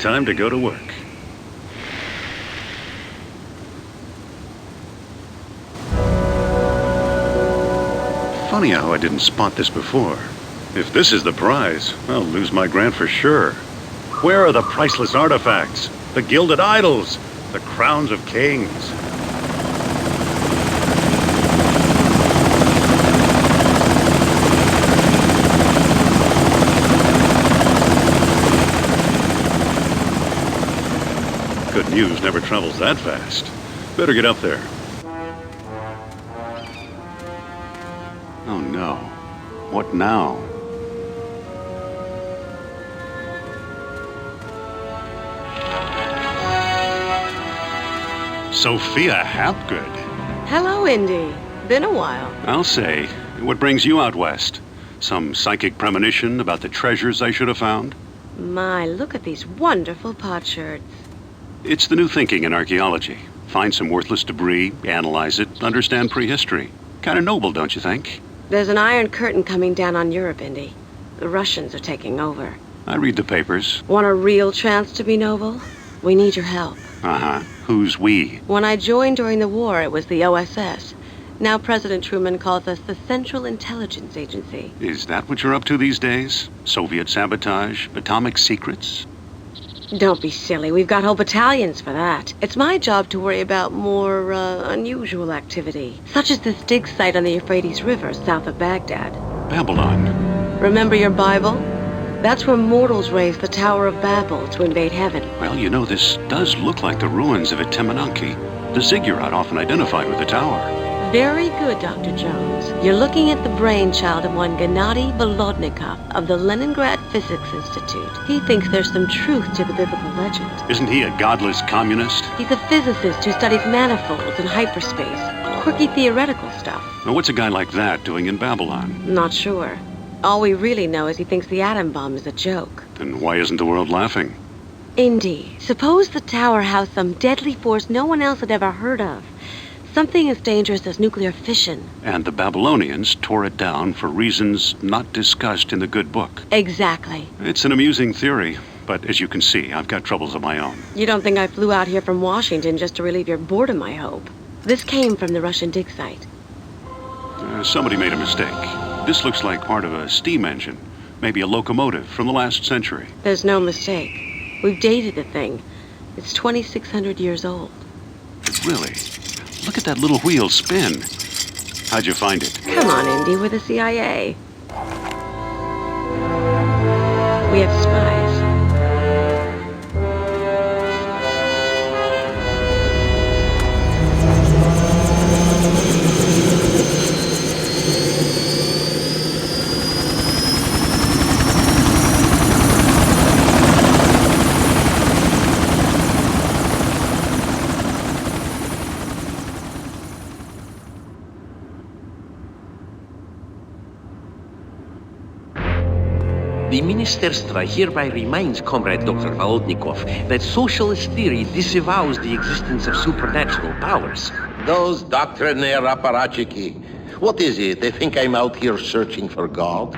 time to go to work. Funny how I didn't spot this before. If this is the prize, I'll lose my grant for sure. Where are the priceless artifacts? The gilded idols? The crowns of kings? Good news never travels that fast. Better get up there. Oh no. What now? Sophia Hapgood. Hello, Indy. Been a while. I'll say. What brings you out west? Some psychic premonition about the treasures I should have found? My, look at these wonderful potsherds. It's the new thinking in archaeology. Find some worthless debris, analyze it, understand prehistory. Kind of noble, don't you think? There's an iron curtain coming down on Europe, Indy. The Russians are taking over. I read the papers. Want a real chance to be noble? We need your help. Uh-huh. Who's we? When I joined during the war, it was the OSS. Now President Truman calls us the Central Intelligence Agency. Is that what you're up to these days? Soviet sabotage? Atomic secrets? Don't be silly. We've got whole battalions for that. It's my job to worry about more, unusual activity. Such as this dig site on the Euphrates River, south of Baghdad. Babylon. Remember your Bible? That's where mortals raised the Tower of Babel to invade heaven. Well, you know, this does look like the ruins of Etemenanke, the ziggurat often identified with the tower. Very good, Dr. Jones. You're looking at the brainchild of one Gennady Volodnikov of the Leningrad Physics Institute. He thinks there's some truth to the biblical legend. Isn't he a godless communist? He's a physicist who studies manifolds and hyperspace. Quirky theoretical stuff. Now, what's a guy like that doing in Babylon? Not sure. All we really know is he thinks the atom bomb is a joke. Then why isn't the world laughing? Indy, suppose the tower housed some deadly force no one else had ever heard of. Something as dangerous as nuclear fission. And the Babylonians tore it down for reasons not discussed in the good book. Exactly. It's an amusing theory, but as you can see, I've got troubles of my own. You don't think I flew out here from Washington just to relieve your boredom, I hope? This came from the Russian dig site. Somebody made a mistake. This looks like part of a steam engine, maybe a locomotive from the last century. There's no mistake. We've dated the thing. It's 2,600 years old. Really? Look at that little wheel spin. How'd you find it? Come on, Indy, we're the CIA. We have spies. The Ministerstva hereby reminds Comrade Dr. Volodnikov that socialist theory disavows the existence of supernatural powers. Those doctrinaire apparatchiki. What is it? They think I'm out here searching for God?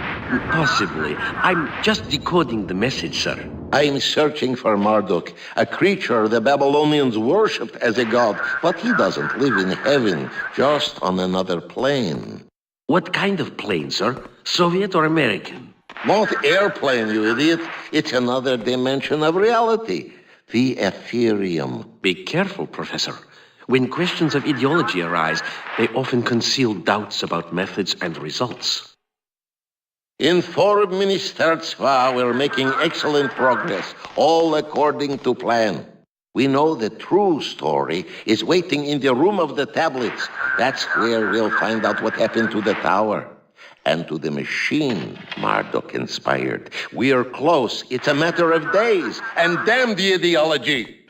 Possibly. I'm just decoding the message, sir. I'm searching for Marduk, a creature the Babylonians worshipped as a god, but he doesn't live in heaven, just on another plane. What kind of plane, sir? Soviet or American? Not airplane, you idiot. It's another dimension of reality. The Ethereum. Be careful, Professor. When questions of ideology arise, they often conceal doubts about methods and results. In Foreign Ministerstva, we're making excellent progress, all according to plan. We know the true story is waiting in the room of the tablets. That's where we'll find out what happened to the tower. And to the machine Marduk inspired. We are close. It's a matter of days. And damn the ideology!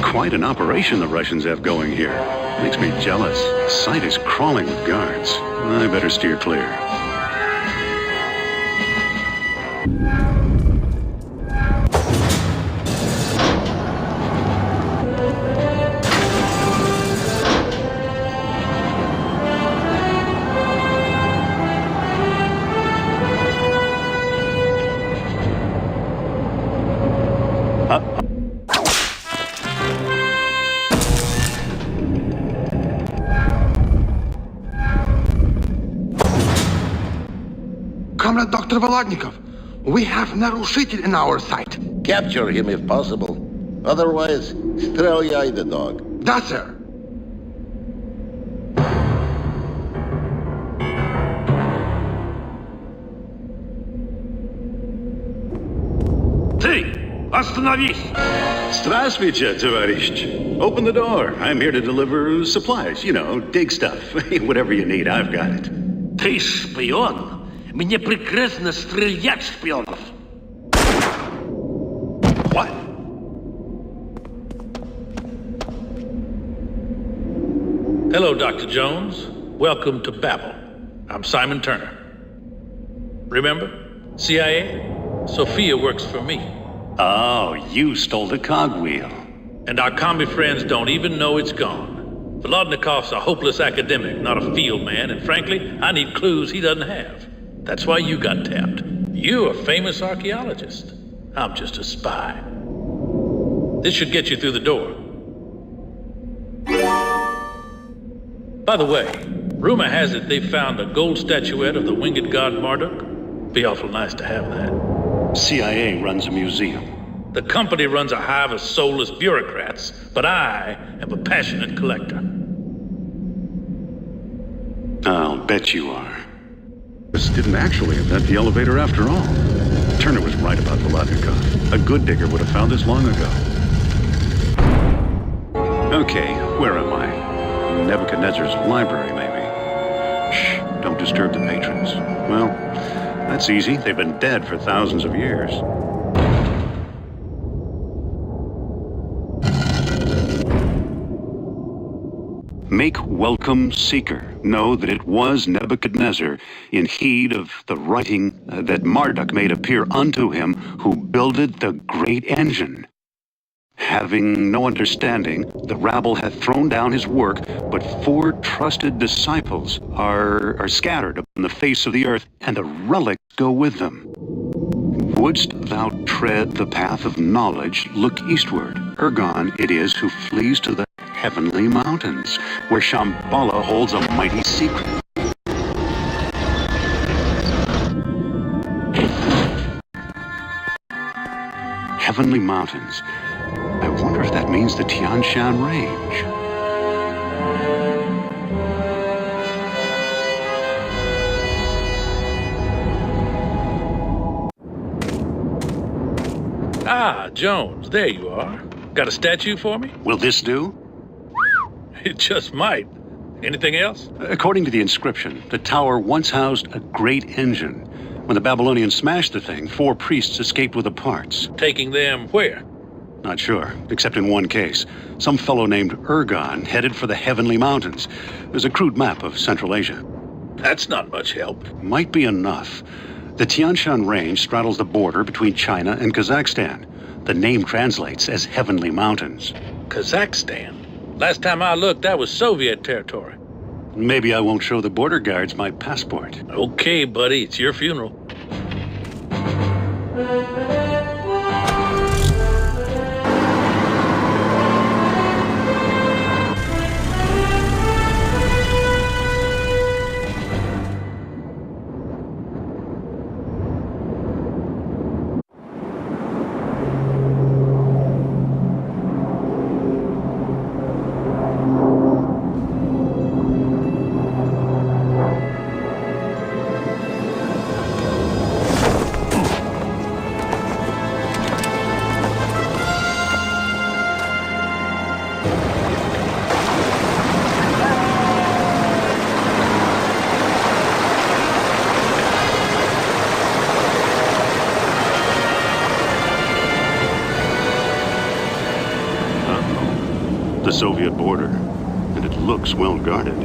Quite an operation the Russians have going here. Makes me jealous. The site is crawling with guards. I better steer clear. Dr. Volodnikov, we have Narushitel in our sight. Capture him if possible. Otherwise, stреляй the dog. Da, sir. Ты! Остановись! Здравствуйте, товарищ. Open the door. I'm here to deliver supplies. You know, dig stuff. Whatever you need, I've got it. Ты шпион! Мне прекрасно стрелять шпионов! What? Hello, Dr. Jones. Welcome to Babel. I'm Simon Turner. Remember? CIA? Sophia works for me. Oh, you stole the cogwheel. And our commie friends don't even know it's gone. Volodnikov's a hopeless academic, not a field man, and frankly, I need clues he doesn't have. That's why you got tapped. You're a famous archaeologist. I'm just a spy. This should get you through the door. By the way, rumor has it they found a gold statuette of the winged god Marduk. Be awful nice to have that. CIA runs a museum. The company runs a hive of soulless bureaucrats, but I am a passionate collector. I'll bet you are. This didn't actually invent the elevator after all. Turner was right about Volodnikov. A good digger would have found this long ago. Okay, where am I? Nebuchadnezzar's library, maybe. Shh, don't disturb the patrons. Well, that's easy. They've been dead for thousands of years. Make welcome seeker know that it was Nebuchadnezzar in heed of the writing that Marduk made appear unto him who builded the great engine. Having no understanding, the rabble hath thrown down his work, but 4 trusted disciples are scattered upon the face of the earth, and the relics go with them. Wouldst thou tread the path of knowledge, look eastward. Ergon it is who flees to the heavenly mountains, where Shambhala holds a mighty secret. Heavenly mountains. I wonder if that means the Tian Shan Range. Ah, Jones, there you are. Got a statue for me? Will this do? It just might. Anything else? According to the inscription, the tower once housed a great engine. When the Babylonians smashed the thing, 4 priests escaped with the parts. Taking them where? Not sure, except in one case. Some fellow named Ergon headed for the Heavenly Mountains. There's a crude map of Central Asia. That's not much help. Might be enough. The Tian Shan Range straddles the border between China and Kazakhstan. The name translates as Heavenly Mountains. Kazakhstan? Last time I looked, that was Soviet territory. Maybe I won't show the border guards my passport. Okay, buddy, it's your funeral. The Soviet border, and it looks well guarded.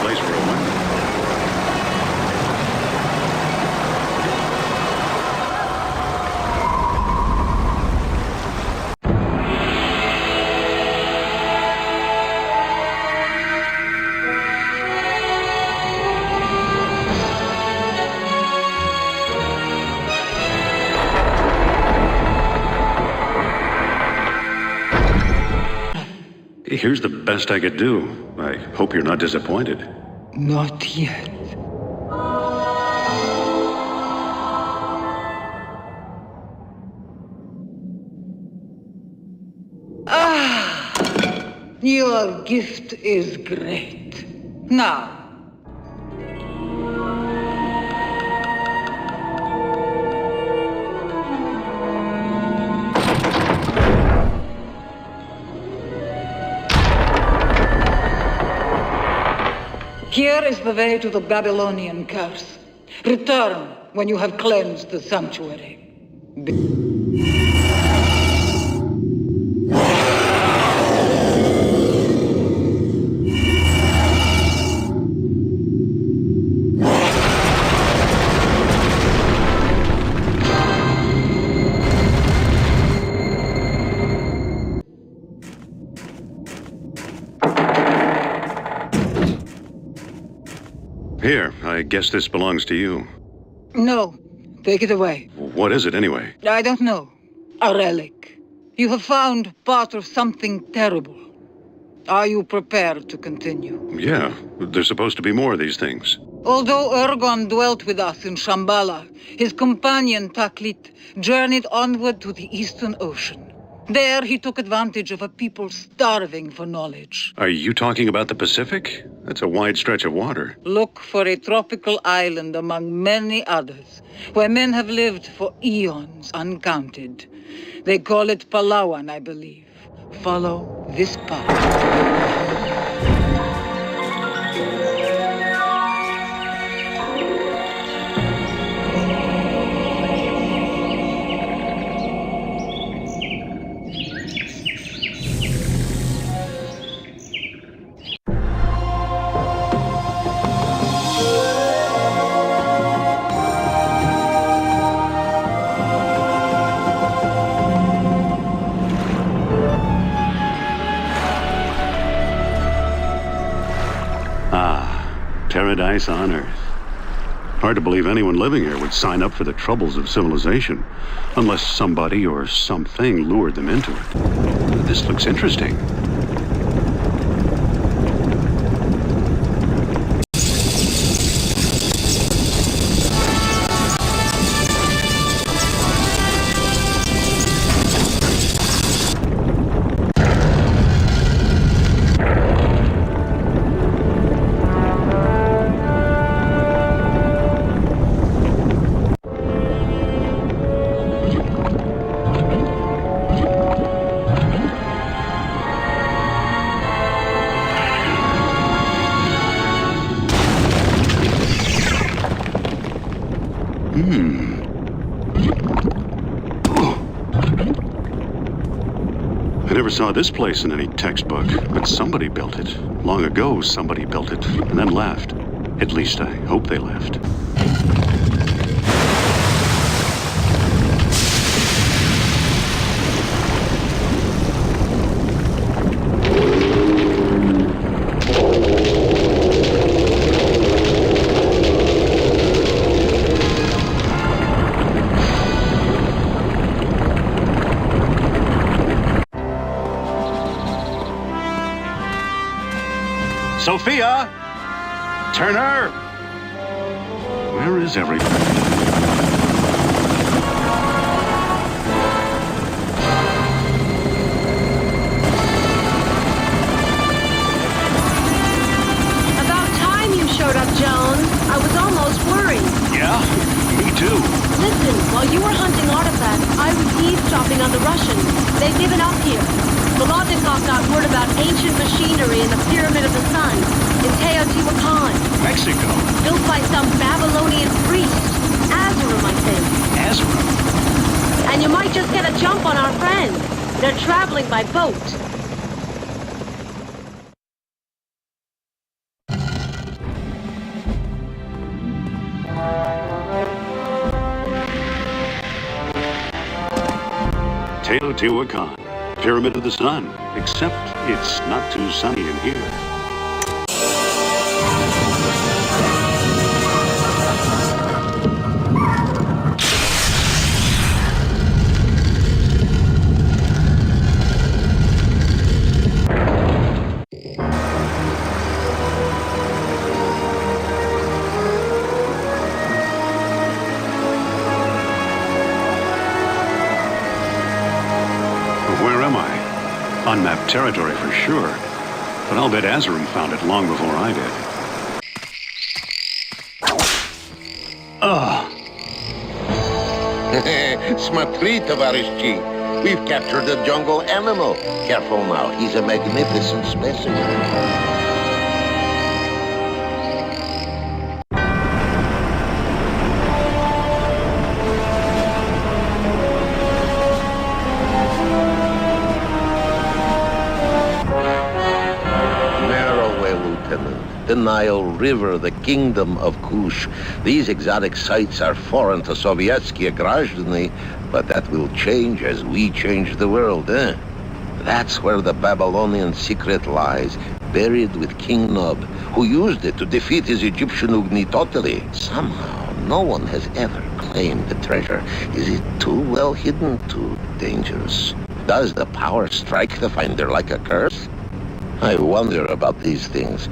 place for a weapon. Here's the best I could do. I hope you're not disappointed. Not yet. Your gift is great. Now, here is the way to the Babylonian curse. Return when you have cleansed the sanctuary. Here, I guess this belongs to you. No, take it away. What is it anyway? I don't know. A relic. You have found part of something terrible. Are you prepared to continue? Yeah, there's supposed to be more of these things. Although Ergon dwelt with us in Shambhala, his companion Taklit journeyed onward to the Eastern Ocean. There he took advantage of a people starving for knowledge. Are you talking about the Pacific? That's a wide stretch of water. Look for a tropical island among many others, where men have lived for eons uncounted. They call it Palawan, I believe. Follow this path. Paradise on Earth. Hard to believe anyone living here would sign up for the troubles of civilization, unless somebody or something lured them into it. This looks interesting. I never saw this place in any textbook, but somebody built it. Long ago, somebody built it, and then left. At least I hope they left. Sophia! Turner! Where is everybody? About time you showed up, Jones. I was almost worried. Yeah, me too. Listen, while you were hunting artifacts, I was eavesdropping on the Russians. They've given up here. Molotnikov got word about ancient machinery in the Pyramid of the Sun in Teotihuacan. Mexico. Built by some Babylonian priest. Azaram, I think. Azaram? And you might just get a jump on our friends. They're traveling by boat. Teotihuacan, Pyramid of the Sun, except it's not too sunny in here. Unmapped territory for sure, but I'll bet Azarum found it long before I did. Смотри, товарищи, we've captured a jungle animal. Careful now, he's a magnificent specimen. The Nile River, the Kingdom of Kush. These exotic sites are foreign to Sovietsky граждане, but that will change as we change the world, eh? That's where the Babylonian secret lies, buried with King Nub, who used it to defeat his Egyptian Ugnitotiri. Somehow, no one has ever claimed the treasure. Is it too well hidden, too dangerous? Does the power strike the finder like a curse? I wonder about these things.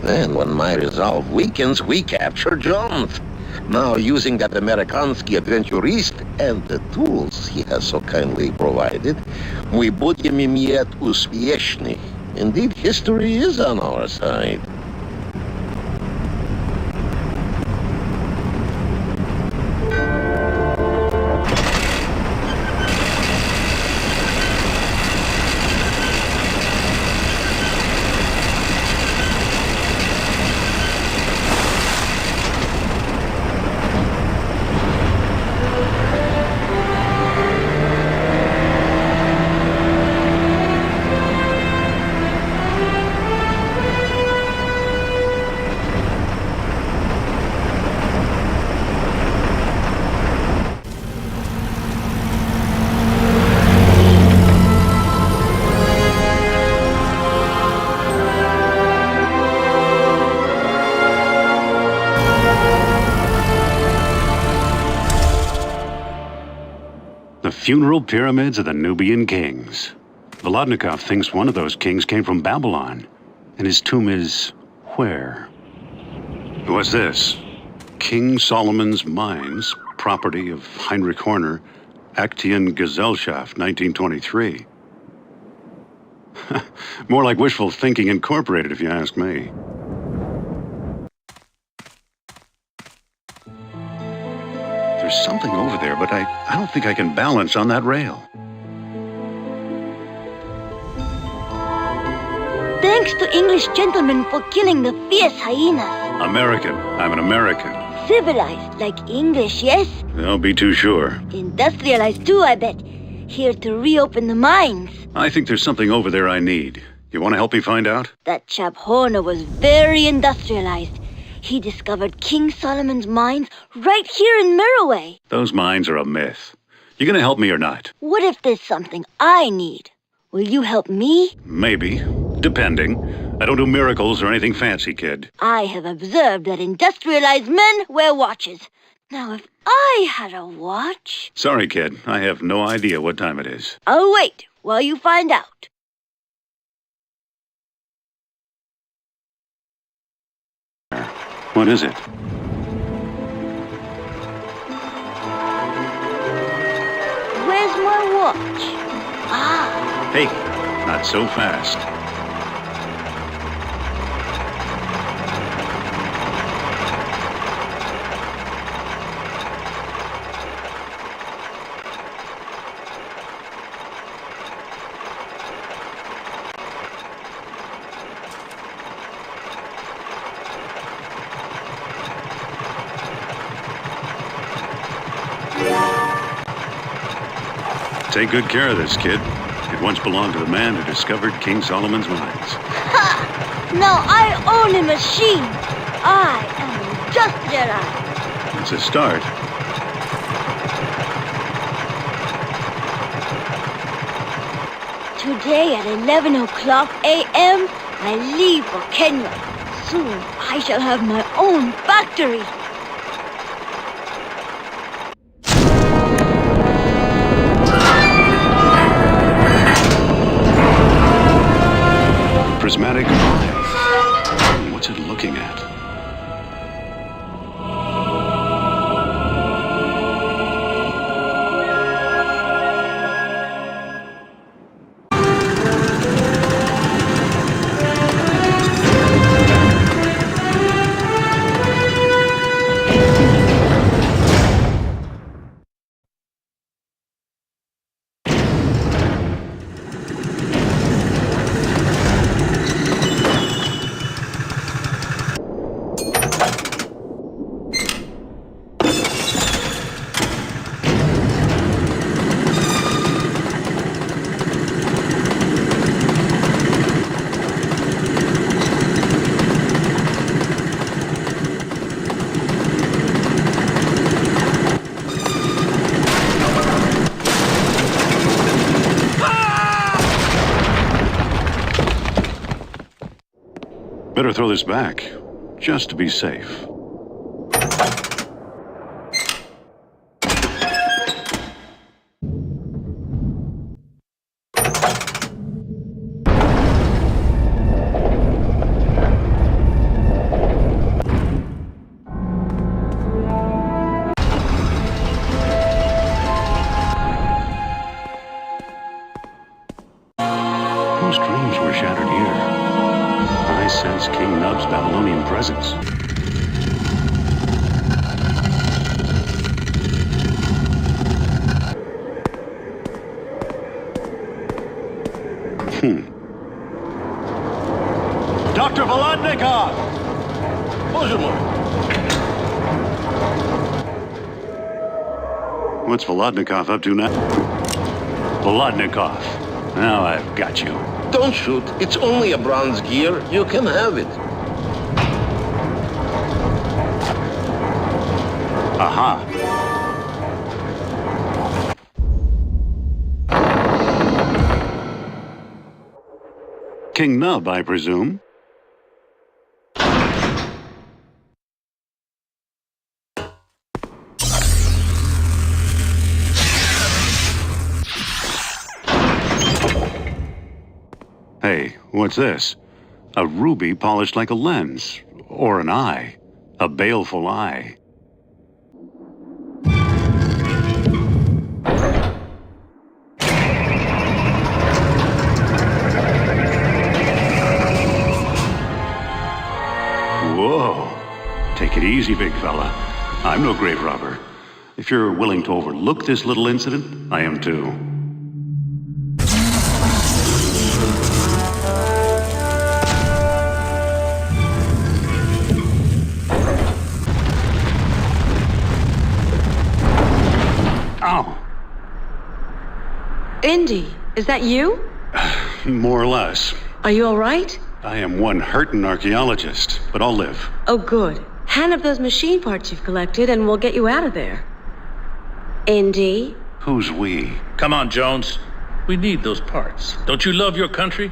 Then, when my resolve weakens, we capture Jones. Now, using that Amerikansky adventurist and the tools he has so kindly provided, we будем иметь успешный. Indeed, history is on our side. Funeral pyramids of the Nubian kings. Volodnikov thinks one of those kings came from Babylon, and his tomb is where? What's this? King Solomon's Mines, property of Heinrich Horner, Aktiengesellschaft, 1923. More like wishful thinking incorporated, if you ask me. There's something over there, but I don't think I can balance on that rail. Thanks to English gentlemen for killing the fierce hyenas. American. I'm an American. Civilized, like English, yes? Don't be too sure. Industrialized too, I bet. Here to reopen the mines. I think there's something over there I need. You want to help me find out? That chap Horner was very industrialized. He discovered King Solomon's mines right here in Mirroway. Those mines are a myth. You gonna help me or not? What if there's something I need? Will you help me? Maybe. Depending. I don't do miracles or anything fancy, kid. I have observed that industrialized men wear watches. Now, if I had a watch... Sorry, kid. I have no idea what time it is. I'll wait while you find out. What is it? Where's my watch? Ah. Hey, not so fast. Take good care of this, kid. It once belonged to the man who discovered King Solomon's mines. Ha! Now I own a machine. I am industrialized. It's a start. Today at 11 o'clock a.m., I leave for Kenya. Soon I shall have my own factory. Prismatic eye. What's it looking at? Better throw this back, just to be safe. Whose dreams were shattered here? I sense King Nub's Babylonian presence. Dr. Volodnikov! What's Volodnikov up to now? Volodnikov. Now I've got you. Don't shoot. It's only a bronze gear. You can have it. Aha. King Nub, I presume. Hey, what's this? A ruby polished like a lens. Or an eye. A baleful eye. Whoa. Take it easy, big fella. I'm no grave robber. If you're willing to overlook this little incident, I am too. Ow. Indy, is that you? More or less. Are you all right? I am one hurtin' archaeologist, but I'll live. Oh, good. Hand up those machine parts you've collected and we'll get you out of there. Indy? Who's we? Come on, Jones. We need those parts. Don't you love your country?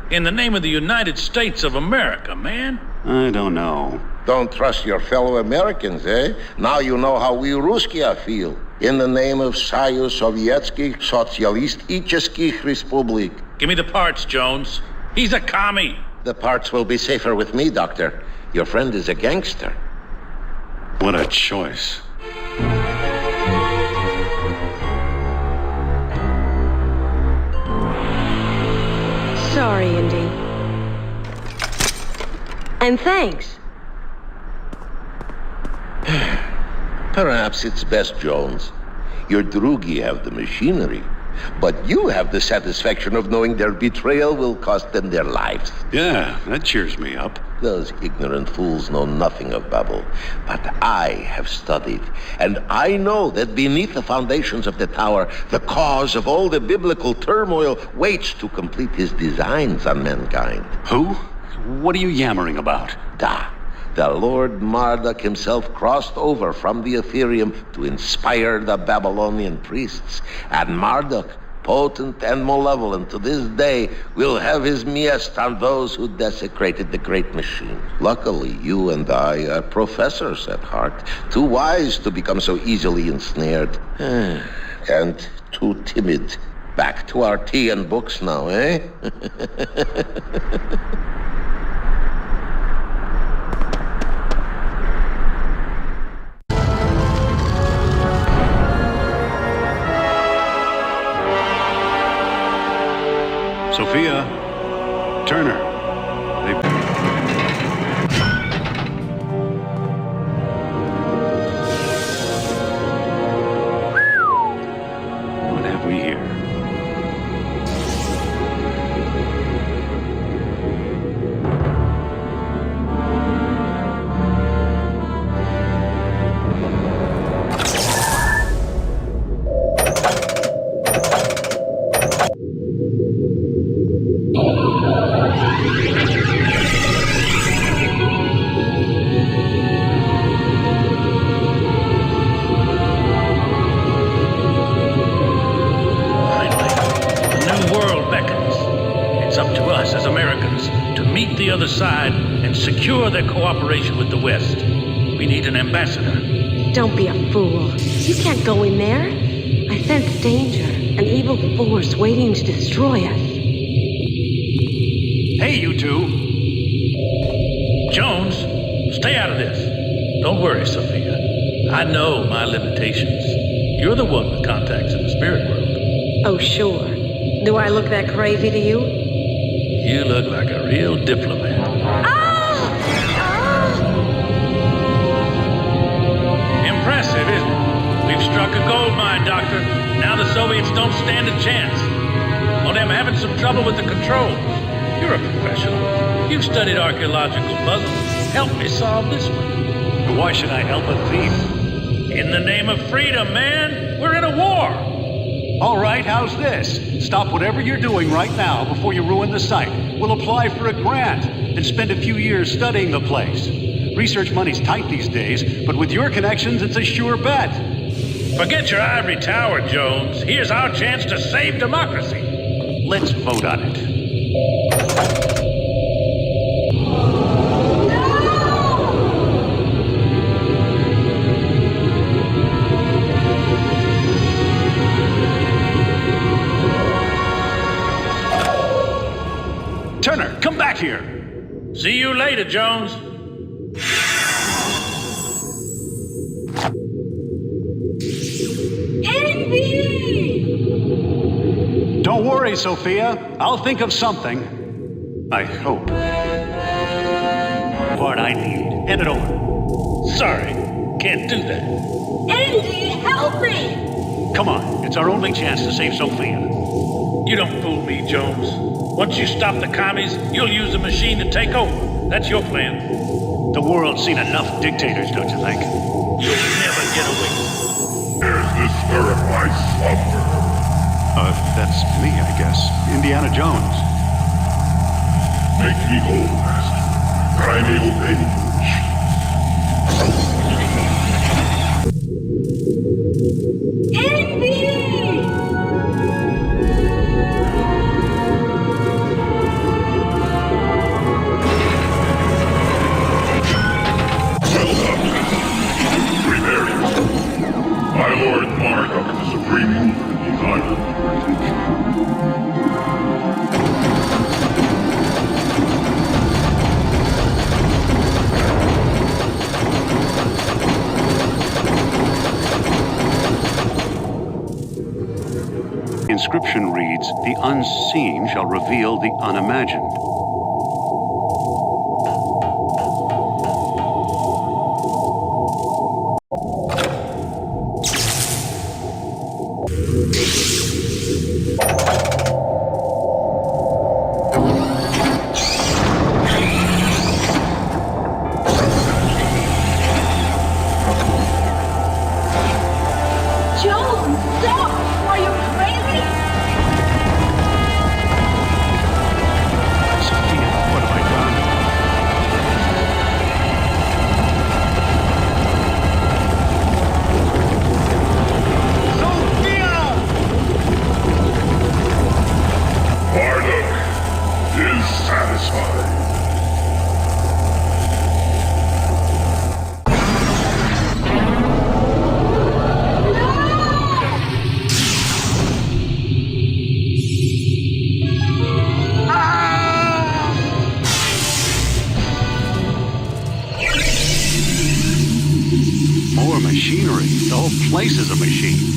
In the name of the United States of America, man. I don't know. Don't trust your fellow Americans, eh? Now you know how we Ruskia feel. In the name of Soyuz Sovietskих Socialistических Республик. Give me the parts, Jones. He's a commie. The parts will be safer with me, Doctor. Your friend is a gangster. What a choice. Sorry, Indy. And thanks. Perhaps it's best, Jones. Your Drugi have the machinery, but you have the satisfaction of knowing their betrayal will cost them their lives. Yeah, that cheers me up. Those ignorant fools know nothing of Babel, but I have studied, and I know that beneath the foundations of the tower, the cause of all the biblical turmoil waits to complete his designs on mankind. Who? What are you yammering about? The Lord Marduk himself crossed over from the Ethereum to inspire the Babylonian priests, and Marduk potent and malevolent. To this day, will have his miest on those who desecrated the great machine. Luckily, you and I are professors at heart, too wise to become so easily ensnared. And too timid. Back to our tea and books now, eh? Sophia, Turner, what have we here? The other side and secure their cooperation with the West. We need an ambassador. Don't be a fool. You can't go in there. I sense danger, an evil force waiting to destroy us. Hey, you two! Jones, stay out of this. Don't worry, Sophia. I know my limitations. You're the one with contacts in the spirit world. Oh, sure. Do I look that crazy to you? You look like a real diplomat. Impressive, isn't it? We've struck a gold mine, Doctor. Now the Soviets don't stand a chance. Only I'm having some trouble with the controls. You're a professional. You've studied archaeological puzzles. Help me solve this one. Why should I help a thief? In the name of freedom, man. We're in a war. All right, how's this? Stop whatever you're doing right now before you ruin the site. We'll apply for a grant and spend a few years studying the place. Research money's tight these days, but with your connections, it's a sure bet. Forget your ivory tower, Jones. Here's our chance to save democracy. Let's vote on it. Turner, come back here. See you later, Jones. Don't worry, Sophia. I'll think of something. I hope. What I need. Hand it over. Sorry, can't do that. Andy, help me! Come on, it's our only chance to save Sophia. You don't fool me, Jones. Once you stop the commies, you'll use the machine to take over. That's your plan. The world's seen enough dictators, don't you think? You'll never get away. There's this terrified slumber. That's me, I guess. Indiana Jones. Make me whole, Master. I may obey your Well done. Prepare yourself. My Lord Marduk, the supreme ruler of these islands. Inscription reads, "The unseen shall reveal the unimagined." More machinery. The whole place is a machine.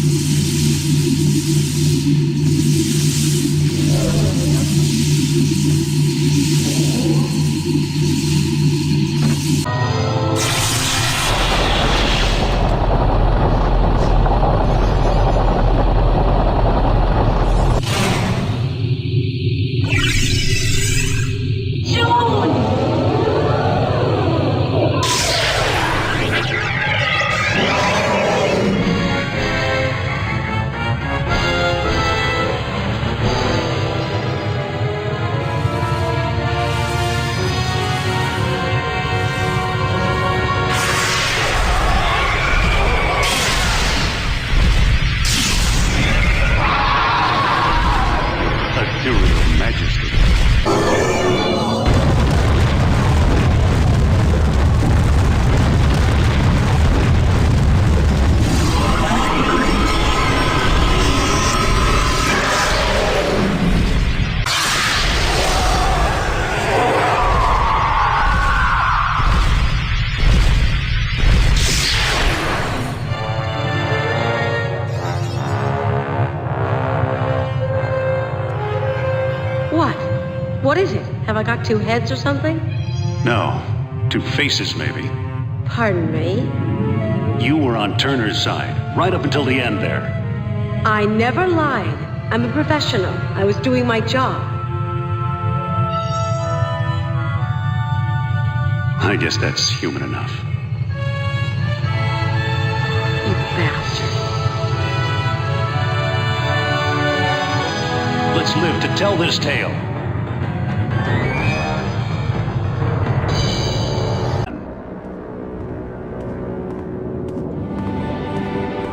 What is it? Have I got two heads or something? No. Two faces, maybe. Pardon me? You were on Turner's side, right up until the end there. I never lied. I'm a professional. I was doing my job. I guess that's human enough. You bastard. Let's live to tell this tale.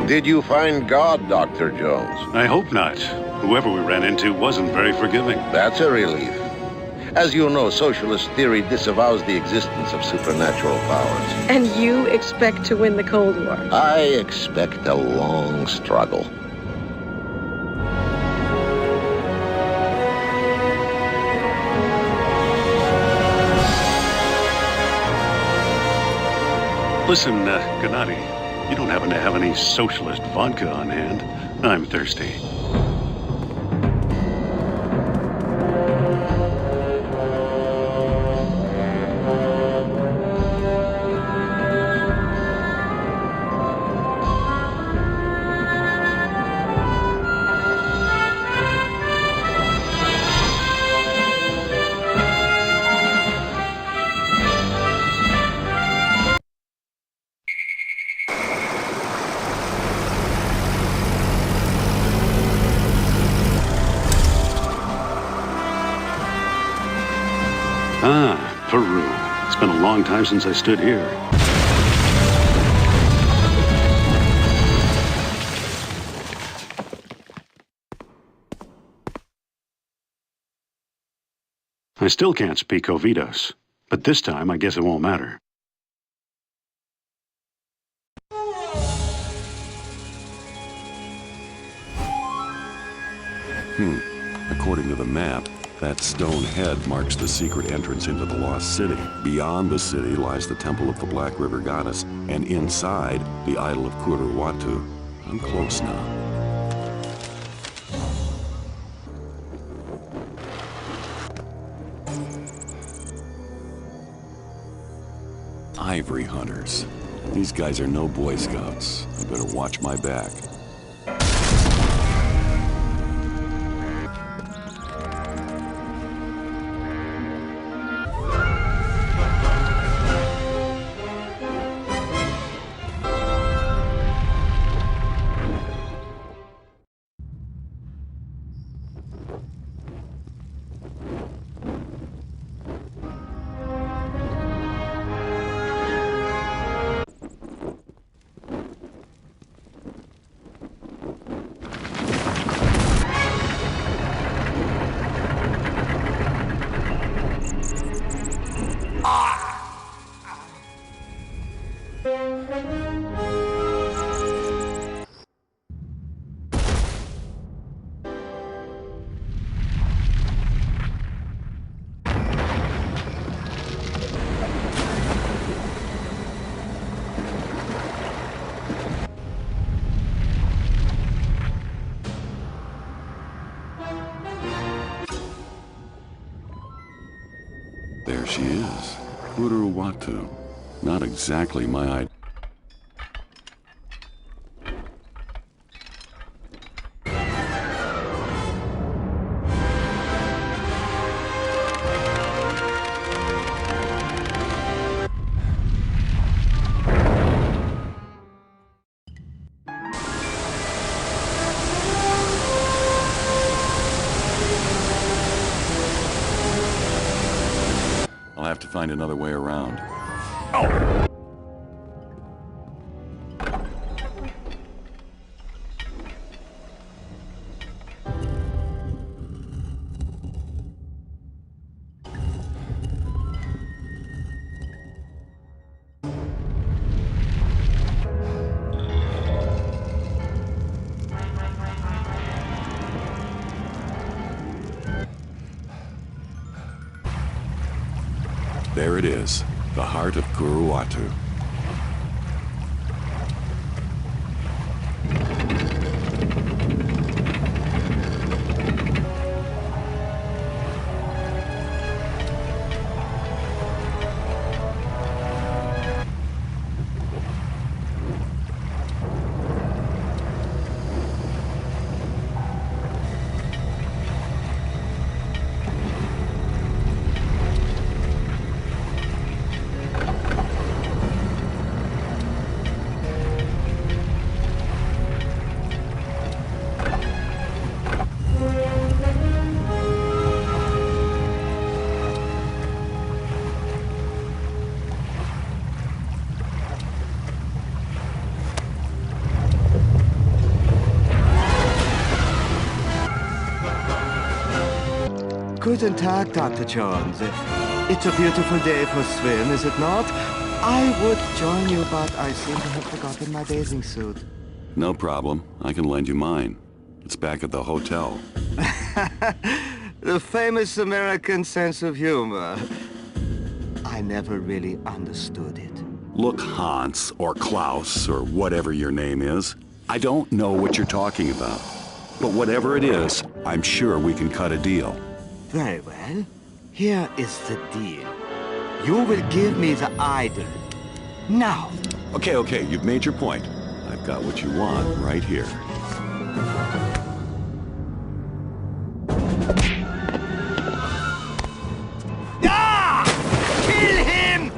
Did you find God, Dr. Jones? I hope not. Whoever we ran into wasn't very forgiving. That's a relief. As you know, socialist theory disavows the existence of supernatural powers. And you expect to win the Cold War? I expect a long struggle. Listen, Gennady, you don't happen to have any socialist vodka on hand? I'm thirsty. Ah, Peru. It's been a long time since I stood here. I still can't speak Ovidos, but this time I guess it won't matter. According to the map, that stone head marks the secret entrance into the Lost City. Beyond the city lies the Temple of the Black River Goddess, and inside, the idol of Kuruwatu. I'm close now. Ivory hunters. These guys are no Boy Scouts. I better watch my back. Kuruwatu. Not exactly my idea. I'll have to find another way around. Oh! There it is, the heart of Kuruwatu. Guten Tag, Dr. Jones. It's a beautiful day for swim, is it not? I would join you, but I seem to have forgotten my bathing suit. No problem. I can lend you mine. It's back at the hotel. The famous American sense of humor. I never really understood it. Look, Hans, or Klaus, or whatever your name is, I don't know what you're talking about. But whatever it is, I'm sure we can cut a deal. Very well. Here is the deal. You will give me the idol. Now. Okay, you've made your point. I've got what you want right here. Ah! Kill him!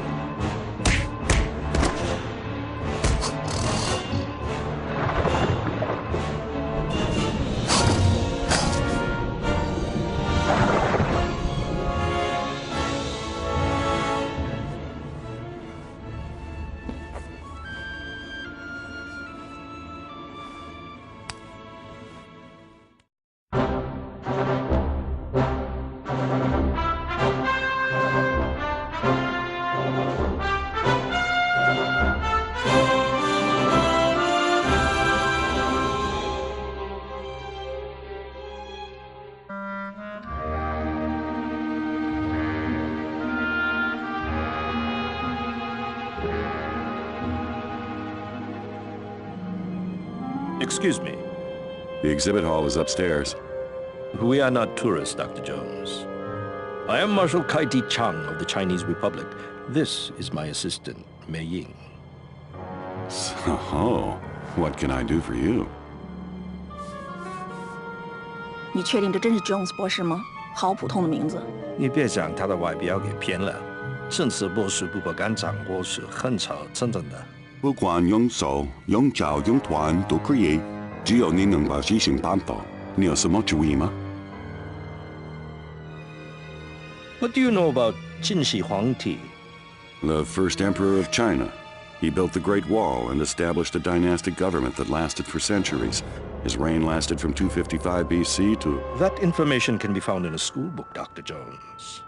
Excuse me. The exhibit hall is upstairs. We are not tourists, Dr. Jones. I am Marshal Kaiti Chang of the Chinese Republic. This is my assistant, Mei Ying. So, what can I do for you? 你确定这真是 Jones 博士吗？好普通的名字。你别将他的外表给骗了。正式博士不敢掌握是很少真正的。不管用手、用脚、用团都可以，只有你能把执行办法。你有什么主意吗？ What do you know about Qin Shi Huangdi? The first emperor of China. He built the Great Wall and established a dynastic government that lasted for centuries. His reign lasted from 255 BC to... That information can be found in a school book, Dr. Jones.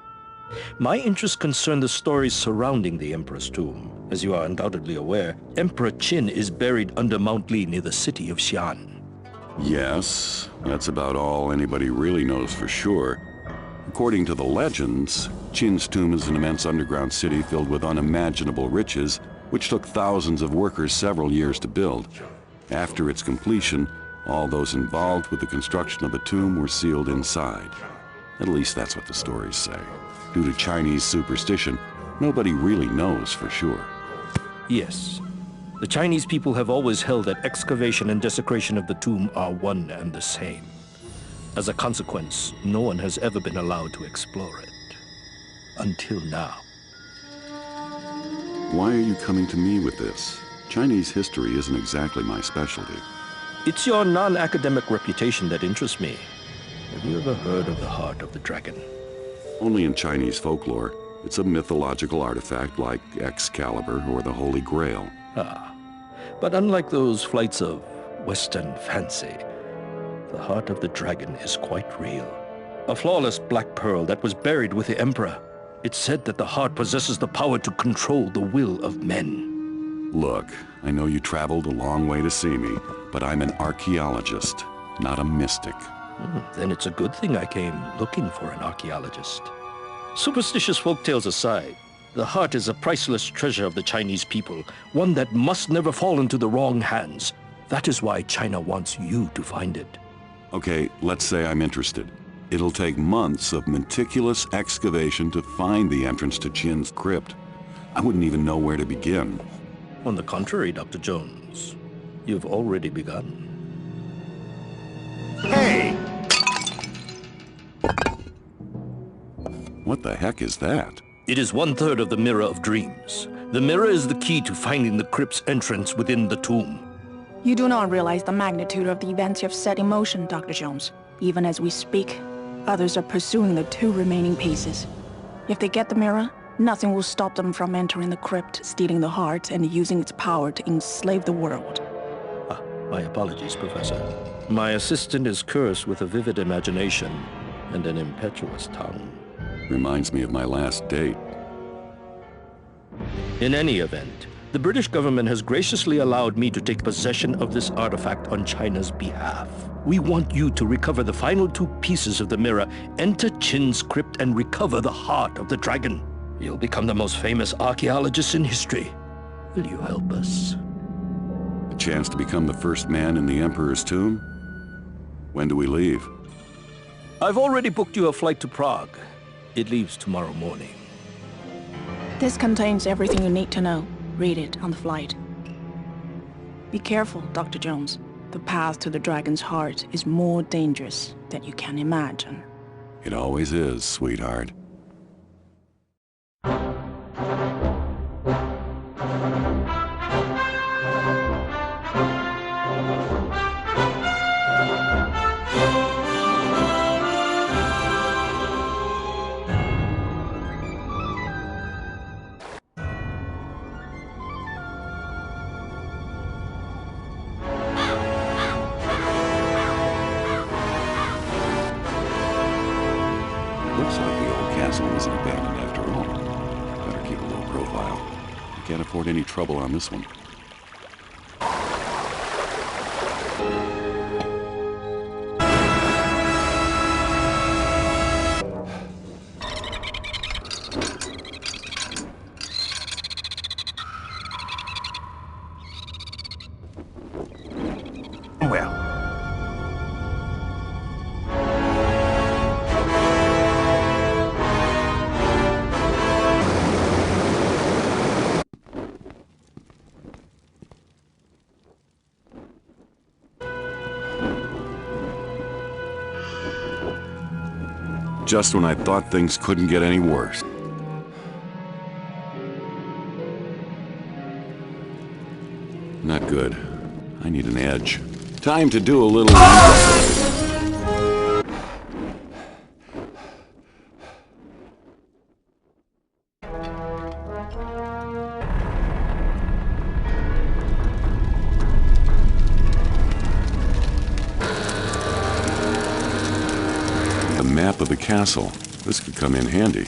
My interests concern the stories surrounding the Emperor's tomb. As you are undoubtedly aware, Emperor Qin is buried under Mount Li near the city of Xi'an. Yes, that's about all anybody really knows for sure. According to the legends, Qin's tomb is an immense underground city filled with unimaginable riches, which took thousands of workers several years to build. After its completion, all those involved with the construction of the tomb were sealed inside. At least that's what the stories say. Due to Chinese superstition, Nobody really knows for sure. Yes. The Chinese people have always held that excavation and desecration of the tomb are one and the same. As a consequence, no one has ever been allowed to explore it. Until now. Why are you coming to me with this? Chinese history isn't exactly my specialty. It's your non-academic reputation that interests me. Have you ever heard of the Heart of the Dragon? Only in Chinese folklore. It's a mythological artifact like Excalibur or the Holy Grail. Ah, but unlike those flights of Western fancy, the Heart of the Dragon is quite real. A flawless black pearl that was buried with the Emperor. It's said that the heart possesses the power to control the will of men. Look, I know you traveled a long way to see me, but I'm an archaeologist, not a mystic. Then it's a good thing I came looking for an archaeologist. Superstitious folktales aside, the heart is a priceless treasure of the Chinese people, one that must never fall into the wrong hands. That is why China wants you to find it. Okay, let's say I'm interested. It'll take months of meticulous excavation to find the entrance to Qin's crypt. I wouldn't even know where to begin. On the contrary, Dr. Jones, you've already begun. Hey! What the heck is that? It is 1/3 of the Mirror of Dreams. The mirror is the key to finding the crypt's entrance within the tomb. You do not realize the magnitude of the events you've set in motion, Dr. Jones. Even as we speak, others are pursuing the 2 remaining pieces. If they get the mirror, nothing will stop them from entering the crypt, stealing the heart, and using its power to enslave the world. My apologies, Professor. My assistant is cursed with a vivid imagination and an impetuous tongue. Reminds me of my last date. In any event, the British government has graciously allowed me to take possession of this artifact on China's behalf. We want you to recover the final 2 pieces of the mirror, enter Qin's crypt, and recover the heart of the dragon. You'll become the most famous archaeologist in history. Will you help us? A chance to become the first man in the Emperor's tomb? When do we leave? I've already booked you a flight to Prague. It leaves tomorrow morning. This contains everything you need to know. Read it on the flight. Be careful, Dr. Jones. The path to the dragon's heart is more dangerous than you can imagine. It always is, sweetheart. Looks like the old castle isn't abandoned after all. Better keep a low profile. I can't afford any trouble on this one. Just when I thought things couldn't get any worse. Not good. I need an edge. Time to do a little... The map of the castle. This could come in handy.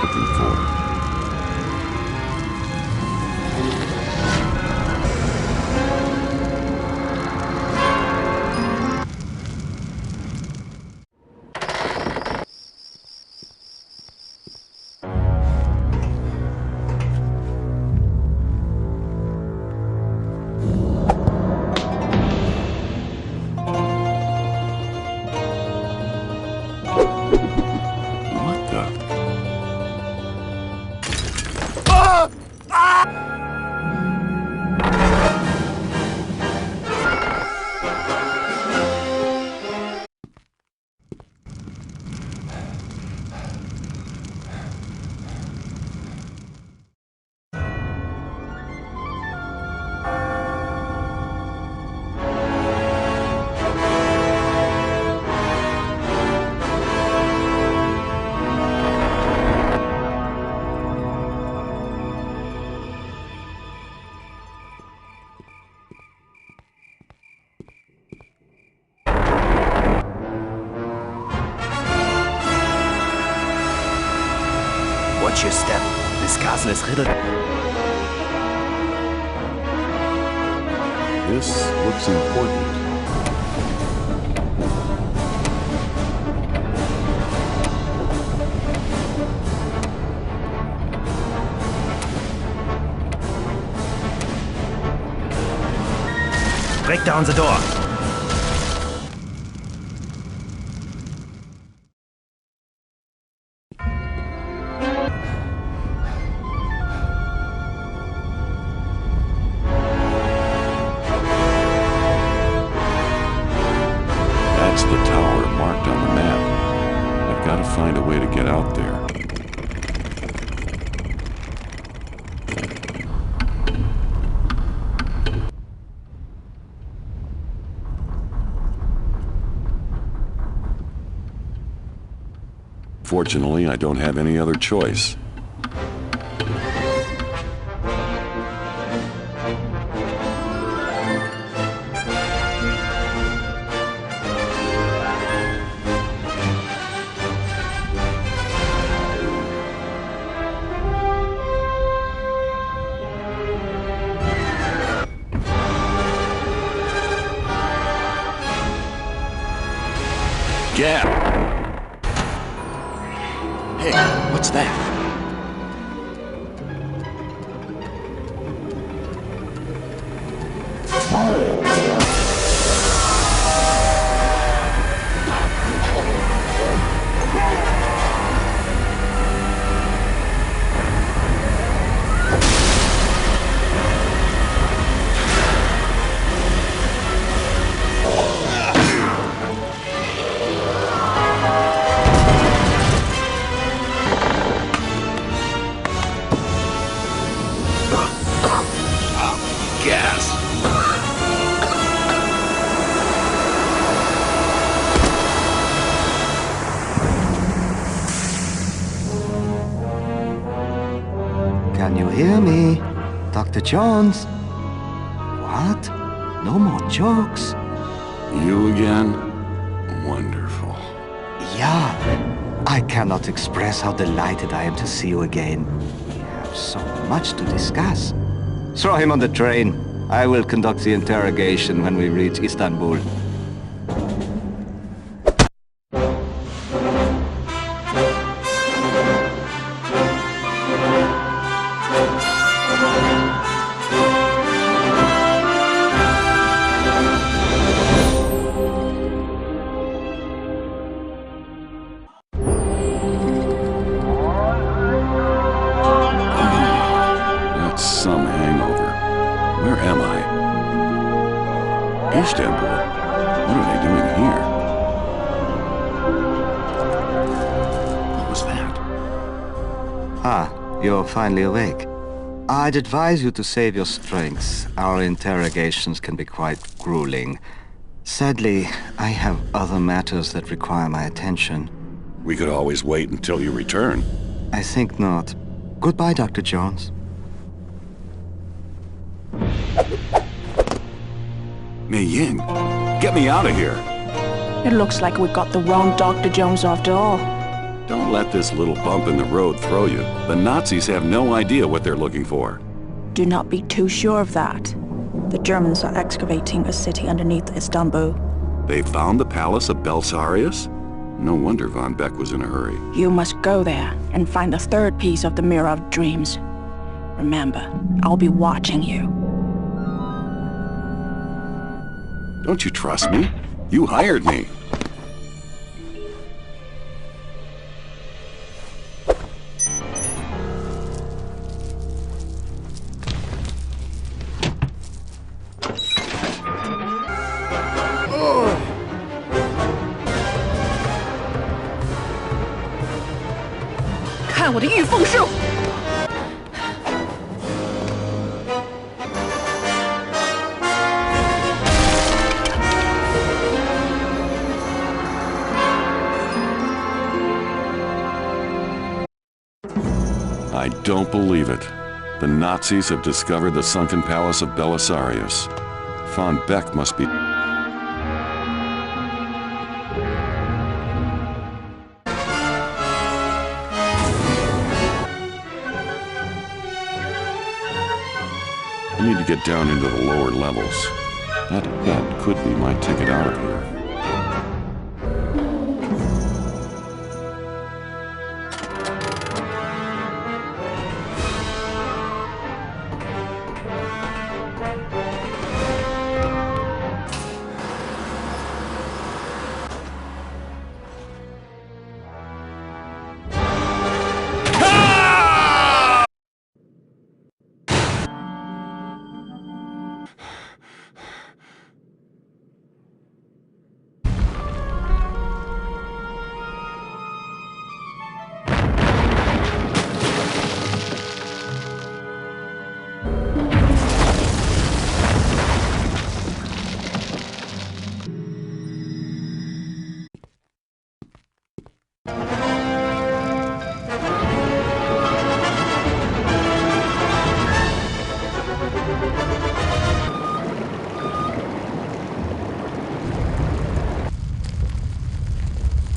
Looking for. Watch your step. This castle is riddled. This looks important. Break down the door. That's the tower marked on the map. I've got to find a way to get out there. Fortunately, I don't have any other choice. Gap! Hey, what's that? Can you hear me? Dr. Jones? What? No more jokes? You again? Wonderful. Yeah. I cannot express how delighted I am to see you again. We have so much to discuss. Throw him on the train. I will conduct the interrogation when we reach Istanbul. Some hangover. Where am I? Istanbul? What are they doing here? What was that? Ah, you're finally awake. I'd advise you to save your strength. Our interrogations can be quite grueling. Sadly, I have other matters that require my attention. We could always wait until you return. I think not. Goodbye, Dr. Jones. Mei Ying, get me out of here. It looks like we got the wrong Dr. Jones after all. Don't let this little bump in the road throw you. The Nazis have no idea what they're looking for. Do not be too sure of that. The Germans are excavating a city underneath Istanbul. They found the palace of Belisarius? No wonder Von Beck was in a hurry. You must go there and find the third piece of the Mirror of Dreams. Remember, I'll be watching you. Don't you trust me? You hired me. I don't believe it. The Nazis have discovered the sunken palace of Belisarius. Von Beck must be... I need to get down into the lower levels. That head could be my ticket out of here.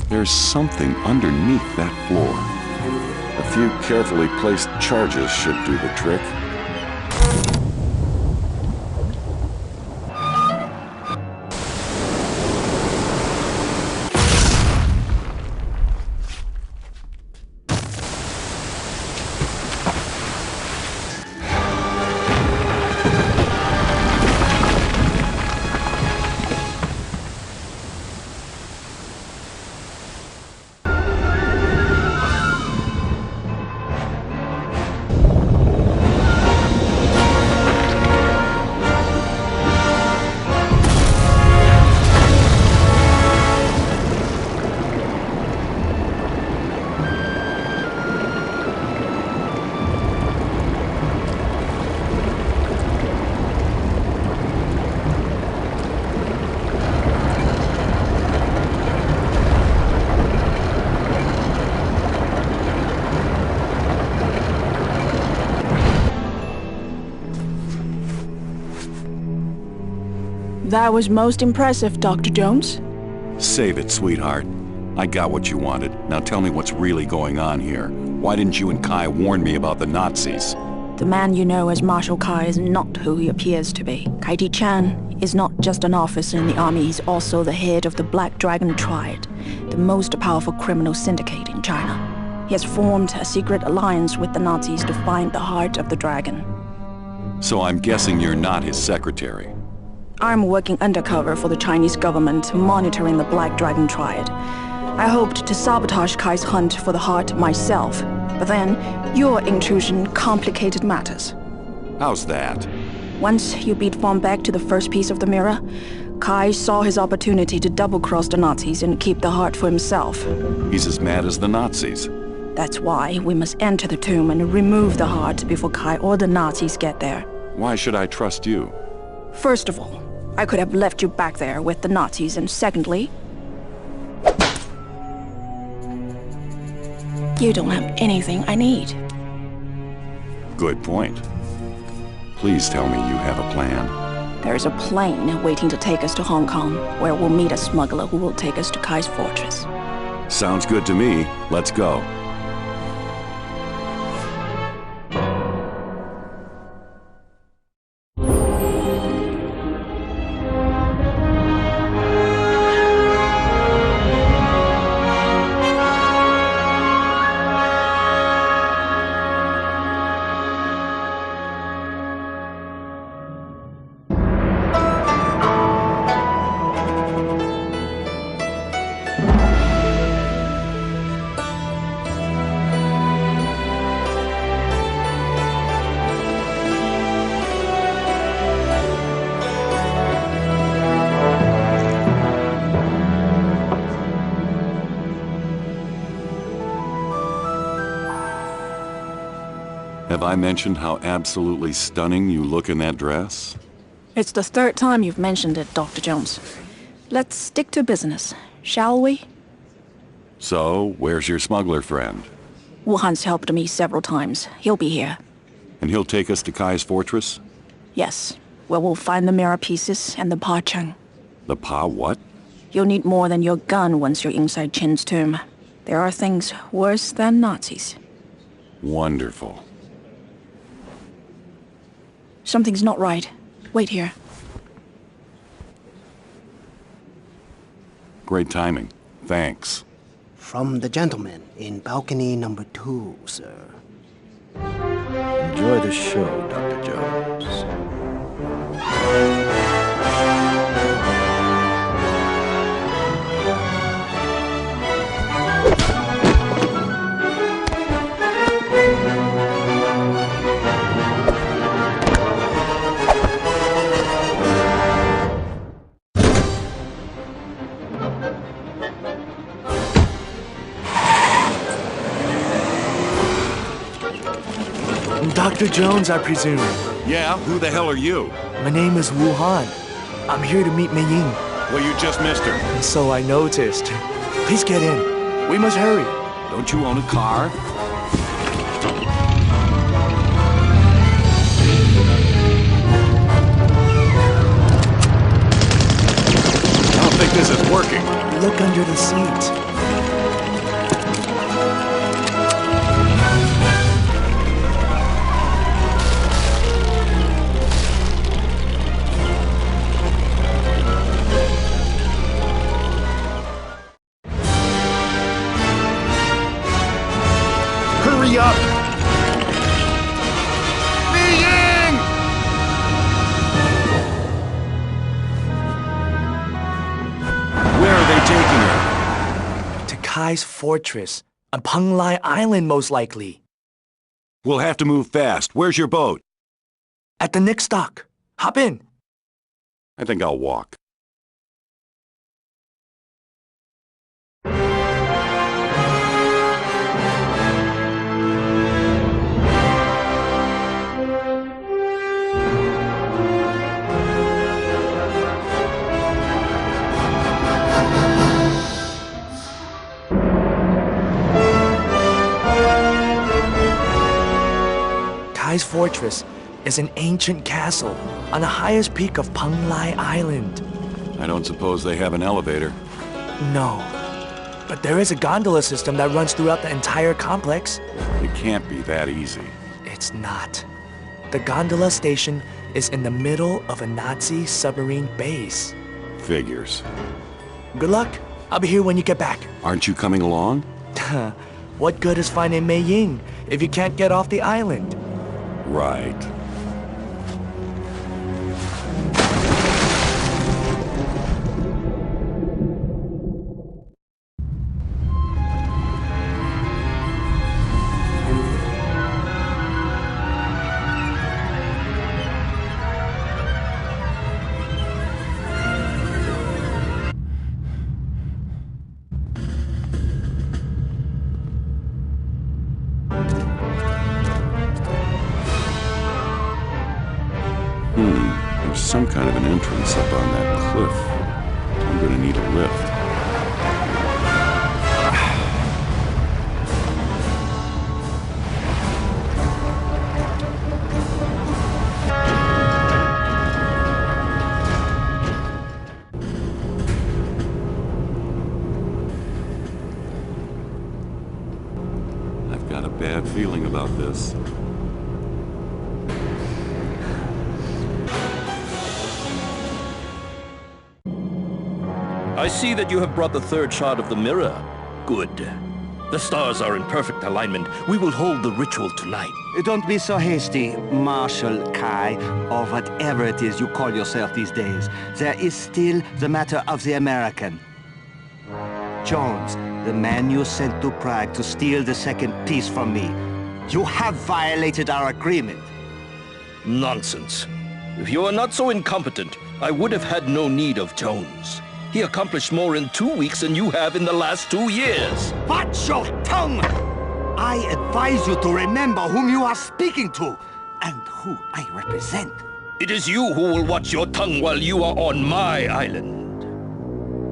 There's something underneath that floor. A few carefully placed charges should do the trick. That was most impressive, Dr. Jones. Save it, sweetheart. I got what you wanted. Now tell me what's really going on here. Why didn't you and Kai warn me about the Nazis? The man you know as Marshal Kai is not who he appears to be. Kai Chan is not just an officer in the army, he's also the head of the Black Dragon Triad, the most powerful criminal syndicate in China. He has formed a secret alliance with the Nazis to find the heart of the dragon. So I'm guessing you're not his secretary. I'm working undercover for the Chinese government, monitoring the Black Dragon Triad. I hoped to sabotage Kai's hunt for the heart myself, but then your intrusion complicated matters. How's that? Once you beat Von Beck to the first piece of the mirror, Kai saw his opportunity to double-cross the Nazis and keep the heart for himself. He's as mad as the Nazis. That's why we must enter the tomb and remove the heart before Kai or the Nazis get there. Why should I trust you? First of all, I could have left you back there with the Nazis, and secondly, you don't have anything I need. Good point. Please tell me you have a plan. There is a plane waiting to take us to Hong Kong, where we'll meet a smuggler who will take us to Kai's fortress. Sounds good to me. Let's go. Have I mentioned how absolutely stunning you look in that dress? It's the third time you've mentioned it, Dr. Jones. Let's stick to business, shall we? So, where's your smuggler friend? Wuhan's helped me several times. He'll be here. And he'll take us to Kai's fortress? Yes, where we'll find the mirror pieces and the przy. The pa what? You'll need more than your gun once you're inside Qin's tomb. There are things worse than Nazis. Wonderful. Something's not right. Wait here. Great timing. Thanks. From the gentleman in balcony number 2, sir. Enjoy the show, Dr. Jones. Dr. Jones, I presume. Yeah, who the hell are you? My name is Wuhan. I'm here to meet Mei Ying. Well, you just missed her. So I noticed. Please get in. We must hurry. Don't you own a car? I don't think this is working. Look under the seat. Hurry up! Mei Ying! Where are they taking her? To Kai's fortress. On Penglai Island, most likely. We'll have to move fast. Where's your boat? At the next dock. Hop in. I think I'll walk. Kai's fortress is an ancient castle on the highest peak of Penglai Island. I don't suppose they have an elevator. No, but there is a gondola system that runs throughout the entire complex. It can't be that easy. It's not. The gondola station is in the middle of a Nazi submarine base. Figures. Good luck. I'll be here when you get back. Aren't you coming along? What good is finding Mei Ying if you can't get off the island? Right. There's some kind of an entrance up on that cliff. I'm gonna need a lift. I've got a bad feeling about this. I see that you have brought the third shot of the mirror. Good. The stars are in perfect alignment. We will hold the ritual tonight. Don't be so hasty, Marshal Kai, or whatever it is you call yourself these days. There is still the matter of the American. Jones, the man you sent to Prague to steal the second piece from me. You have violated our agreement. Nonsense. If you are not so incompetent, I would have had no need of Jones. He accomplished more in 2 weeks than you have in the last 2 years. Watch your tongue! I advise you to remember whom you are speaking to, and who I represent. It is you who will watch your tongue while you are on my island.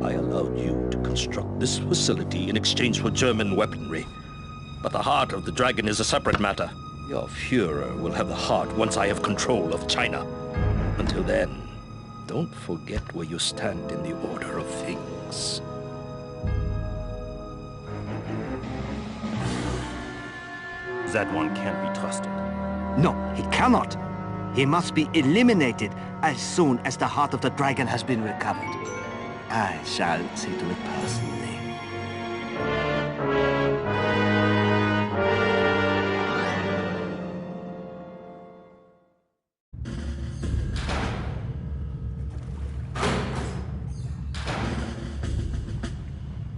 I allowed you to construct this facility in exchange for German weaponry. But the heart of the dragon is a separate matter. Your Führer will have the heart once I have control of China. Until then, don't forget where you stand in the order of things. That one can't be trusted. No, he cannot. He must be eliminated as soon as the heart of the dragon has been recovered. I shall see to it personally.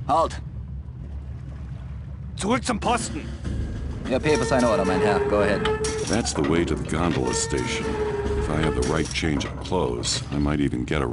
Halt! Zurück zum Posten! Your papers are in order, mein Herr. Go ahead. That's the way to the gondola station. If I have the right change of clothes, I might even get a...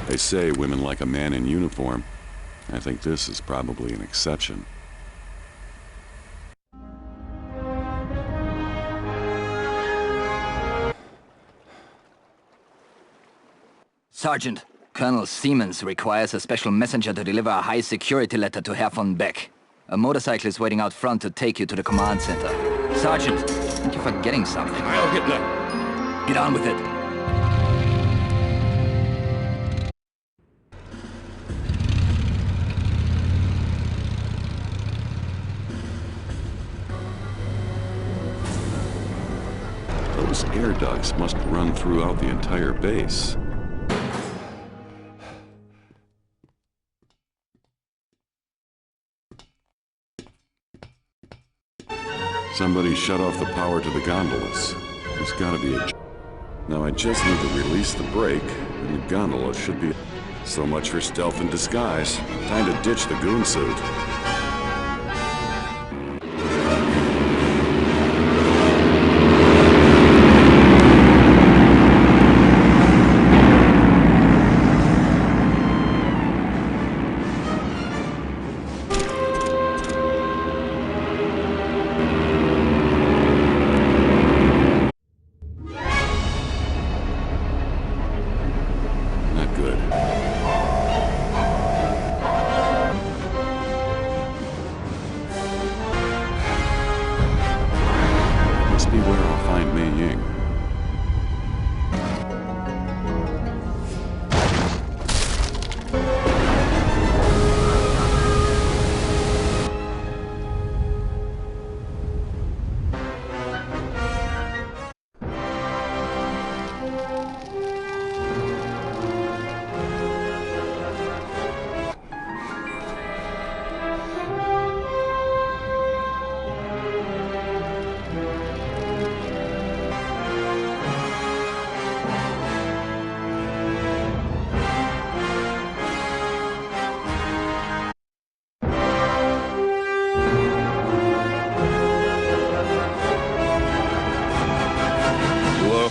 They say women like a man in uniform. I think this is probably an exception. Sergeant, Colonel Siemens requires a special messenger to deliver a high-security letter to Herr von Beck. A motorcycle is waiting out front to take you to the command center. Sergeant, I think you're forgetting something. I'll Hitler! Get on with it. Those air ducts must run throughout the entire base. Somebody shut off the power to the gondolas. There's gotta be a... Now I just need to release the brake, and the gondola should be... So much for stealth and disguise. Time to ditch the goon suit.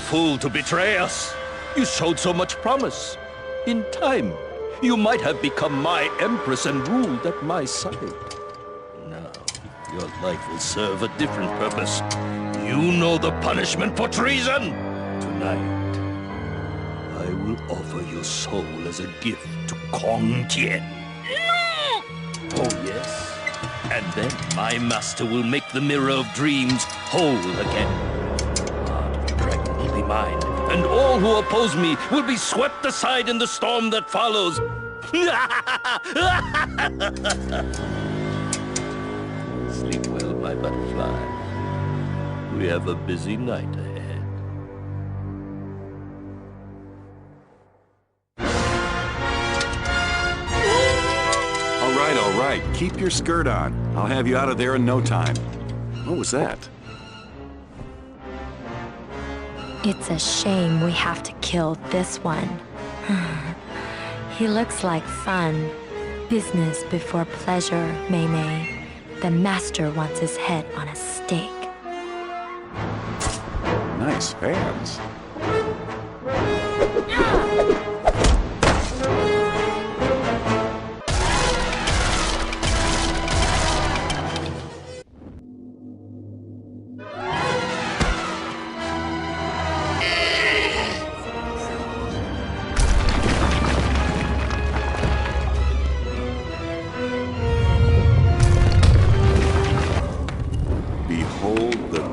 Fool to betray us. You showed so much promise. In time, you might have become my empress and ruled at my side. Now, your life will serve a different purpose. You know the punishment for treason. Tonight, I will offer your soul as a gift to Kong Tien. No! Oh, yes. And then my master will make the Mirror of Dreams whole again. Mine, and all who oppose me will be swept aside in the storm that follows. Sleep well, my butterfly. We have a busy night ahead. All right. Keep your skirt on. I'll have you out of there in no time. What was that? It's a shame we have to kill this one. He looks like fun. Business before pleasure, Mei Mei. The master wants his head on a stake. Nice hands.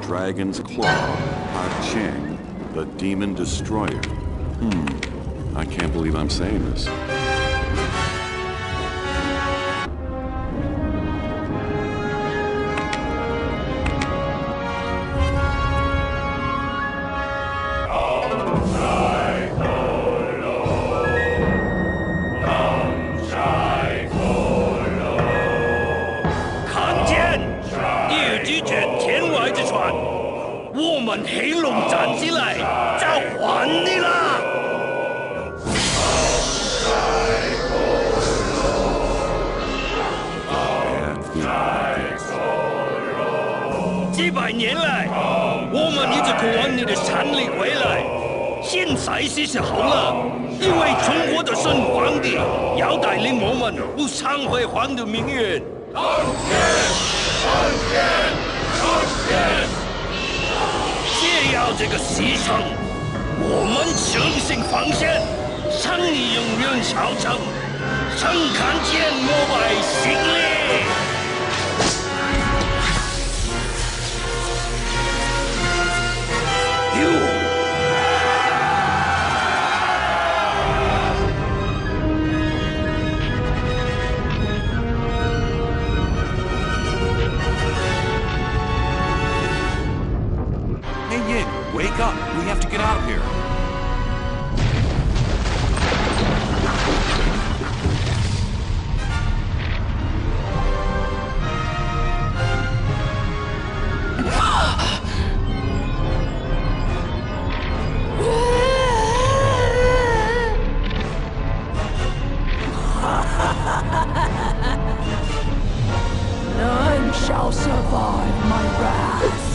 Dragon's Claw, Cheng, the Demon Destroyer. I can't believe I'm saying this. Wake up! We have to get out of here! None shall survive my wrath.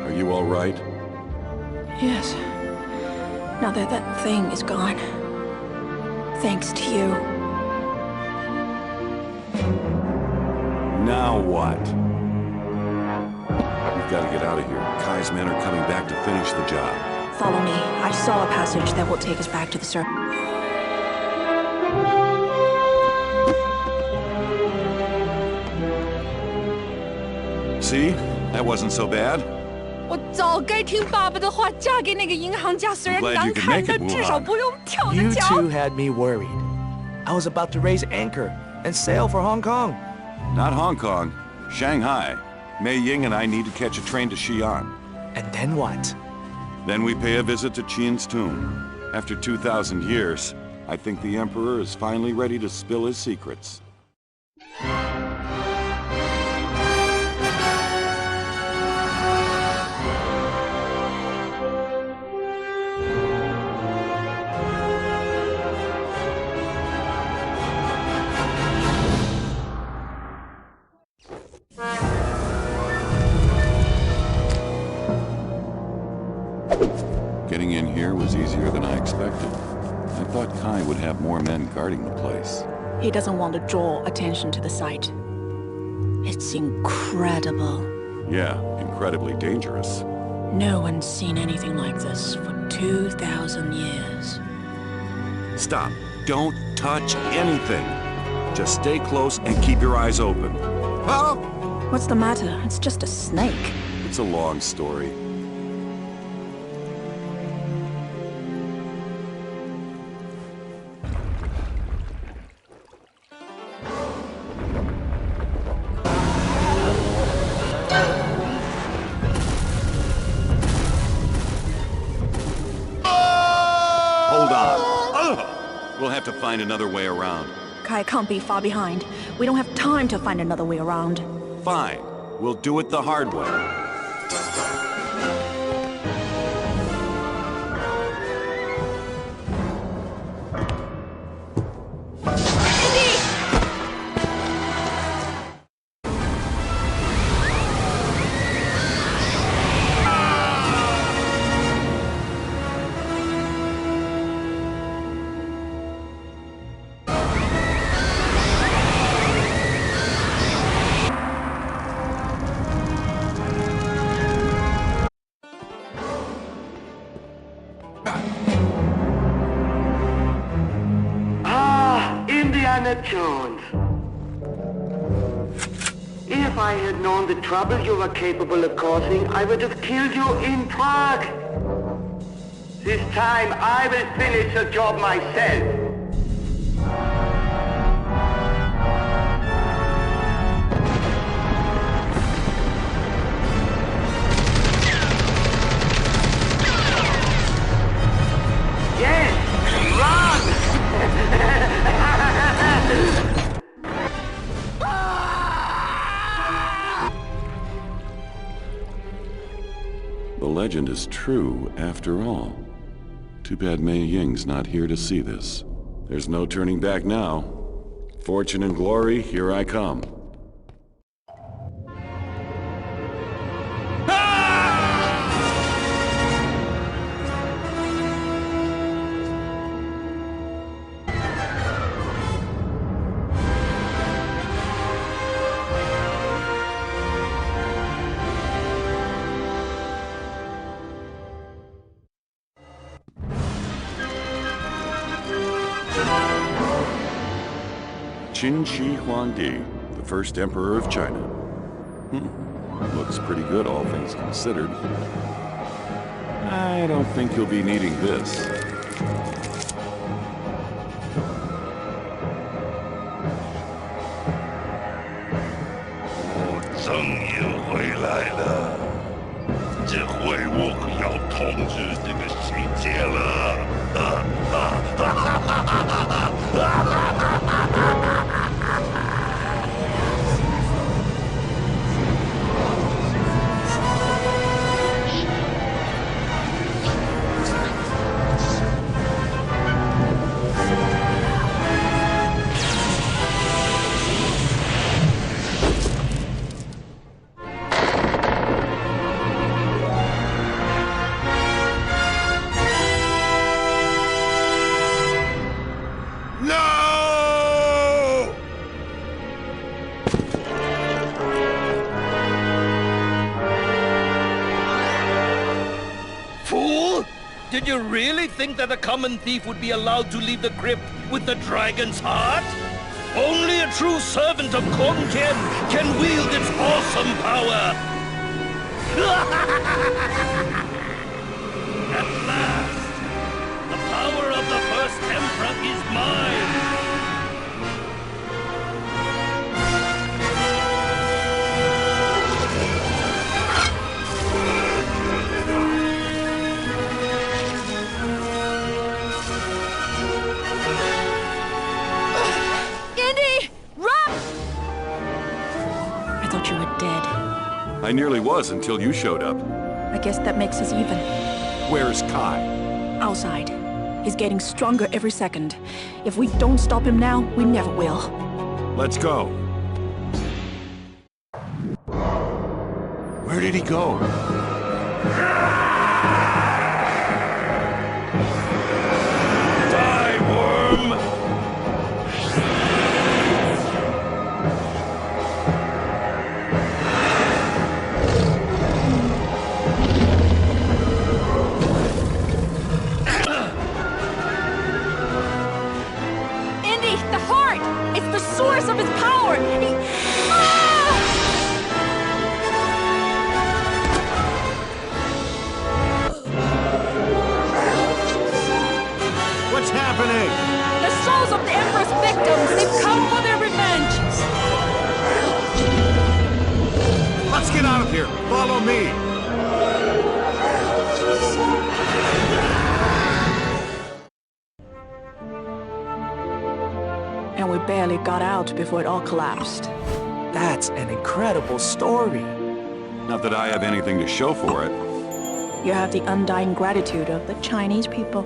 Are you all right? Yes. Now that that thing is gone. Thanks to you. Now what? We've got to get out of here. Kai's men are coming back to finish the job. Follow me. I saw a passage that will take us back to the surface. See? That wasn't so bad. 我早该听爸爸的话，嫁给那个银行家。虽然 Glad 难 you can 看， make 但 it, 至少 Wuhan. 不用跳着 You 脚。 two had me worried. I was about to raise anchor and sail for Hong Kong. Not Hong Kong. Shanghai. Mei Ying and I need to catch a train to Xi'an. And then what? Then we pay a visit to Qin's tomb. After 2,000 years, I think the Emperor is finally ready to spill his secrets. Getting in here was easier than I expected. I thought Kai would have more men guarding the place. He doesn't want to draw attention to the site. It's incredible. Yeah, incredibly dangerous. No one's seen anything like this for 2,000 years. Stop. Don't touch anything. Just stay close and keep your eyes open. Oh! What's the matter? It's just a snake. It's a long story. We'll have to find another way around. Kai can't be far behind. We don't have time to find another way around. Fine. We'll do it the hard way. Jones. If I had known the trouble you were capable of causing, I would have killed you in Prague. This time, I will finish the job myself. Yes, run! The legend is true, after all. Too bad Mei Ying's not here to see this. There's no turning back now. Fortune and glory, here I come. Qin Shi Huangdi, the first emperor of China. Looks pretty good, all things considered. I don't think you'll be needing this. Did you really think that a common thief would be allowed to leave the crypt with the dragon's heart? Only a true servant of Krąg can wield its awesome power! At last, the power of the first emperor is mine! I nearly was until you showed up. I guess that makes us even. Where's Kai? Outside. He's getting stronger every second. If we don't stop him now, we never will. Let's go. Where did he go? Die, worm! Source of his power! What's happening? The souls of the Emperor's victims! They've come for their revenge! Let's get out of here! Follow me! And we barely got out before it all collapsed. That's an incredible story. Not that I have anything to show for it. You have the undying gratitude of the Chinese people.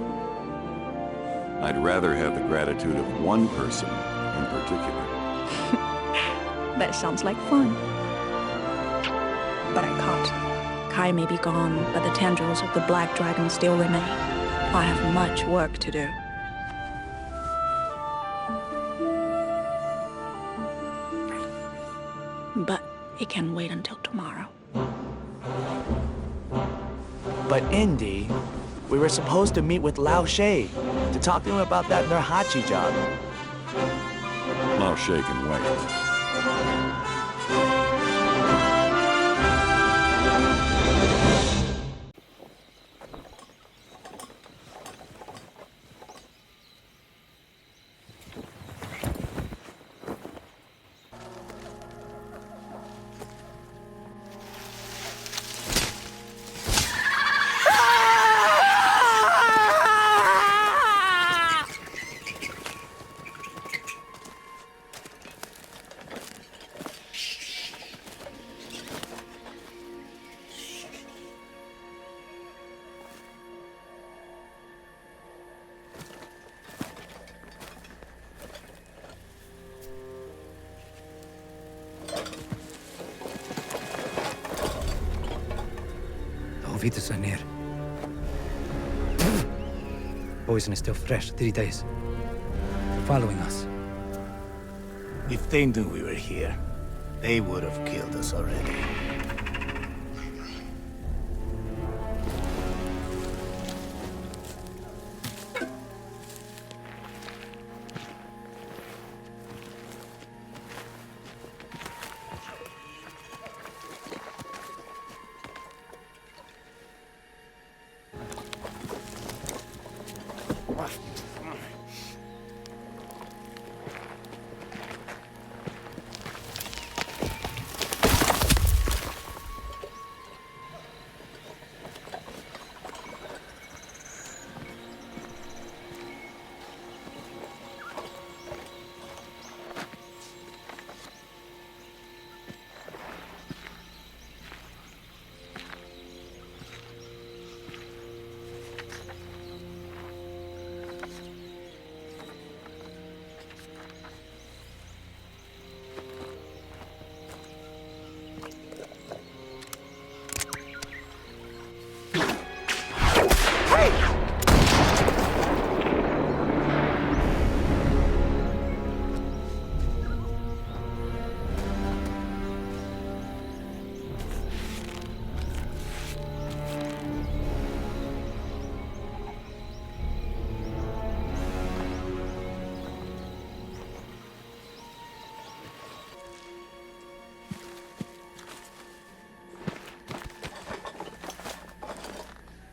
I'd rather have the gratitude of one person in particular. That sounds like fun. But I can't. Kai may be gone, but the tendrils of the black dragon still remain. I have much work to do. But it can wait until tomorrow. But Indy, we were supposed to meet with Lao She to talk to him about that Nurhachi job. Lao She can wait. Vitus are near. Poison is still fresh, 3 days. Following us. If they knew we were here, they would have killed us already.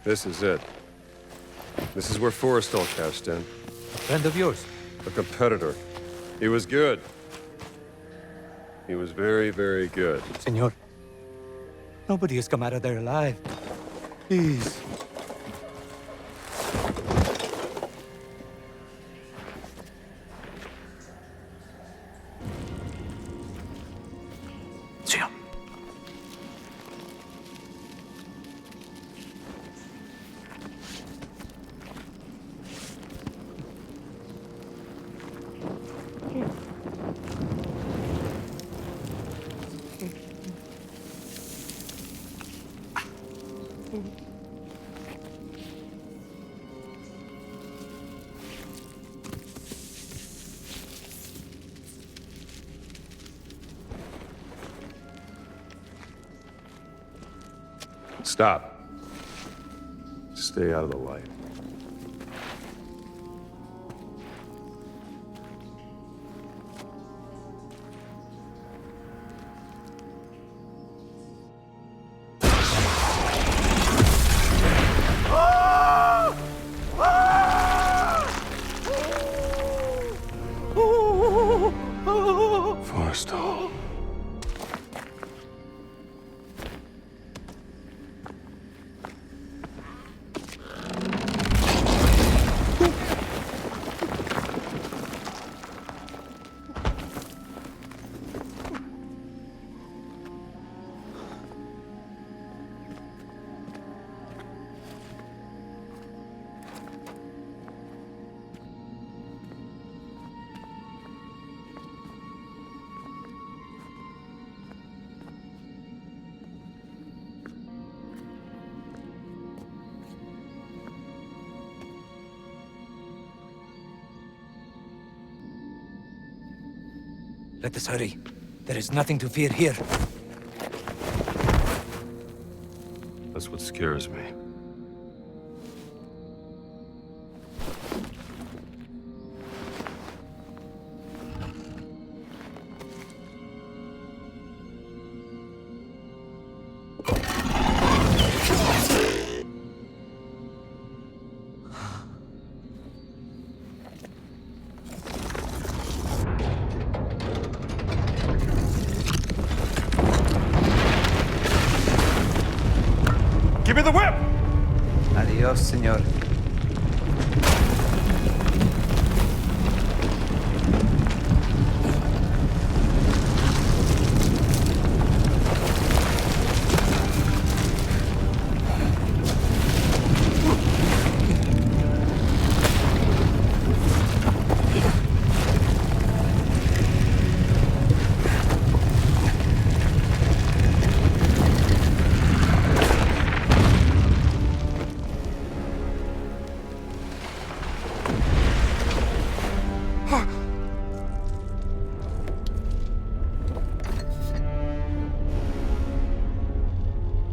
This is it. This is where Forrestal cashed in. A friend of yours? A competitor. He was good. He was very, very good. Senor, nobody has come out of there alive. Please. Stop. Stay out of the light. Forrestal. Let us hurry. There is nothing to fear here. That's what scares me. Give me the whip! Adios, señor.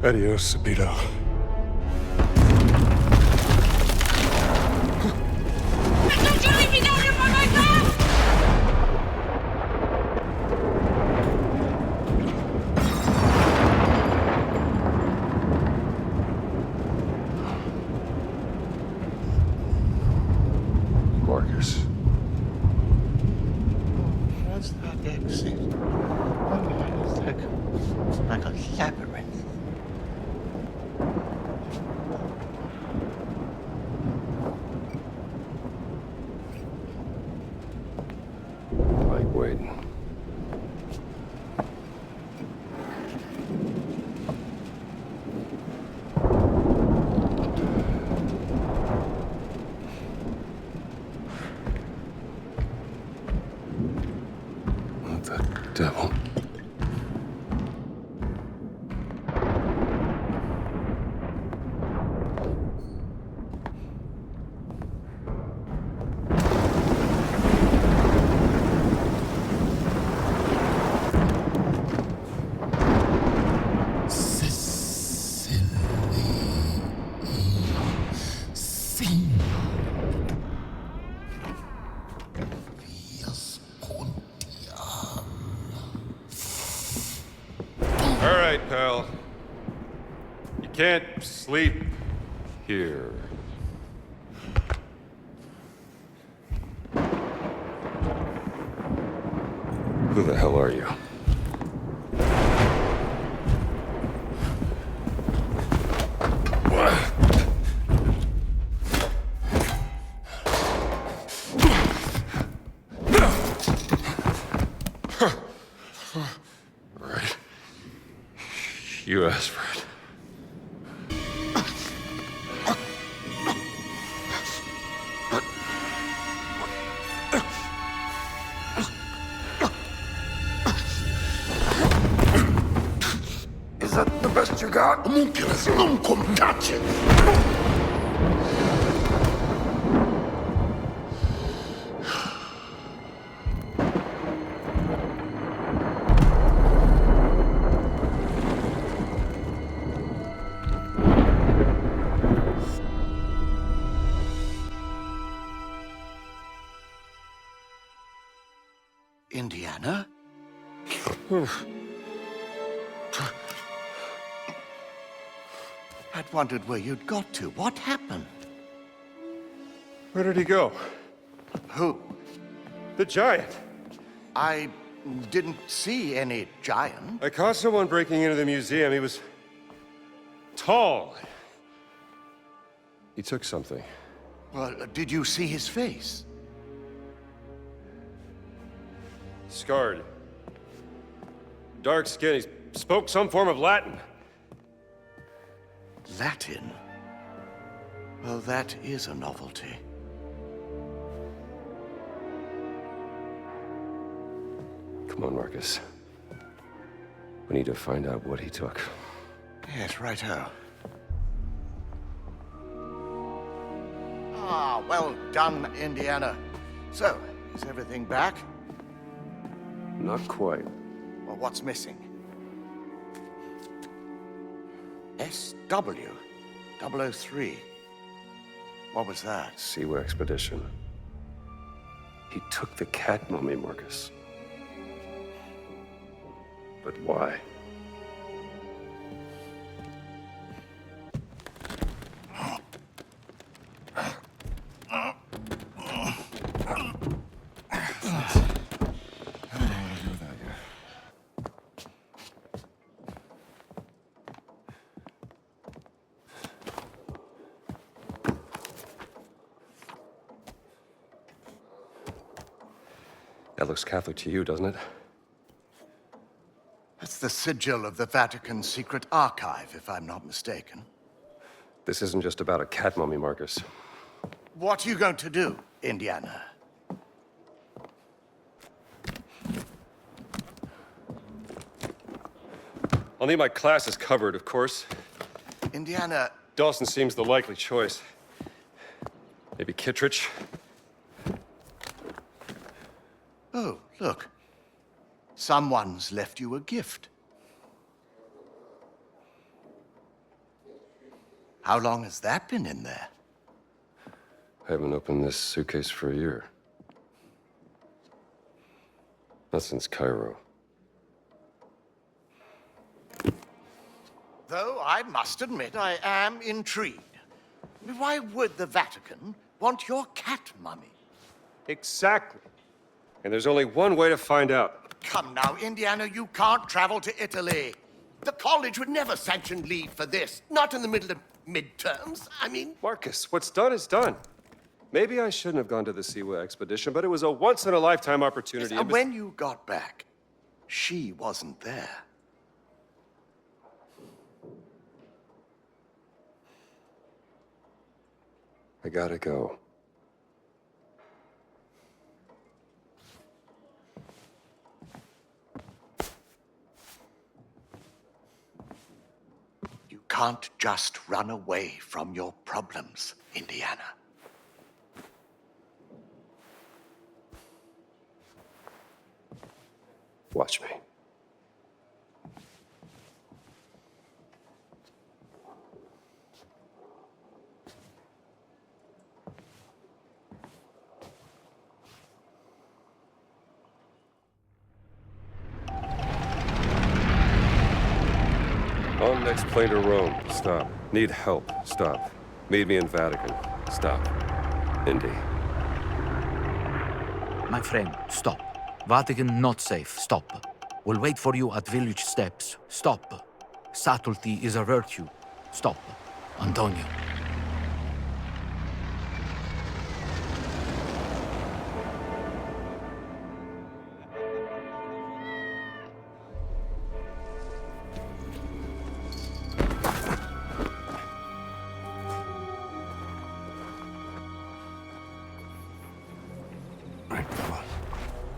Adios, Sabito. Don't you leave me down here by myself! Marcus. What's that exit? It's like a labyrinth. Like waiting. What the devil? All right, pal. You can't sleep here. Who the hell are you? Right. You asked for it. Is that the best you got? Homunculus, non contace! Indiana? I'd wondered where you'd got to. What happened? Where did he go? Who? The giant. I didn't see any giant. I caught someone breaking into the museum. He was tall. He took something. Well, did you see his face? Scarred. Dark skin. He spoke some form of Latin. Latin? Well, that is a novelty. Come on, Marcus. We need to find out what he took. Yes, righto. Ah, well done, Indiana. So, is everything back? Not quite. Well, what's missing? SW 003. What was that? Siwa expedition. He took the cat mummy, Marcus. But why? That looks Catholic to you, doesn't it? That's the sigil of the Vatican Secret Archive, if I'm not mistaken. This isn't just about a cat mummy, Marcus. What are you going to do, Indiana? I'll need my classes covered, of course. Indiana... Dawson seems the likely choice. Maybe Kittredge? Oh, look. Someone's left you a gift. How long has that been in there? I haven't opened this suitcase for a year. Not since Cairo. Though I must admit I am intrigued. Why would the Vatican want your cat mummy? Exactly. And there's only one way to find out. Come now, Indiana, you can't travel to Italy. The college would never sanction leave for this. Not in the middle of midterms, I mean... Marcus, what's done is done. Maybe I shouldn't have gone to the Siwa expedition, but it was a once-in-a-lifetime opportunity. And when you got back, she wasn't there. I gotta go. You can't just run away from your problems, Indiana. Watch me. On next plane to Rome. Stop. Need help. Stop. Meet me in Vatican. Stop. Indy. My friend, stop. Vatican not safe. Stop. We'll wait for you at village steps. Stop. Subtlety is a virtue. Stop. Antonio.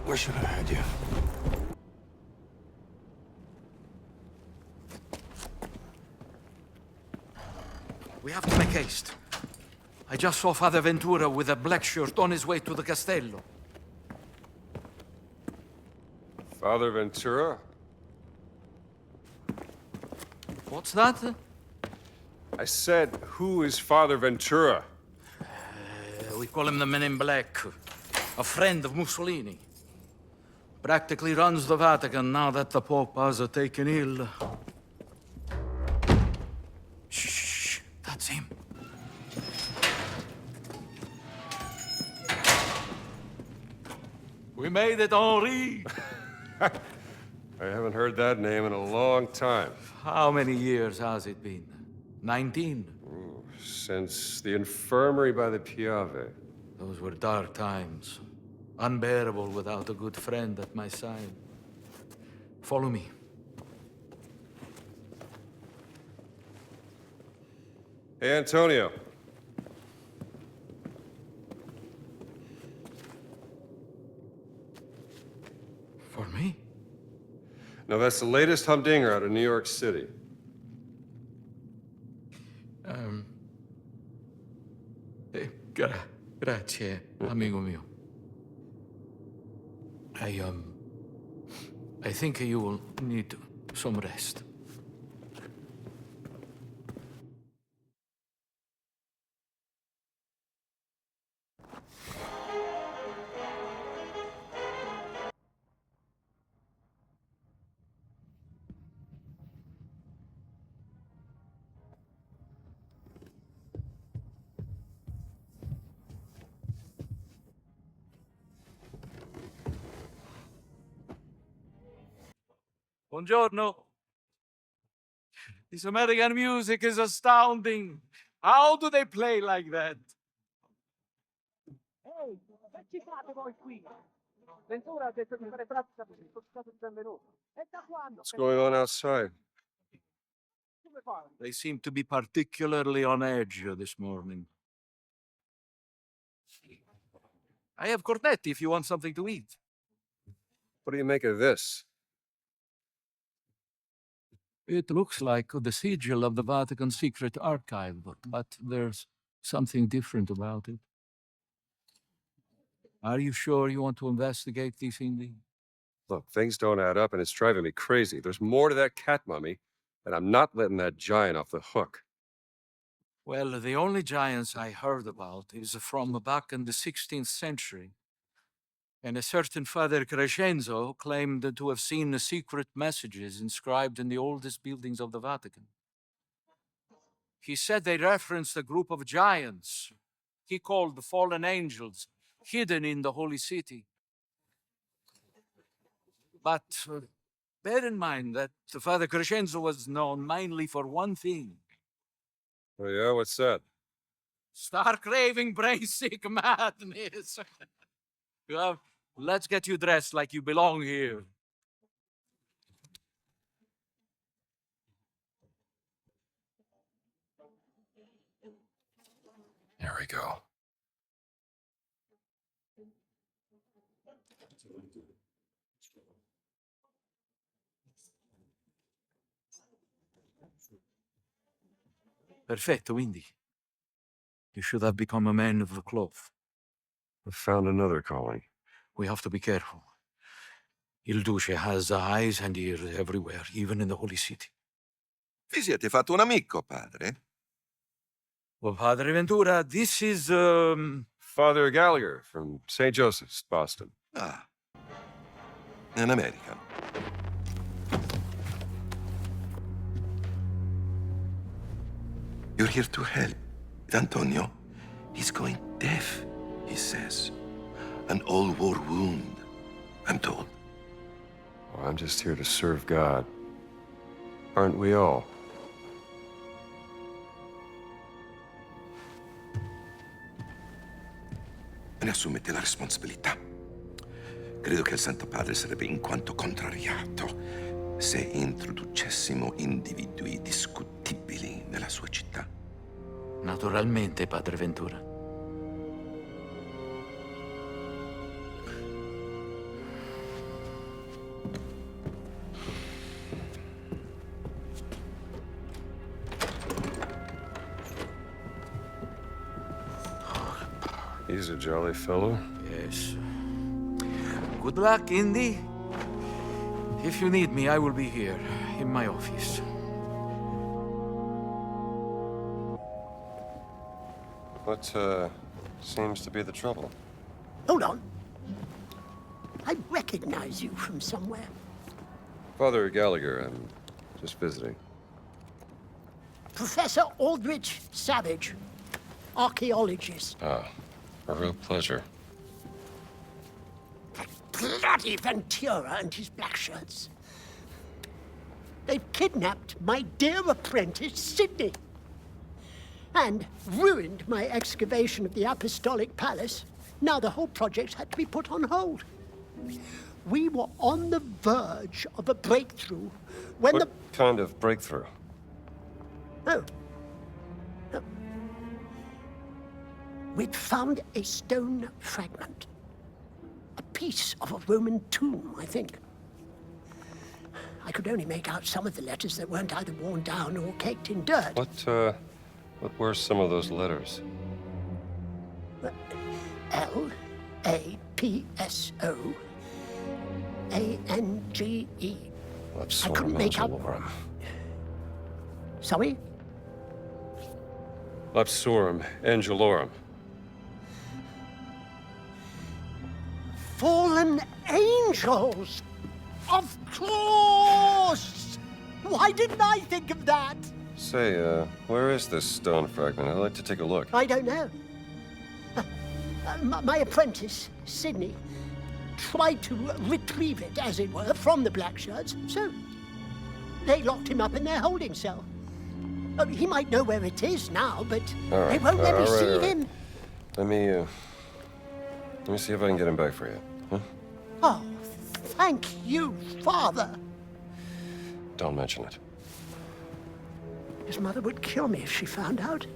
Where should I had you? We have to make haste. I just saw Father Ventura with a black shirt on his way to the Castello. Father Ventura? What's that? I said, who is Father Ventura? We call him the Men in Black. A friend of Mussolini. Practically runs the Vatican now that the Pope has taken ill. Shh, that's him. We made it, Henri! I haven't heard that name in a long time. How many years has it been? 19? Ooh, since the infirmary by the Piave. Those were dark times. Unbearable without a good friend at my side. Follow me. Hey, Antonio. For me? No, that's the latest humdinger out of New York City. Grazie, amigo mio. I think you will need some rest. Buongiorno. This American music is astounding. How do they play like that? Ehi, che ci fate voi qui? Ventura ha detto di fare pratica per il stato di benvenuto. E da quando? What's going on outside? They seem to be particularly on edge this morning. I have cornetti if you want something to eat. What do you make of this? It looks like the sigil of the Vatican Secret Archive, but there's something different about it. Are you sure you want to investigate this, Indy? Look, things don't add up, and it's driving me crazy. There's more to that cat mummy, and I'm not letting that giant off the hook. Well, the only giants I heard about is from back in the 16th century. And a certain Father Crescenzo claimed to have seen the secret messages inscribed in the oldest buildings of the Vatican. He said they referenced a group of giants he called the fallen angels, hidden in the holy city. But bear in mind that Father Crescenzo was known mainly for one thing. Oh, yeah? What's that? Star-craving, brain-sick madness. Well, let's get you dressed like you belong here. There we go. Perfetto, Indy. You should have become a man of the cloth. I found another calling. We have to be careful. Il Duce has eyes and ears everywhere, even in the Holy City. Vi siete fatto un amico, padre? Well, Padre Ventura, this is, Father Gallagher from St. Joseph's, Boston. Ah. An American. You're here to help. Antonio, he's going deaf, he says. An old war wound, I'm told. Well, I'm just here to serve God. Aren't we all? Ne assumete la responsabilità. Credo che il Santo Padre sarebbe in quanto contrariato se introducessimo individui discutibili nella sua città. Naturalmente, Padre Ventura. He's a jolly fellow. Yes. Good luck, Indy. If you need me, I will be here, in my office. What, seems to be the trouble? Hold on. I recognize you from somewhere. Father Gallagher, I'm just visiting. Professor Aldrich Savage, archaeologist. Ah, a real pleasure. That bloody Ventura and his black shirts. They've kidnapped my dear apprentice, Sidney. And ruined my excavation of the Apostolic Palace. Now the whole project had to be put on hold. We were on the verge of a breakthrough when What kind of breakthrough? Oh. We'd found a stone fragment. A piece of a Roman tomb, I think. I could only make out some of the letters that weren't either worn down or caked in dirt. What were some of those letters? L-A-P-S-O A-N-G-E. I couldn't Lapsorum make out... angelorum. Sorry? Lapsorum angelorum. Fallen angels! Of course! Why didn't I think of that? Say, where is this stone fragment? I'd like to take a look. I don't know. My apprentice, Sidney, tried to retrieve it, as it were, from the black shirts, so they locked him up in their holding cell. He might know where it is now, but they won't let me see him. Let me see if I can get him back for you. Huh? Oh, thank you, Father. Don't mention it. His mother would kill me if she found out.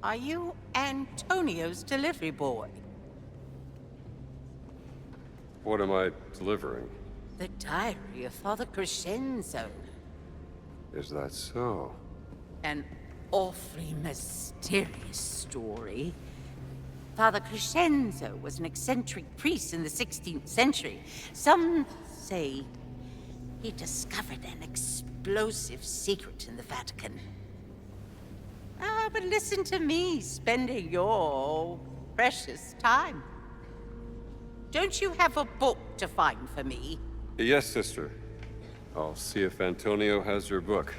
Are you Antonio's delivery boy? What am I delivering? The diary of Father Crescenzo. Is that so? An awfully mysterious story. Father Crescenzo was an eccentric priest in the 16th century. Some say he discovered an explosive secret in the Vatican. Ah, but listen to me spending your precious time. Don't you have a book to find for me? Yes, sister. I'll see if Antonio has your book.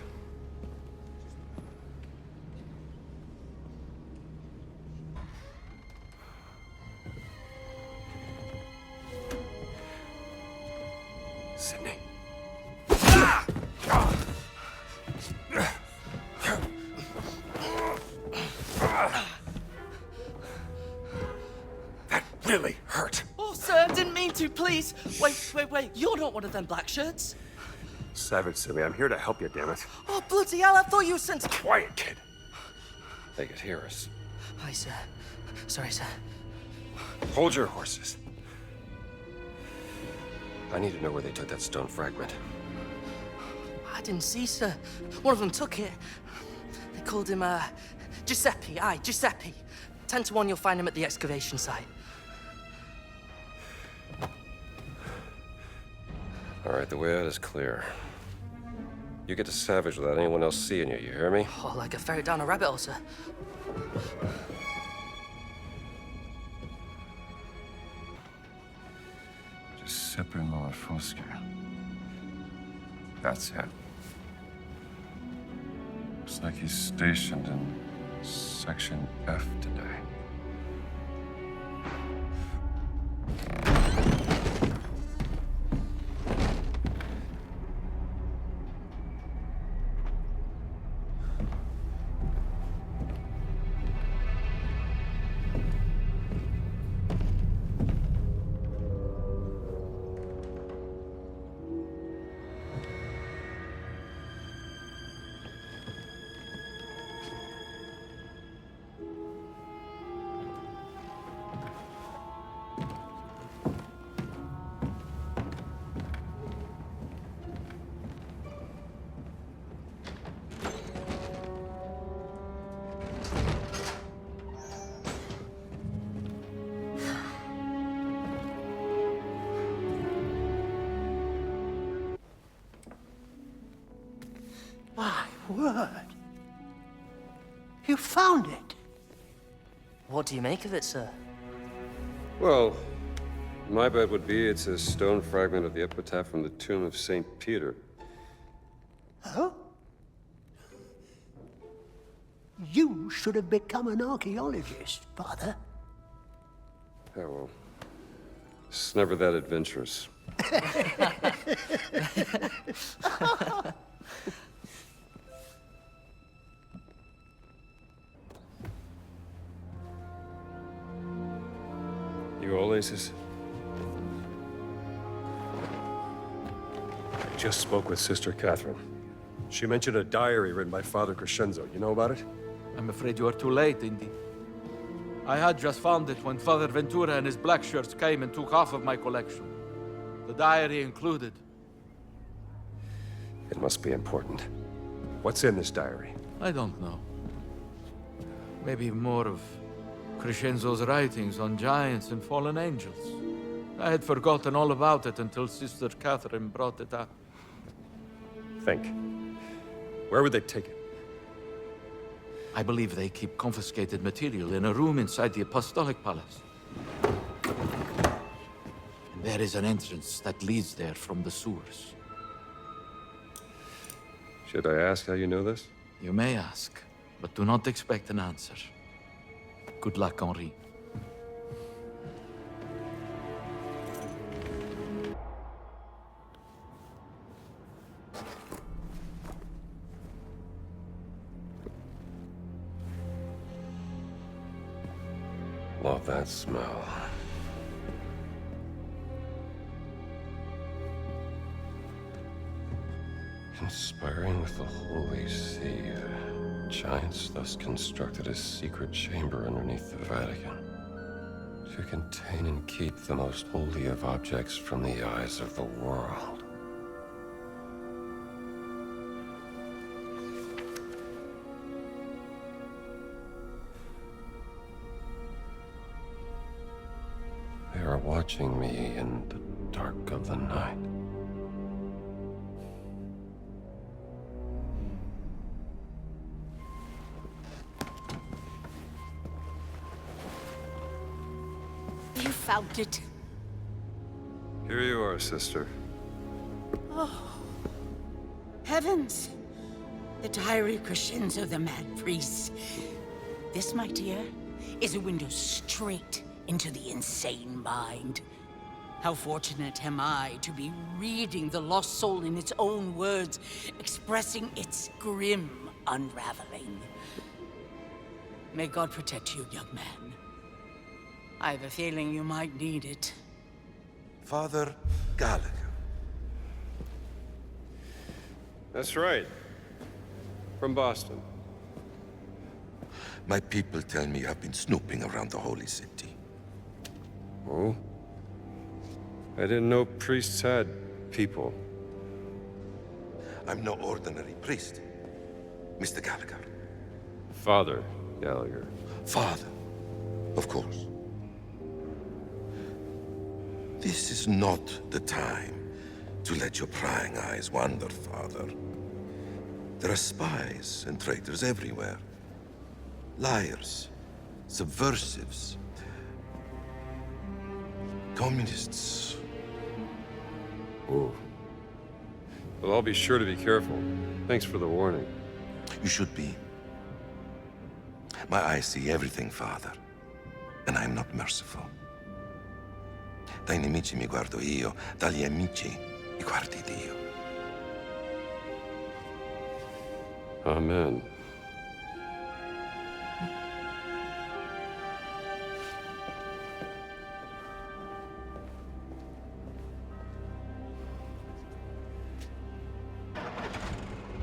Sidney. That really hurt. Oh, sir, I didn't mean to, please. Wait. You're not one of them black shirts. Savage, silly. I'm here to help you, damn it. Oh, bloody hell, I thought you were sent to... Quiet, kid. They could hear us. Hi, sir. Sorry, sir. Hold your horses. I need to know where they took that stone fragment. I didn't see, sir. One of them took it. They called him, Giuseppe. Aye, Giuseppe. 10 to 1 you'll find him at the excavation site. All right, the way out is clear. You get to Savage without anyone else seeing you, you hear me? Oh, like a ferret down a rabbit hole, sir. Giuseppe Malafosca. That's it. Looks like he's stationed in Section F today. My word. You found it. What do you make of it, sir? Well, my bet would be it's a stone fragment of the epitaph from the tomb of St. Peter. Oh? You should have become an archaeologist, Father. Yeah, well, it's never that adventurous. You all aces? I just spoke with Sister Catherine. She mentioned a diary written by Father Crescenzo. You know about it? I'm afraid you are too late, indeed. I had just found it when Father Ventura and his black shirts came and took half of my collection. The diary included. It must be important. What's in this diary? I don't know. Maybe more of Crescenzo's writings on giants and fallen angels. I had forgotten all about it until Sister Catherine brought it up. Think. Where would they take it? I believe they keep confiscated material in a room inside the Apostolic Palace. And there is an entrance that leads there from the sewers. Should I ask how you know this? You may ask, but do not expect an answer. Good luck, Henri. Love that smell. Conspiring with the Holy See, giants thus constructed a secret chamber underneath the Vatican to contain and keep the most holy of objects from the eyes of the world. They are watching me in the dark of the night. You found it. Here you are, sister. Oh, heavens! The diary of Crescenzo, the mad priest. This, my dear, is a window straight into the insane mind. How fortunate am I to be reading the lost soul in its own words, expressing its grim unraveling. May God protect you, young man. I have a feeling you might need it. Father Gallagher. That's right. From Boston. My people tell me I've been snooping around the holy city. Oh? I didn't know priests had people. I'm no ordinary priest, Mr. Gallagher. Father Gallagher. Father, of course. This is not the time to let your prying eyes wander, Father. There are spies and traitors everywhere. Liars, subversives, communists. Oh. Well, I'll be sure to be careful. Thanks for the warning. You should be. My eyes see everything, Father, and I'm not merciful. Dai nemici mi guardo io, dagli amici mi guardi Dio. Amen.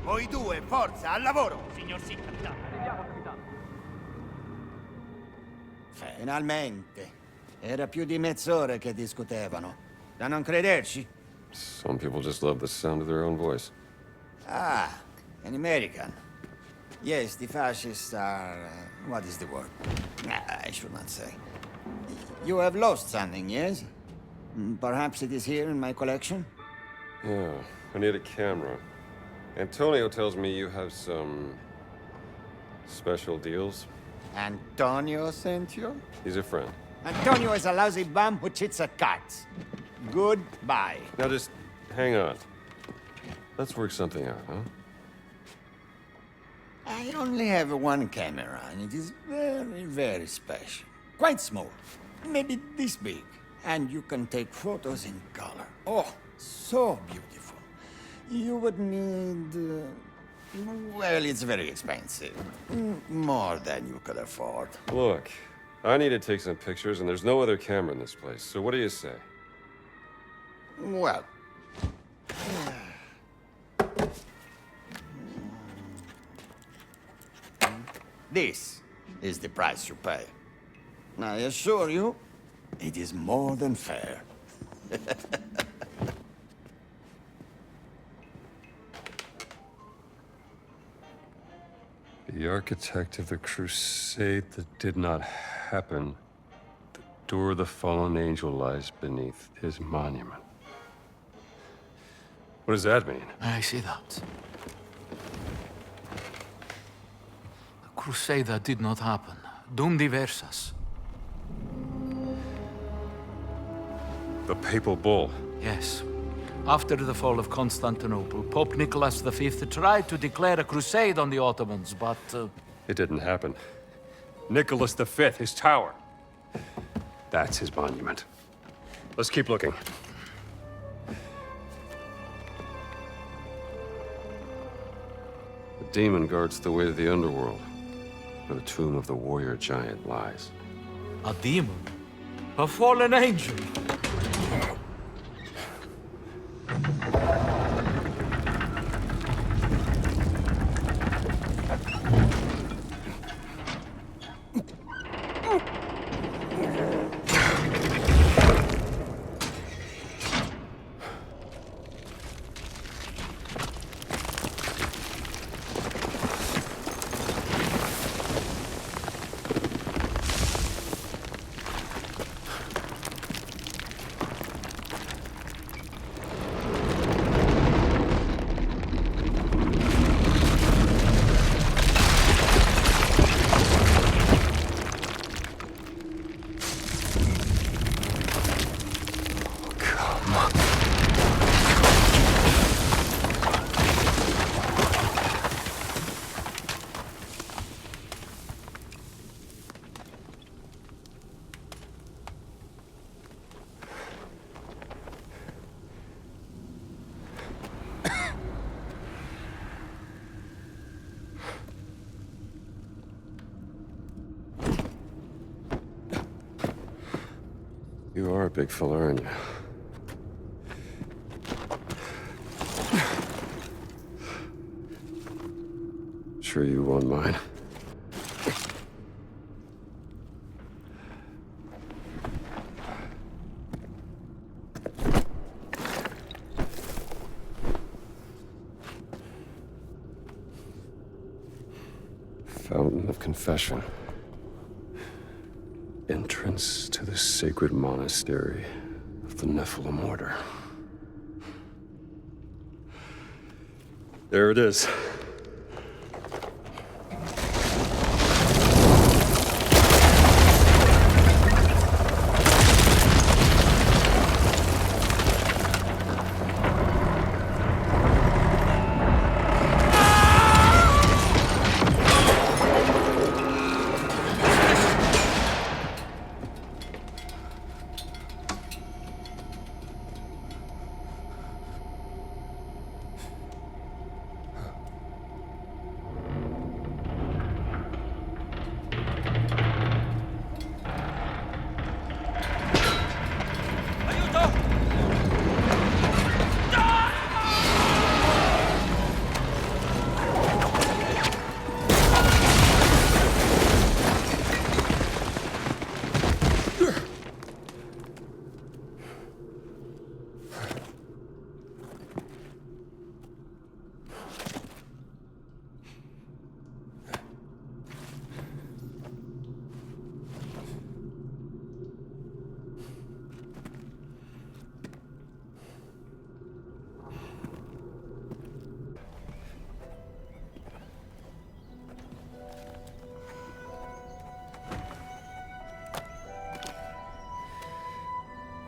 Voi due, forza, al lavoro! Signor sì, capitano. Arriviamo, capitano. Finalmente. Era più di mezz'ora che discutevano. Da non crederci? Some people just love the sound of their own voice. Ah, an American. Yes, the fascists are... what is the word? I should not say. You have lost something, yes? Perhaps it is here in my collection? Yeah, I need a camera. Antonio tells me you have some... special deals. Antonio sent you? He's a friend. Antonio is a lousy bum who cheats at cards. Goodbye. Now just hang on. Let's work something out, huh? I only have one camera, and it is very, very special. Quite small. Maybe this big. And you can take photos in color. Oh, so beautiful. You would need... well, it's very expensive. More than you could afford. Look, I need to take some pictures, and there's no other camera in this place. So what do you say? Well... this is the price you pay. I assure you, it is more than fair. The architect of the crusade that did not happen. The door of the fallen angel lies beneath his monument. What does that mean? I see that. The crusade that did not happen. Dum diversas. The papal bull. Yes. After the fall of Constantinople, Pope Nicholas V tried to declare a crusade on the Ottomans, but... It didn't happen. Nicholas V, his tower. That's his monument. Let's keep looking. The demon guards the way to the underworld, where the tomb of the warrior giant lies. A demon? A fallen angel? You are a big fella, aren't you? Sure you won't mind? Fountain of Confession. Entrance to the sacred monastery of the Nephilim Order. There it is.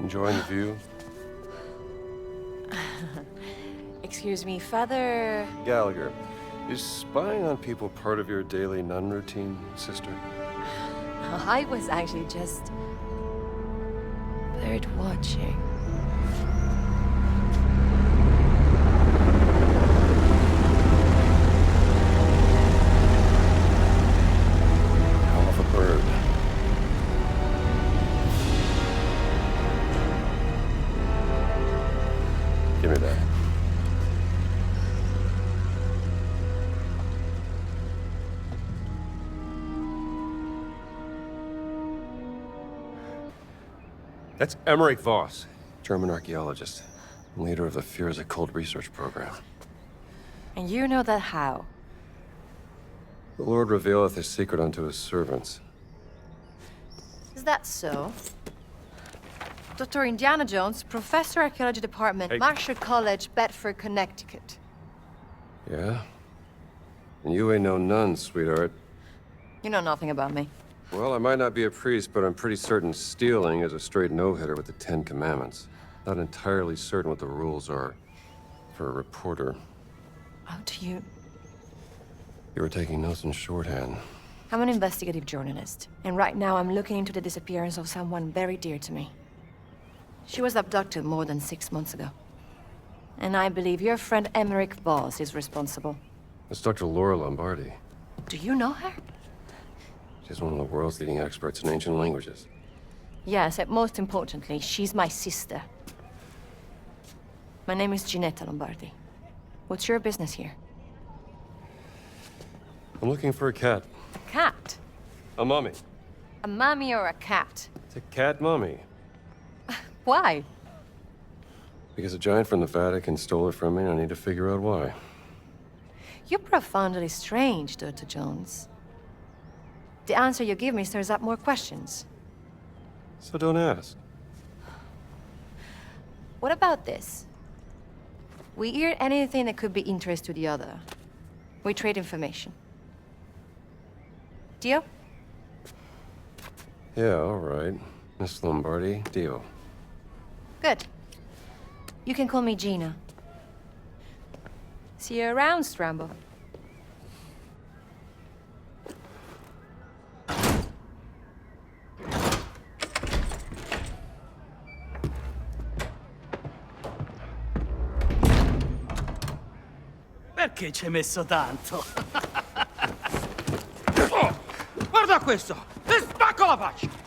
Enjoying the view? Excuse me, Father... Gallagher, is spying on people part of your daily nun routine, sister? I was actually just... bird watching. Hell of a bird. Give me that. That's Emmerich Voss, German archaeologist, leader of the Führer's occult research program. And you know that how? The Lord revealeth his secret unto his servants. Is that so? Dr. Indiana Jones, Professor Archaeology Department, Marshall College, Bedford, Connecticut. Yeah? And you ain't no nun, sweetheart. You know nothing about me. Well, I might not be a priest, but I'm pretty certain stealing is a straight no-hitter with the Ten Commandments. Not entirely certain what the rules are for a reporter. How do you... You were taking notes in shorthand. I'm an investigative journalist, and right now I'm looking into the disappearance of someone very dear to me. She was abducted more than 6 months ago. And I believe your friend Emmerich Voss is responsible. That's Dr. Laura Lombardi. Do you know her? She's one of the world's leading experts in ancient languages. Yes, and most importantly, she's my sister. My name is Ginetta Lombardi. What's your business here? I'm looking for a cat. A cat? A mummy. A mummy or a cat? It's a cat mummy. Why? Because a giant from the Vatican stole it from me, and I need to figure out why. You're profoundly strange, Dr. Jones. The answer you give me stirs up more questions. So don't ask. What about this? We hear anything that could be interest to the other. We trade information. Deal? Yeah, all right. Miss Lombardi, deal. Good. You can call me Gina. See you around, Strambo. Perché ci hai messo tanto? Oh, guarda questo! Ti spacco la faccia!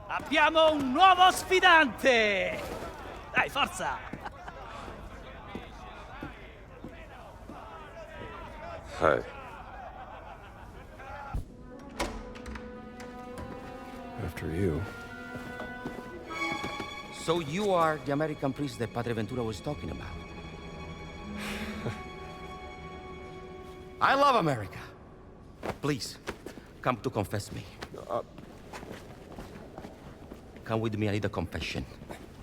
Abbiamo un nuovo sfidante! Dai, forza! Hi. After you. So you are the American priest that Padre Ventura was talking about? I love America. Please, come to confess me. Come with me, I need a confession.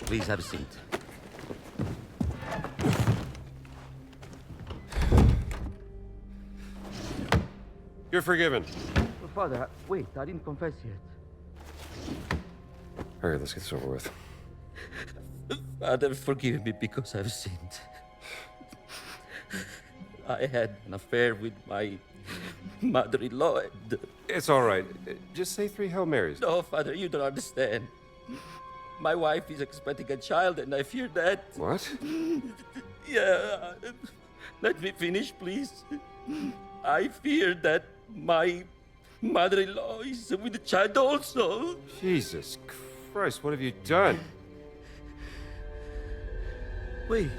Please have a seat. You're forgiven. Father, wait, I didn't confess yet. All right, let's get this over with. Father, forgive me because I've sinned. I had an affair with my mother-in-law and... It's all right. Just say 3 Hail Marys. No, Father, you don't understand. My wife is expecting a child and I fear that... What? Yeah, let me finish, please. I fear that my mother-in-law is with the child also. Jesus Christ, what have you done? Wait.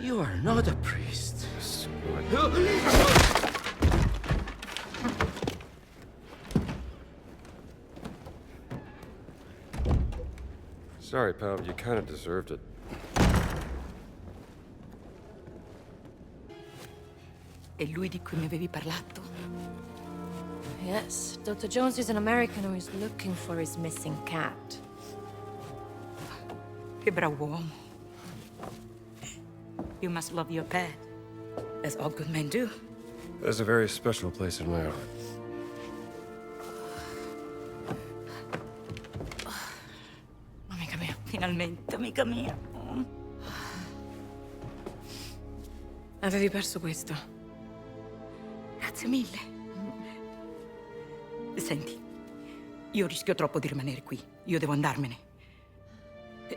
You are not a priest. Sorry, pal, you kind of deserved it. È lui di cui mi avevi parlato? Yes, Dr. Jones is an American who is looking for his missing cat. Che bravo uomo. You must love your pet, as all good men do. There's a very special place in my heart. Amica mia, finalmente, amica mia. Avevi perso questo. Grazie mille. Senti, io rischio troppo di rimanere qui. Io devo andarmene.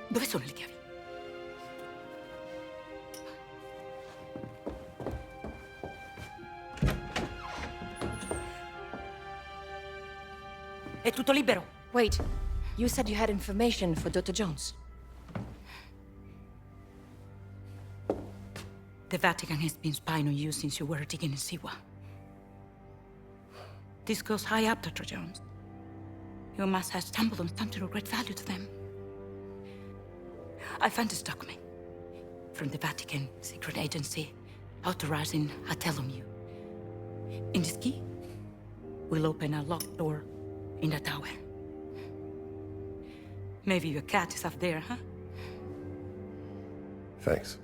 Dove sono le chiavi? È tutto libero. Wait, you said you had information for Dr. Jones. The Vatican has been spying on you since you were digging in Siwa. This goes high up, Dr. Jones. You must have stumbled on something of great value to them. I found this document from the Vatican secret agency authorizing a telomere. In this key, we'll open a locked door in the tower. Maybe your cat is up there, huh? Thanks.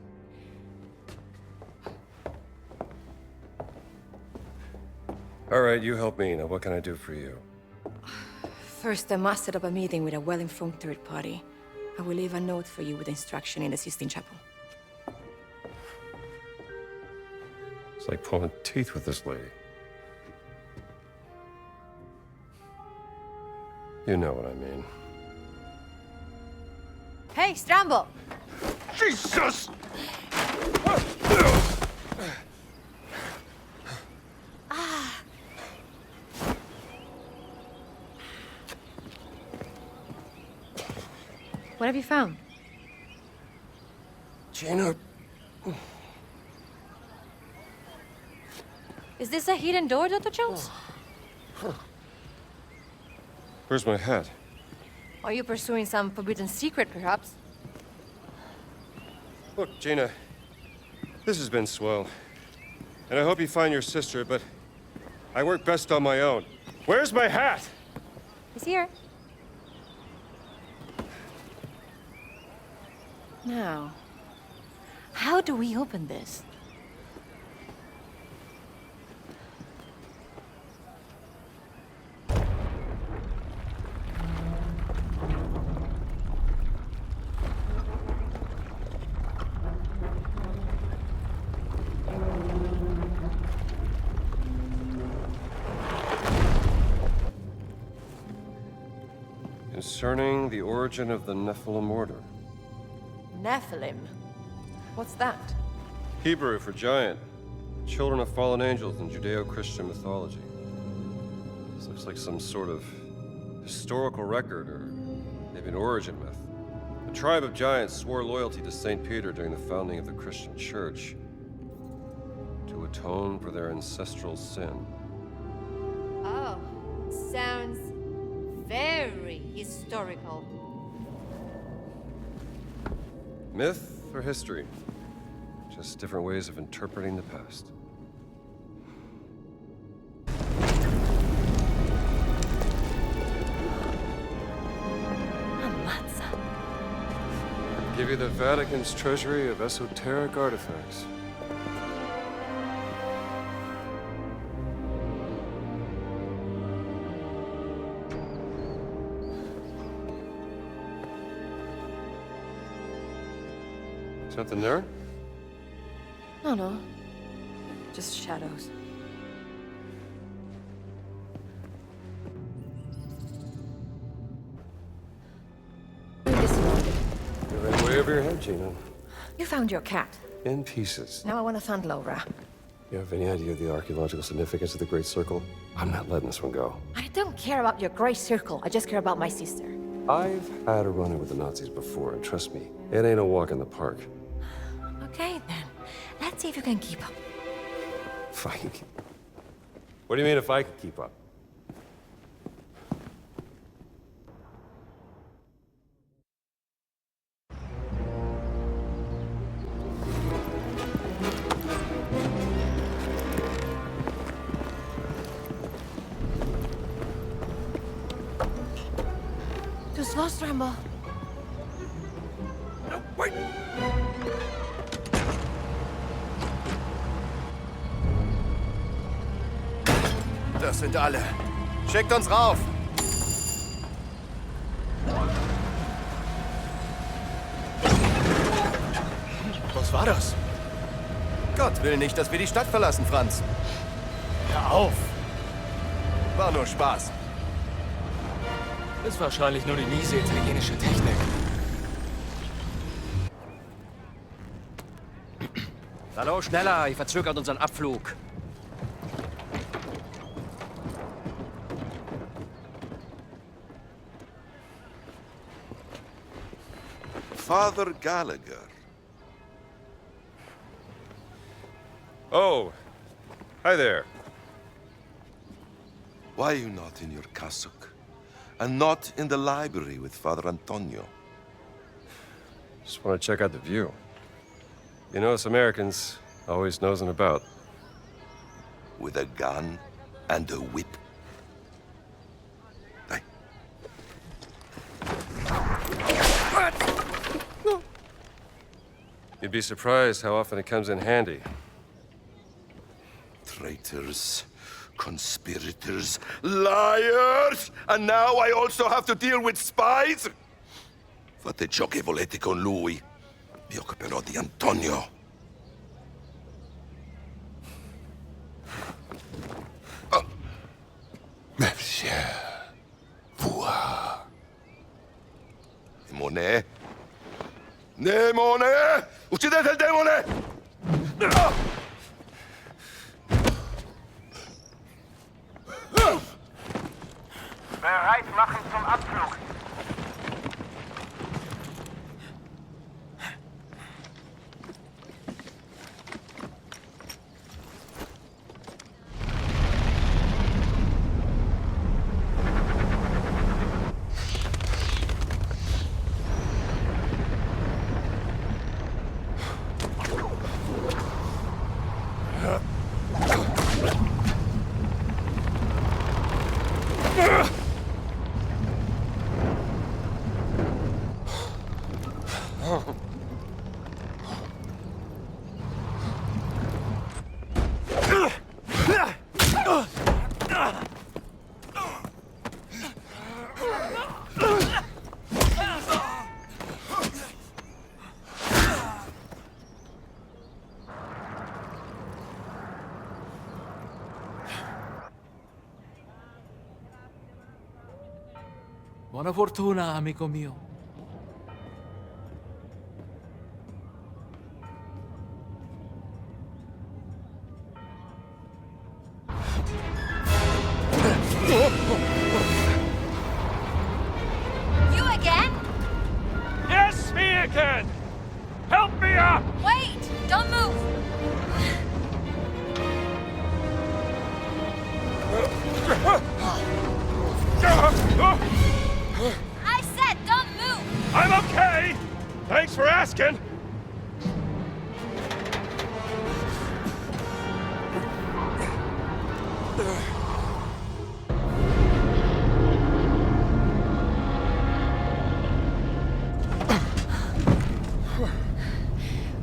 All right, you help me. Now, what can I do for you? First, I must set up a meeting with a well-informed third party. I will leave a note for you with instruction in the Sistine Chapel. It's like pulling teeth with this lady. You know what I mean. Hey, Stramble! Jesus! What have you found? Gina. Is this a hidden door, Dr. Jones? Where's my hat? Are you pursuing some forbidden secret, perhaps? Look, Gina, this has been swell. And I hope you find your sister, but I work best on my own. Where's my hat? He's here. Now, how do we open this? Concerning the origin of the Nephilim order. Nephilim? What's that? Hebrew for giant. Children of fallen angels in Judeo-Christian mythology. This looks like some sort of historical record or maybe an origin myth. The tribe of giants swore loyalty to St. Peter during the founding of the Christian church to atone for their ancestral sin. Oh, sounds very historical. Myth or history? Just different ways of interpreting the past. Ammazza. Give you the Vatican's treasury of esoteric artifacts. Something there? No. Just shadows. You're right way over your head, Gina. You found your cat. In pieces. Now I want to find Laura. You have any idea of the archaeological significance of the Great Circle? I'm not letting this one go. I don't care about your gray circle. I just care about my sister. I've had a run-in with the Nazis before, and trust me, it ain't a walk in the park. Okay, then. Let's see if you can keep up. Fine. What do you mean if I could keep up? Too slow, Stramble. No, wait! Das sind alle. Schickt uns rauf! Was war das? Gott will nicht, dass wir die Stadt verlassen, Franz. Hör auf! War nur Spaß. Ist wahrscheinlich nur die miese italienische Technik. Hallo, schneller! Ihr verzögert unseren Abflug. Father Gallagher. Oh, hi there. Why are you not in your cassock? And not in the library with Father Antonio? Just want to check out the view. You know, us Americans always nosing about. With a gun and a whip. Aye. You'd be surprised how often it comes in handy. Traitors, conspirators, liars! And now I also have to deal with spies? Fate ciò che volete con lui. Mi occuperò di Antonio. Oh. Monsieur. Voir. Demone? Demone! Uccidete il demone! Ah! Bereit machen zum Abflug. Buona fortuna, amico mio. You again? Yes, me again! Help me up! Wait! Don't move! I said don't move! I'm okay! Thanks for asking!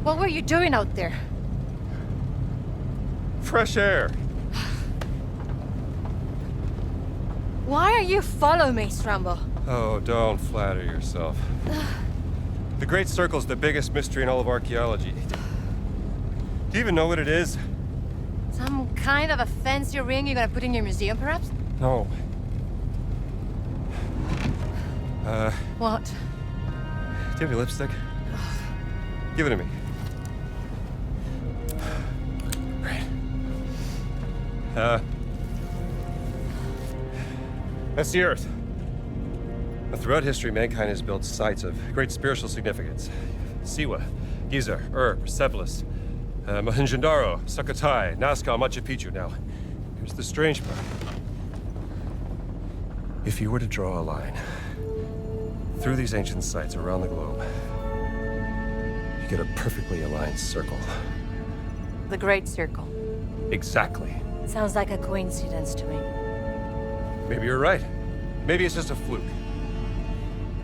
What were you doing out there? Fresh air. Why are you following me, Strambo? Oh, don't flatter yourself. The Great Circle's the biggest mystery in all of archaeology. Do you even know what it is? Some kind of a fancy ring you're gonna put in your museum, perhaps? No. What? Do you have any lipstick? Give it to me. Great. That's the Earth. Throughout history, mankind has built sites of great spiritual significance. Siwa, Giza, Persepolis, Mohenjo-Daro, Sukhothai, Nazca, Machu Picchu. Now, here's the strange part. If you were to draw a line through these ancient sites around the globe, you get a perfectly aligned circle. The Great Circle. Exactly. Sounds like a coincidence to me. Maybe you're right. Maybe it's just a fluke.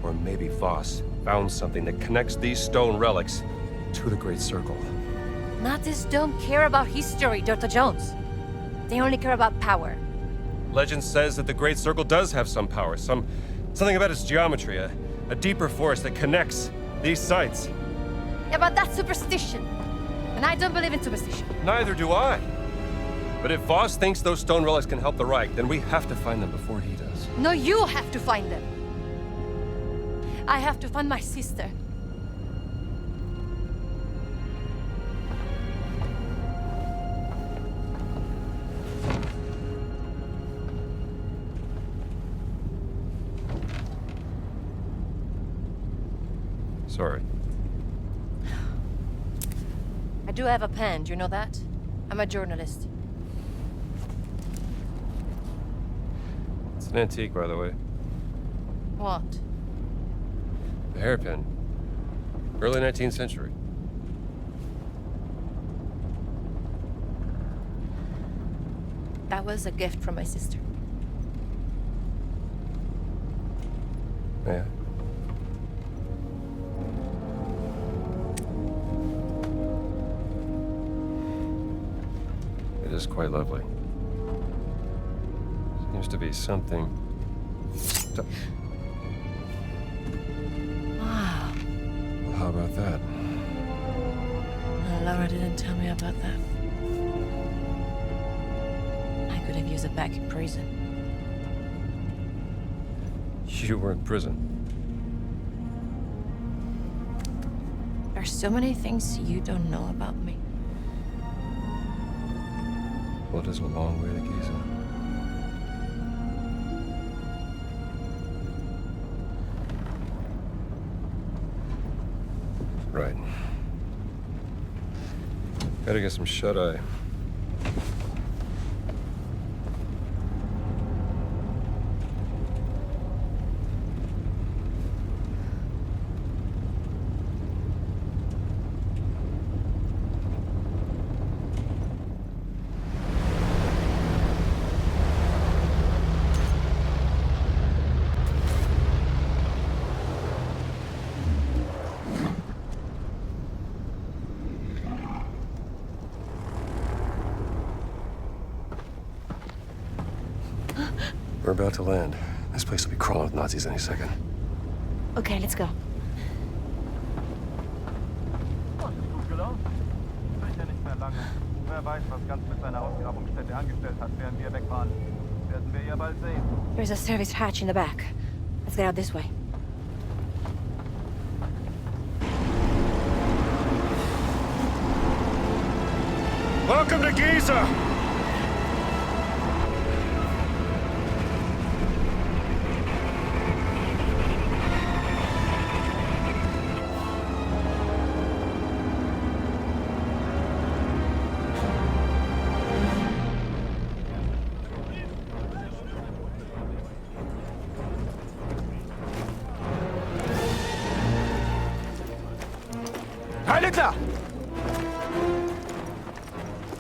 Or maybe Voss found something that connects these stone relics to the Great Circle. Nazis don't care about history, Dr. Jones. They only care about power. Legend says that the Great Circle does have some power, something about its geometry, a deeper force that connects these sites. Yeah, but that's superstition. And I don't believe in superstition. Neither do I. But if Voss thinks those stone relics can help the Reich, then we have to find them before he does. No, you have to find them. I have to find my sister. Sorry. I do have a pen, do you know that? I'm a journalist. It's an antique, by the way. What? The hairpin. Early 19th century. That was a gift from my sister. Yeah. It is quite lovely. Seems to be something. Wow. Well, how about that? Laura didn't tell me about that. I could have used it back in prison. You were in prison. There's so many things you don't know about me. Blood is a long way to Giza. Right. Gotta get some shut-eye. We're about to land. This place will be crawling with Nazis any second. Okay, let's go. Gut gelaufen. Wird ja nicht mehr lange. Wer weiß, was ganz mit seiner Ausgrabungsstätte angestellt hat, während wir weg waren. Werden wir ja bald sehen. There's a service hatch in the back. Let's get out this way. Welcome to Giza! Hitler!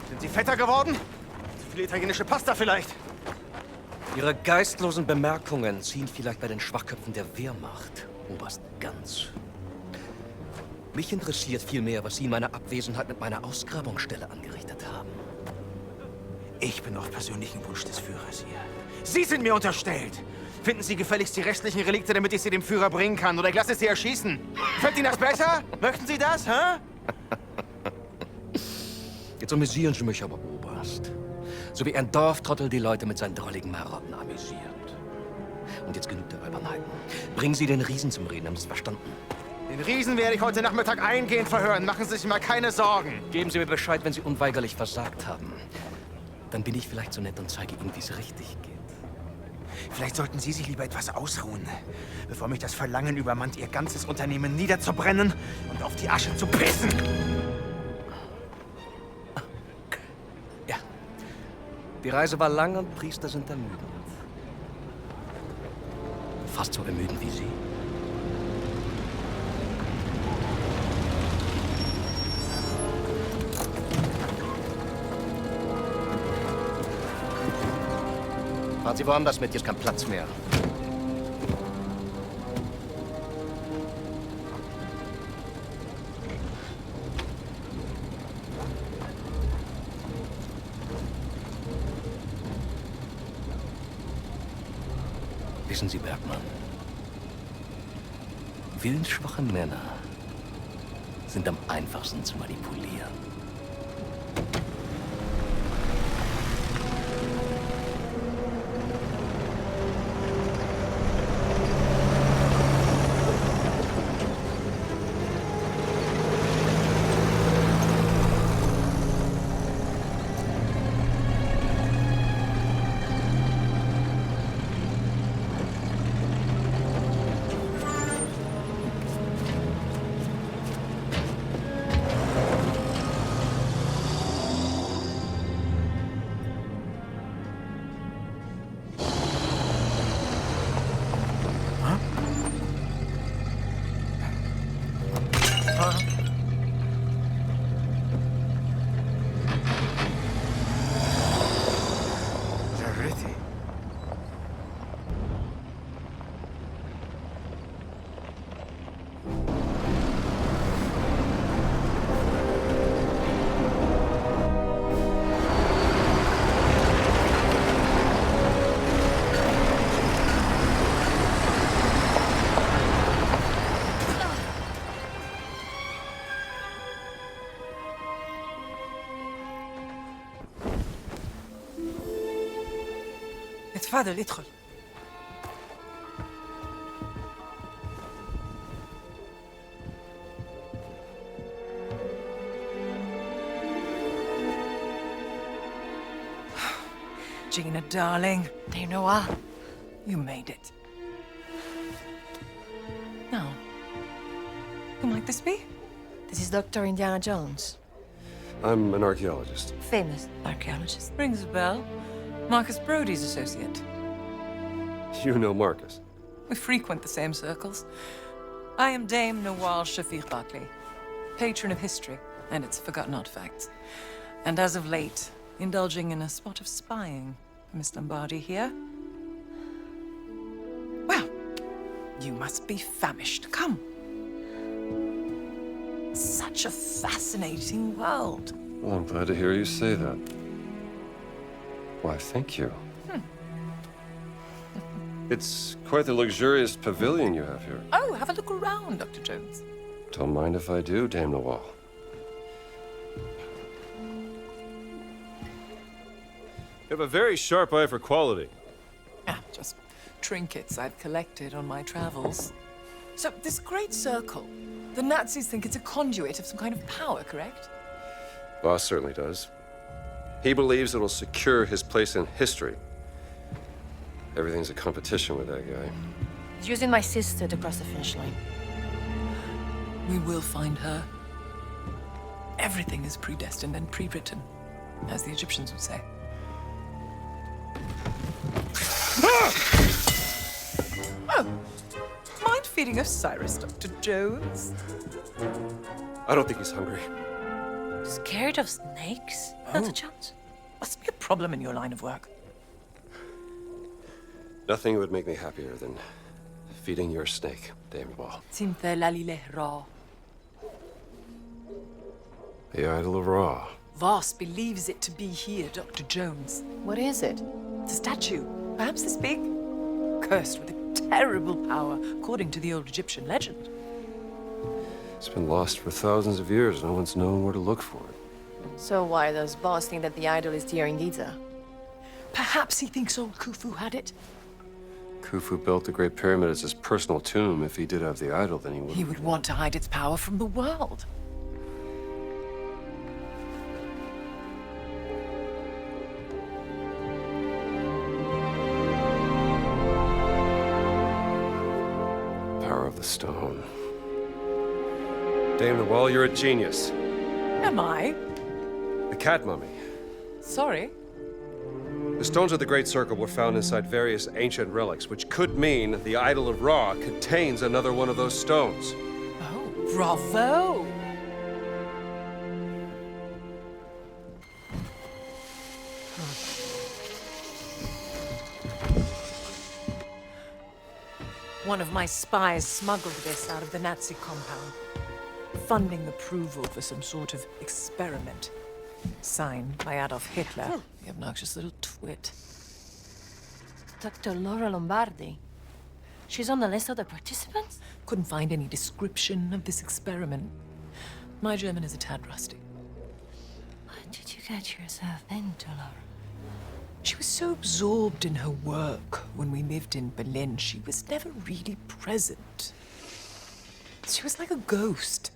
Sind Sie fetter geworden? Zu viel italienische Pasta vielleicht? Ihre geistlosen Bemerkungen ziehen vielleicht bei den Schwachköpfen der Wehrmacht, Oberst Ganz. Mich interessiert vielmehr, was Sie in meiner Abwesenheit mit meiner Ausgrabungsstelle angerichtet haben. Ich bin auf persönlichen Wunsch des Führers hier. Sie sind mir unterstellt! Finden Sie gefälligst die restlichen Relikte, damit ich sie dem Führer bringen kann, oder ich lasse Sie erschießen. Fällt Ihnen das besser? Möchten Sie das, hä? Jetzt amüsieren Sie mich aber, Oberst. So wie ein Dorftrottel die Leute mit seinen drolligen Marotten amüsiert. Und jetzt genug der Albernheiten. Bringen Sie den Riesen zum Reden, haben Sie es verstanden? Den Riesen werde ich heute Nachmittag eingehend verhören. Machen Sie sich mal keine Sorgen. Geben Sie mir Bescheid, wenn Sie unweigerlich versagt haben. Dann bin ich vielleicht so nett und zeige Ihnen, wie es richtig geht. Vielleicht sollten Sie sich lieber etwas ausruhen, bevor mich das Verlangen übermannt, Ihr ganzes Unternehmen niederzubrennen und auf die Asche zu pissen. Ja. Die Reise war lang und Priester sind ermüdend. Fast so ermüdend wie Sie. Fahren Sie woanders mit, hier ist kein Platz mehr. Wissen Sie, Bergmann, willensschwache Männer sind am einfachsten zu manipulieren. تفضل ادخل. Gina, darling. Dame Noir. You made it. No. Who might this be? This is Dr. Indiana Jones. I'm an archaeologist. Famous archaeologist. Rings a bell. Marcus Brody's associate. You know Marcus. We frequent the same circles. I am Dame Noir Shafiq Barclay, patron of history and its forgotten artifacts. And as of late, indulging in a spot of spying for Miss Lombardi here. Well, you must be famished. Come. Such a fascinating world. Well, I'm glad to hear you say that. Why, thank you. It's quite the luxurious pavilion you have here. Oh, have a look around, Dr. Jones. Don't mind if I do, Dame Noir. You have a very sharp eye for quality. Ah, just trinkets I've collected on my travels. So, this great circle, the Nazis think it's a conduit of some kind of power, correct? Boss certainly does. He believes it'll secure his place in history. Everything's a competition with that guy. He's using my sister to cross the finish line. We will find her. Everything is predestined and pre-written, as the Egyptians would say. Oh, mind feeding Osiris, Dr. Jones? I don't think he's hungry. Scared of snakes, Dr. Jones? Must be a problem in your line of work. Nothing would make me happier than feeding your snake, Dame Noir. The Idol of Ra. Voss believes it to be here, Dr. Jones. What is it? It's a statue, perhaps this big, cursed with a terrible power, according to the old Egyptian legend. It's been lost for thousands of years. No one's known where to look for it. So why does Boss think that the idol is here in Giza? Perhaps he thinks old Khufu had it. Khufu built the Great Pyramid as his personal tomb. If he did have the idol, then he would... He would want to hide its power from the world. Power of the stone. Dame Noir, you're a genius. Am I? The cat mummy. Sorry. The stones of the Great Circle were found inside various ancient relics, which could mean the Idol of Ra contains another one of those stones. Oh, bravo! One of my spies smuggled this out of the Nazi compound, funding approval for some sort of experiment. Signed by Adolf Hitler, the obnoxious little twit. Dr. Laura Lombardi. She's on the list of the participants? Couldn't find any description of this experiment. My German is a tad rusty. What did you get yourself into, Laura? She was so absorbed in her work when we lived in Berlin, she was never really present. She was like a ghost.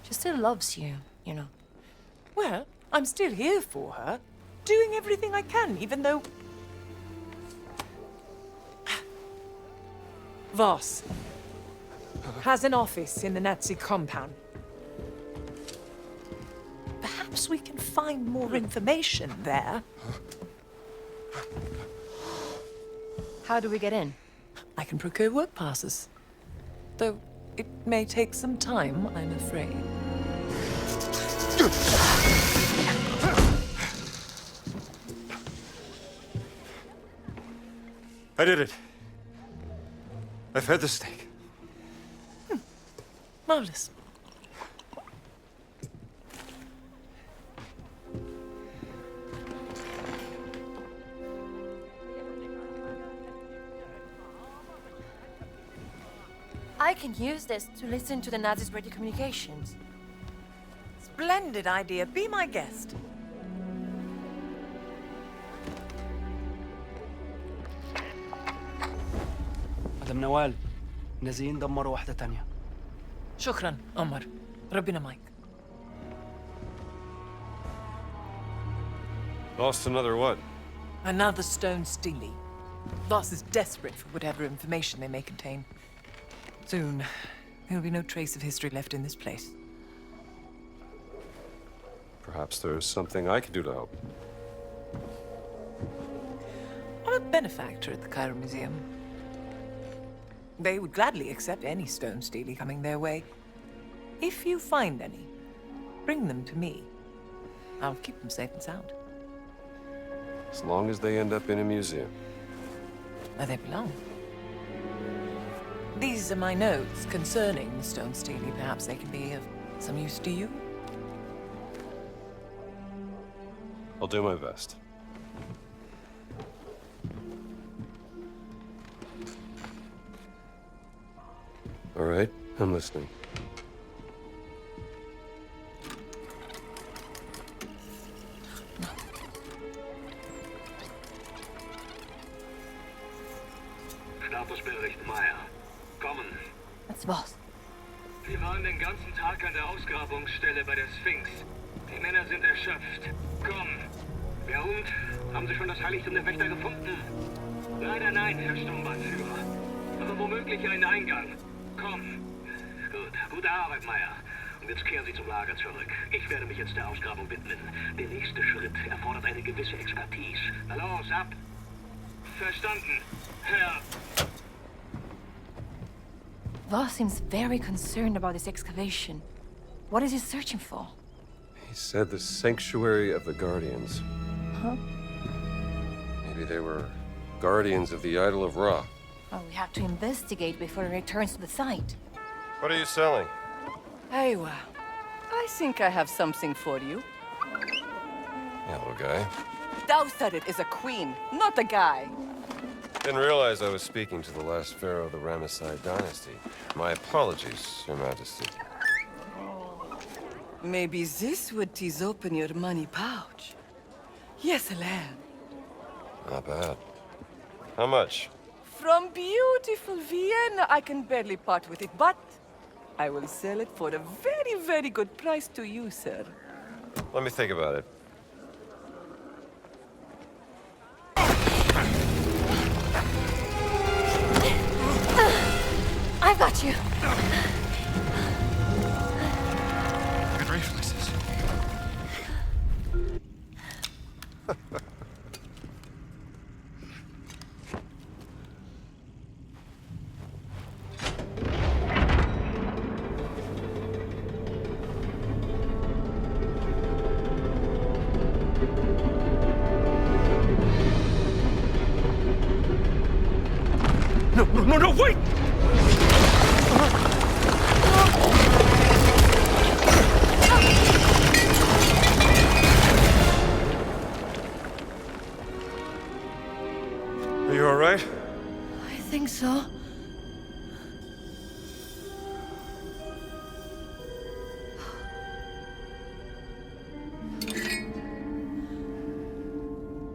She still loves you, you know. Well, I'm still here for her, doing everything I can, even though... Voss has an office in the Nazi compound. Perhaps we can find more information there. How do we get in? I can procure work passes. Though it may take some time, I'm afraid. I did it. I fed the snake. Marvelous. I can use this to listen to the Nazis' radio communications. Splendid idea. Be my guest. مدام نوال نازلين دمروا واحدة تانية. شكرا عمر، ربنا معك. Lost another what? Another stone steely. Voss is desperate for whatever information they may contain. Soon, there'll be no trace of history left in this place. Perhaps there's something I could do to help. I'm a benefactor at the Cairo Museum. They would gladly accept any stone steely coming their way. If you find any, bring them to me. I'll keep them safe and sound. As long as they end up in a museum. Where they belong. These are my notes concerning the stone steely. Perhaps they can be of some use to you. I'll do my best. All right, I'm listening. Statusbericht Meyer. Kommen. That's Voss. Wir waren den ganzen Tag an der Ausgrabungsstelle bei der Sphinx. Die Männer sind erschöpft. Komm. Wer und? Haben Sie schon das Heiligtum der Wächter gefunden? Leider nein, Herr Sturmbannführer. Aber womöglich einen Eingang. Komm. Gut. Gute Arbeit, Meyer. Und jetzt kehren Sie zum Lager zurück. Ich werde mich jetzt der Ausgrabung widmen. Der nächste Schritt erfordert eine gewisse Expertise. Na los, ab. Verstanden, Herr. Voss seems very concerned about this excavation. What is he searching for? He said the Sanctuary of the Guardians. Huh? Maybe they were guardians of the Idol of Ra. Well, we have to investigate before he returns to the site. What are you selling? Aywa, I think I have something for you. Hello, guy. Thou said it is a queen, not a guy. Didn't realize I was speaking to the last pharaoh of the Ramesside dynasty. My apologies, Your Majesty. Maybe this would tease open your money pouch. Yes, lamb. Not bad. How much? From beautiful Vienna, I can barely part with it, but I will sell it for a very, very good price to you, sir. Let me think about it. I've got you. Good reflexes. No, wait! Are you all right? I think so.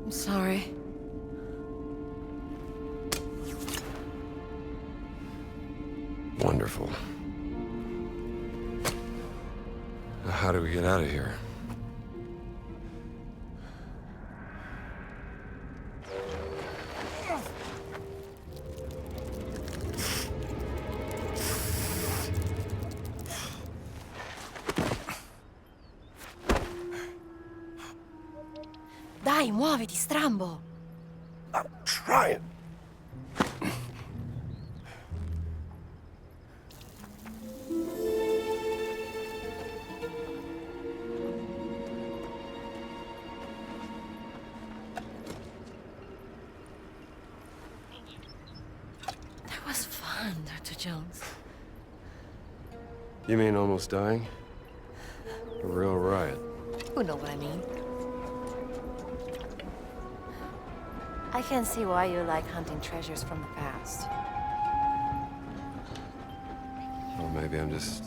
I'm sorry. Wonderful. Now, how do we get out of here? Dai, muoviti, strambo. I'm trying. That was fun, Dr. Jones. You mean almost dying? A real riot. You know what I mean. I can see why you like hunting treasures from the past. Well, maybe I'm just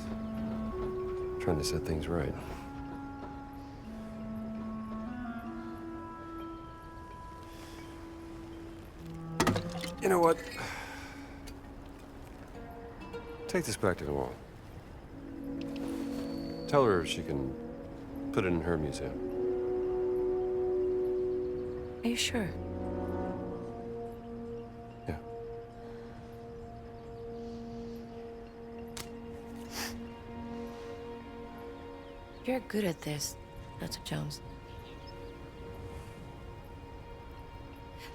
trying to set things right. You know what? Take this back to the wall. Tell her she can put it in her museum. Are you sure? Yeah. You're good at this, Dr. Jones.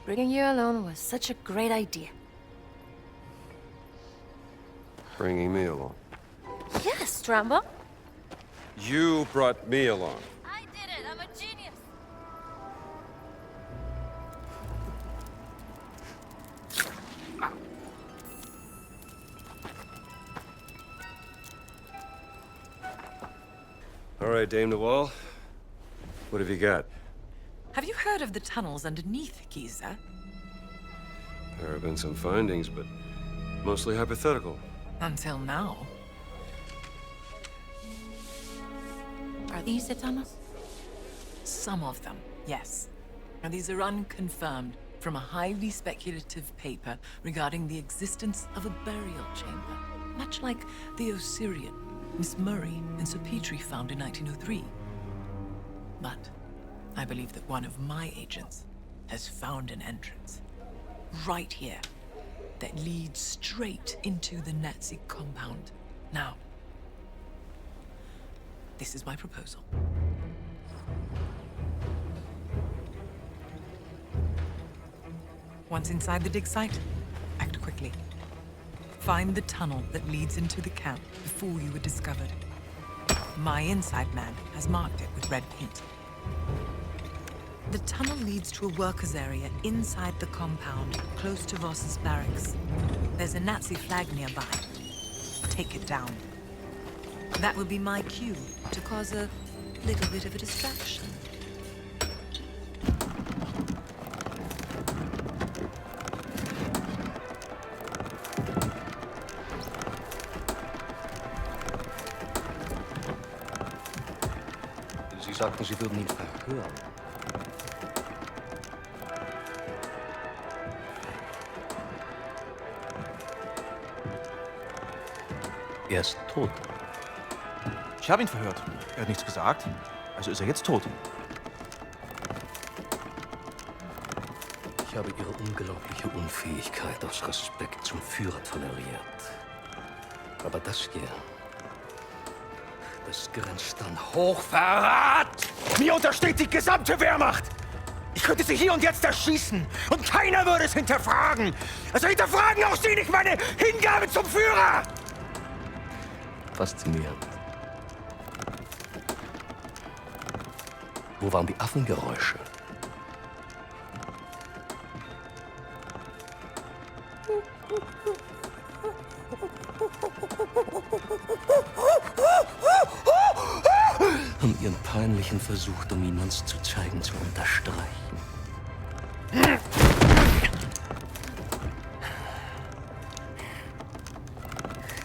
Bringing you alone was such a great idea. Bringing me along. Yes, Trumbo. You brought me along. I did it. I'm a genius. All right, Dame Nawal. What have you got? Have you heard of the tunnels underneath Giza? There have been some findings, but mostly hypothetical. Until now. Are these the tunnels? Some of them, yes. And these are unconfirmed from a highly speculative paper regarding the existence of a burial chamber, much like the Osirian Miss Murray and Sir Petrie found in 1903. But I believe that one of my agents has found an entrance right here that leads straight into the Nazi compound. Now, this is my proposal. Once inside the dig site, act quickly. Find the tunnel that leads into the camp before you were discovered. My inside man has marked it with red paint. The tunnel leads to a workers' area inside the compound, close to Voss's barracks. There's a Nazi flag nearby. Take it down. That would be my cue to cause a little bit of a distraction. Sie sagten, Sie würden ihn verhören. Er ist tot. Ich habe ihn verhört. Er hat nichts gesagt. Also ist er jetzt tot. Ich habe Ihre unglaubliche Unfähigkeit aus Respekt zum Führer toleriert. Aber das hier, das grenzt an Hochverrat! Mir untersteht die gesamte Wehrmacht! Ich könnte sie hier und jetzt erschießen und keiner würde es hinterfragen! Also hinterfragen auch Sie nicht meine Hingabe zum Führer! Faszinierend. Wo waren die Affengeräusche? Um Ihren peinlichen Versuch, Dominanz zu zeigen, zu unterstreichen.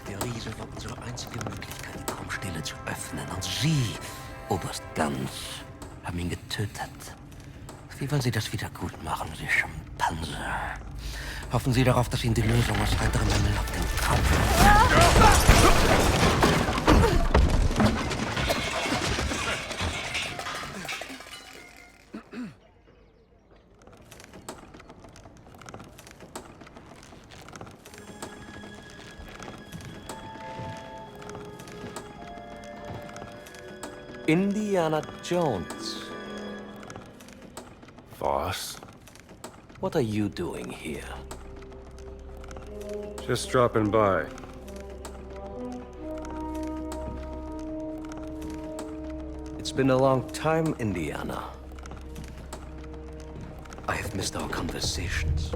Der Riese war unsere einzige Möglichkeit, die Turmstele zu öffnen. Und Sie, Oberst Ganz, haben ihn getötet. Wie wollen Sie das wieder gut machen, Sie Schimpanse? Hoffen Sie darauf, dass Ihnen die Lösung aus heiterem Himmel auf den Kopf... Indiana Jones. Boss? What are you doing here? Just dropping by. It's been a long time, Indiana. I have missed our conversations.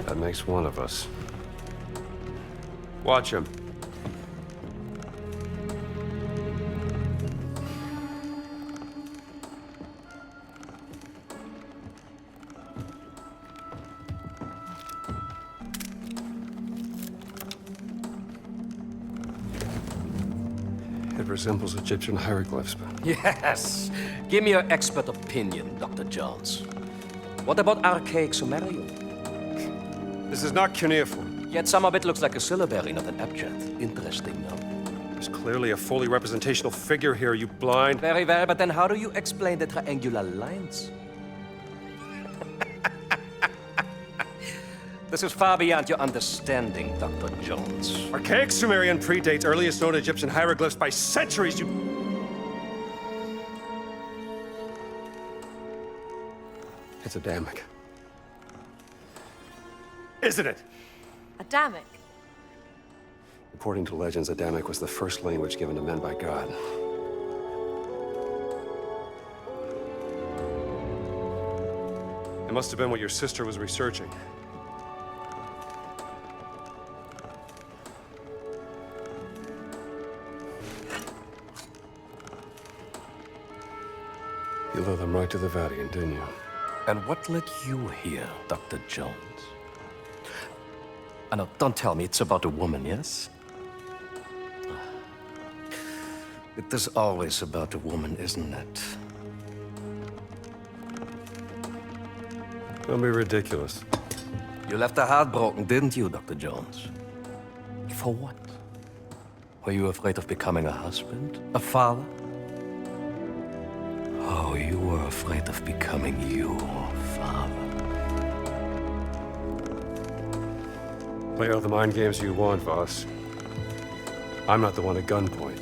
That makes one of us. Watch him. It resembles Egyptian hieroglyphs, but... Yes! Give me your expert opinion, Dr. Jones. What about archaic Sumerian? This is not cuneiform. Yet some of it looks like a syllabary, not an abject. Interesting, no? There's clearly a fully representational figure here, you blind. Very well, but then how do you explain the triangular lines? This is far beyond your understanding, Dr. Jones. Archaic Sumerian predates earliest known Egyptian hieroglyphs by centuries, you... It's Adamic. Isn't it? Adamic? According to legends, Adamic was the first language given to men by God. It must have been what your sister was researching. You led them right to the Vatican, didn't you? And what led you here, Dr. Jones? I know, don't tell me it's about a woman, yes? It is always about a woman, isn't it? Don't be ridiculous. You left her heartbroken, didn't you, Dr. Jones? For what? Were you afraid of becoming a husband? A father? Oh, you were afraid of becoming your father. Play all the mind games you want, Voss. I'm not the one at gunpoint.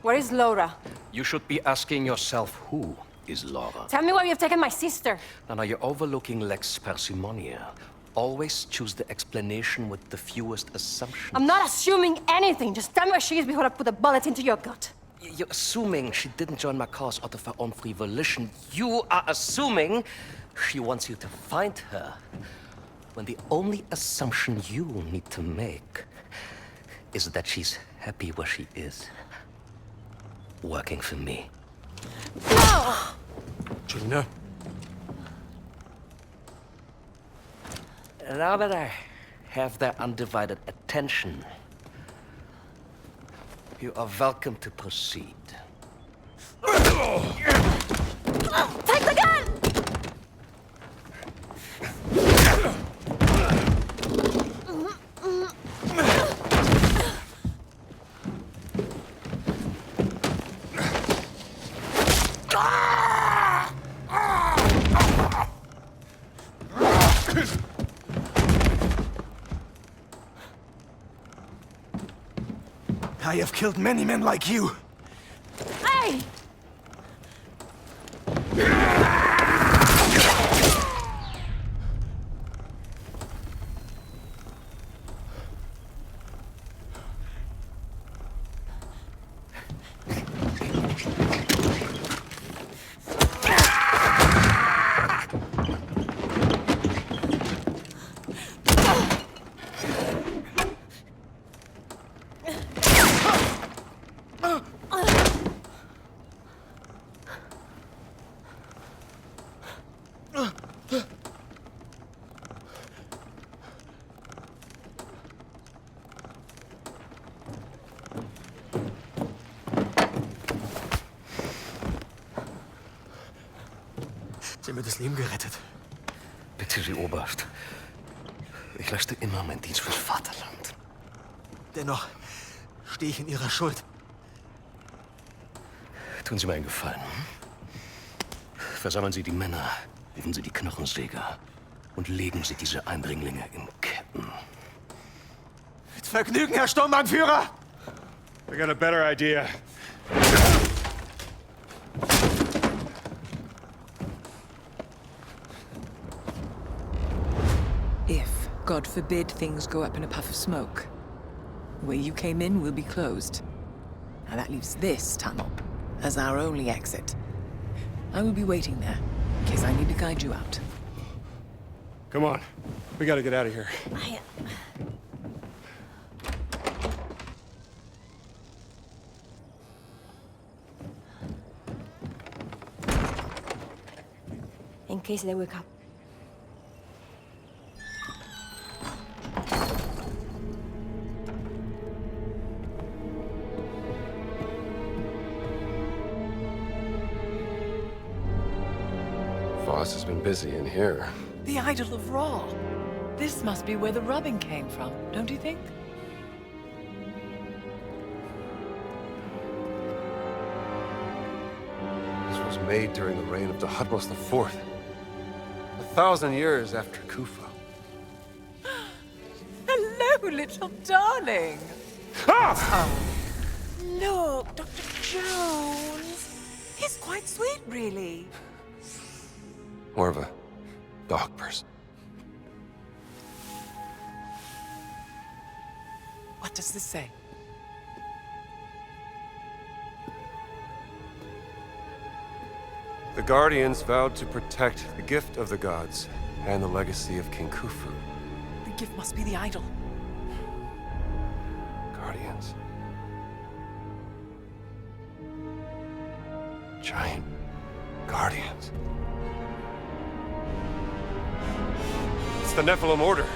Where is Laura? You should be asking yourself, who is Laura? Tell me why you've taken my sister. Now, you're overlooking lex parsimoniae. Always choose the explanation with the fewest assumptions. I'm not assuming anything. Just tell me where she is before I put a bullet into your gut. You're assuming she didn't join my cause out of her own free volition. You are assuming she wants you to find her. When the only assumption you need to make is that she's happy where she is. Working for me. No! Gina? Now that I have their undivided attention, you are welcome to proceed. Take the gun! I have killed many men like you. Hey! Sie haben mir das Leben gerettet. Bitte, Sie Oberst. Ich leiste immer meinen Dienst fürs Vaterland. Dennoch stehe ich in Ihrer Schuld. Tun Sie mir einen Gefallen. Versammeln Sie die Männer, rufen Sie die Knochensäger und legen Sie diese Eindringlinge in Ketten. Mit Vergnügen, Herr Sturmbannführer! I got a better idea. If, God forbid, things go up in a puff of smoke, the way you came in will be closed. Now that leaves this tunnel as our only exit. I will be waiting there, in case I need to guide you out. Come on. We gotta get out of here. In case they wake up. Voss has been busy in here. The idol of Ra. This must be where the rubbing came from, don't you think? This was made during the reign of Thutmose IV, 1,000 years after Khufu. Hello, little darling. Ah! Look, Dr. Jones. He's quite sweet, really. More of a dog person. What does this say? The Guardians vowed to protect the gift of the gods and the legacy of King Khufu. The gift must be the idol. Guardians. Giant guardians. It's the Nephilim Order.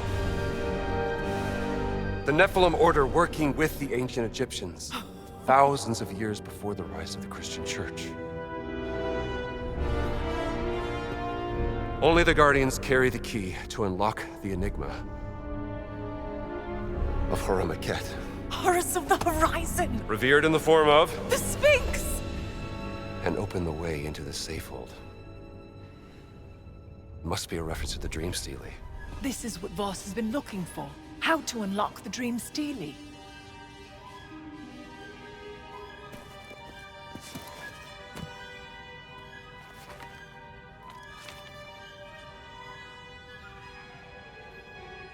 The Nephilim Order working with the ancient Egyptians, thousands of years before the rise of the Christian Church. Only the Guardians carry the key to unlock the enigma of Horamaket. Horus of the Horizon! Revered in the form of the Sphinx! And open the way into the Safehold. Must be a reference to the Dream Stele. This is what Voss has been looking for. How to unlock the Dream Stele.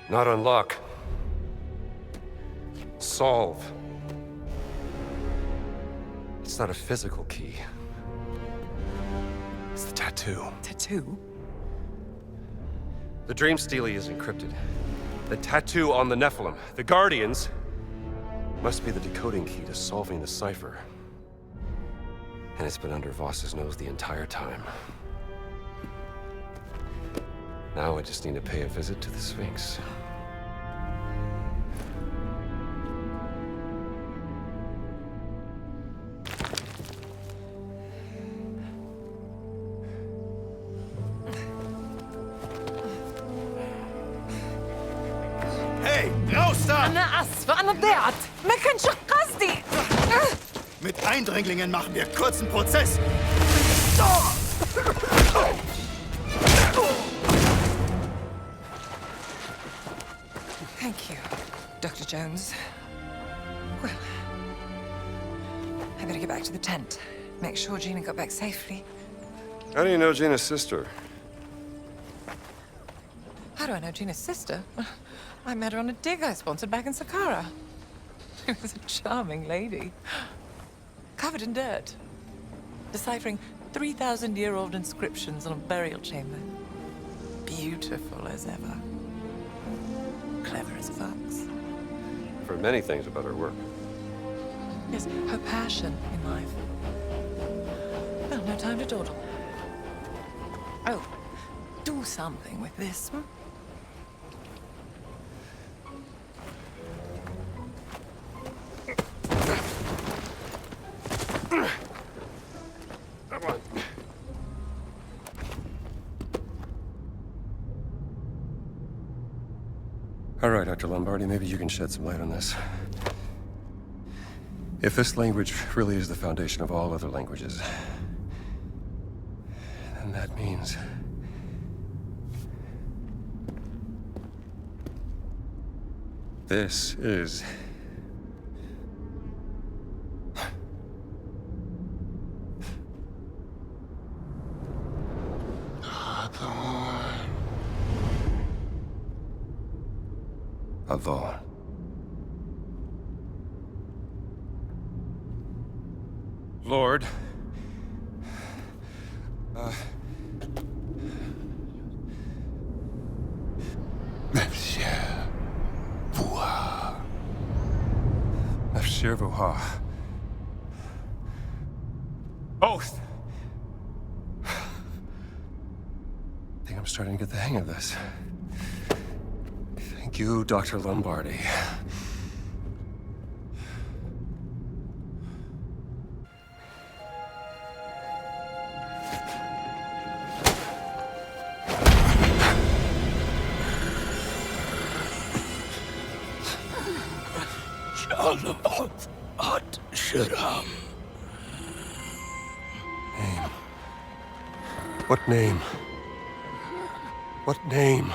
Not unlock. Solve. It's not a physical key. It's the tattoo. Tattoo? The Dream Stele is encrypted. The tattoo on the Nephilim, the Guardians, must be the decoding key to solving the cipher. And it's been under Voss's nose the entire time. Now I just need to pay a visit to the Sphinx. Hey, raus da! أنا آسفة أنا ضيعت ما كانش قصدي. Mit Eindringlingen machen wir kurzen Prozess. Thank you, Dr. Jones. Well, I better get back to the tent. Make sure Gina got back safely. How do you know Gina's sister? How do I know Gina's sister? I met her on a dig I sponsored back in Saqqara. She was a charming lady. Covered in dirt. Deciphering 3,000-year-old inscriptions on a burial chamber. Beautiful as ever. Clever as a fox. For many things about her work. Yes, her passion in life. Well, no time to dawdle. Oh, do something with this. Come on. All right, Dr. Lombardi, maybe you can shed some light on this. If this language really is the foundation of all other languages, then that means this is Avon. Lord. Monsieur Vuha. Monsieur Vuha. Oath! I think I'm starting to get the hang of this. Thank you, Dr. Lombardi. Hot Sharam. Name. What name? What name?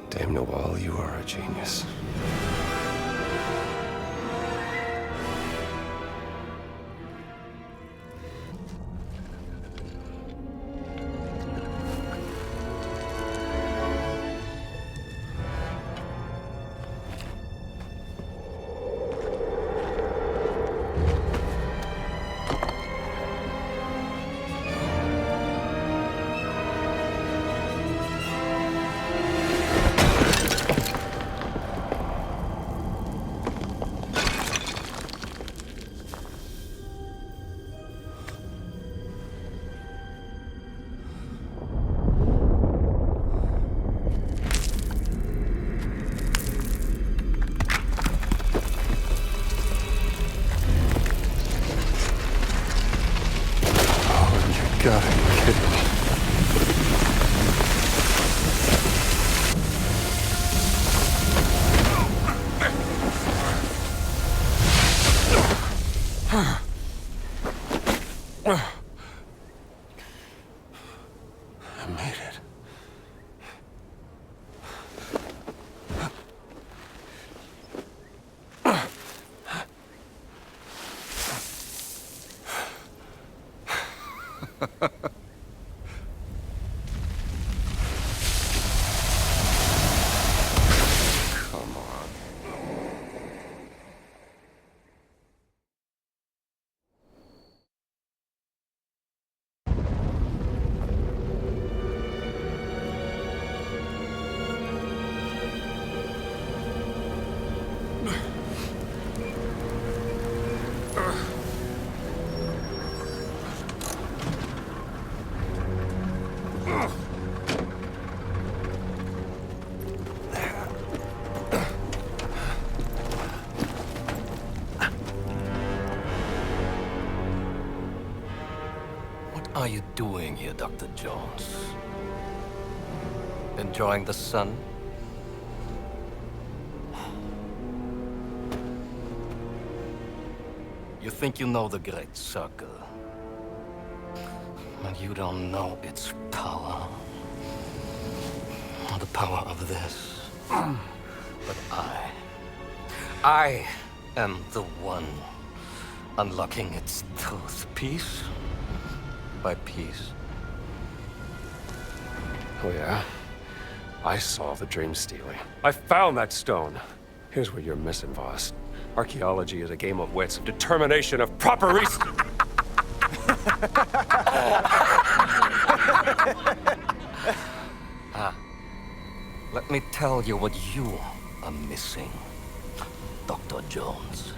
Dame Noel, you are a genius. gotta be kidding me. I made it. Come on. What are you doing here, Dr. Jones? Enjoying the sun? You think you know the Great Circle, but you don't know its power, or the power of this. But I am the one unlocking its truth, piece by piece. Oh, yeah? I saw the dream stealing. I found that stone. Here's what you're missing, Voss. Archaeology is a game of wits, of determination, of proper reason. Let me tell you what you are missing, Dr. Jones.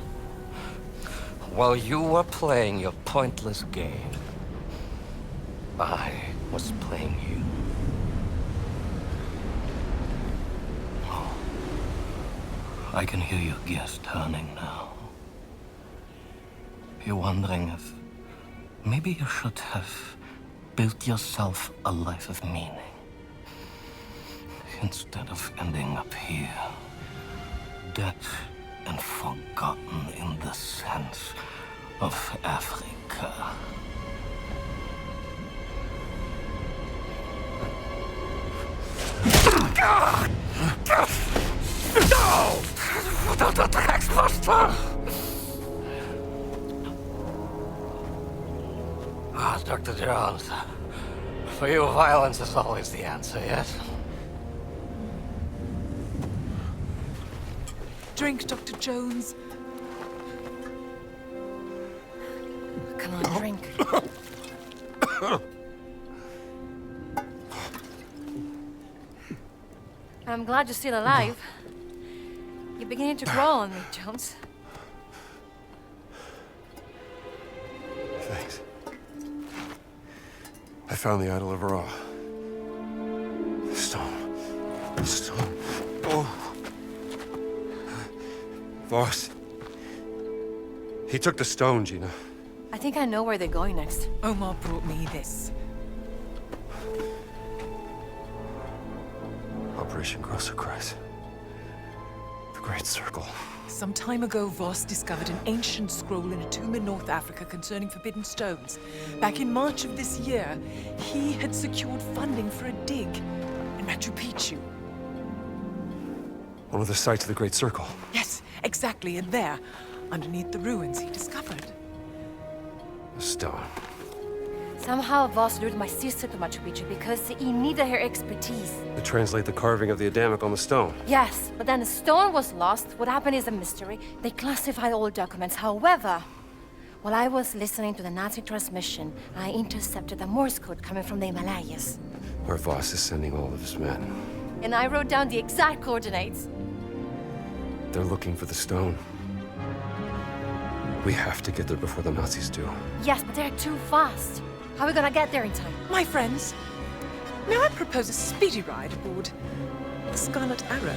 While you were playing your pointless game, I was playing you. Oh, I can hear your gears turning now. You're wondering if maybe you should have built yourself a life of meaning instead of ending up here, dead and forgotten in the sense of Africa. No! The Drecksbuster! Ah, Dr. Jones. For you, violence is always the answer, yes? drink, Dr. Jones. Come on, drink. I'm glad you're still alive. You're beginning to grow on me, Jones. Thanks. I found the idol of Ra. The stone. The stone. Oh. Voss. He took the stone, Gina. I think I know where they're going next. Omar brought me this. Operation Grosser Kreis. The Great Circle. Some time ago, Voss discovered an ancient scroll in a tomb in North Africa concerning forbidden stones. Back in March of this year, he had secured funding for a dig in Machu Picchu. One of the sites of the Great Circle. Yes, exactly, and there, underneath the ruins, he discovered The stone. Somehow Voss lured my sister to Machu Picchu because he needed her expertise. To translate the carving of the Adamic on the stone. Yes, but then the stone was lost. What happened is a mystery. They classified all documents. However, while I was listening to the Nazi transmission, I intercepted a Morse code coming from the Himalayas. Where Voss is sending all of his men. And I wrote down the exact coordinates. They're looking for the stone. We have to get there before the Nazis do. Yes, but they're too fast. How are we gonna get there in time? My friends, may I propose a speedy ride aboard the Scarlet Arrow?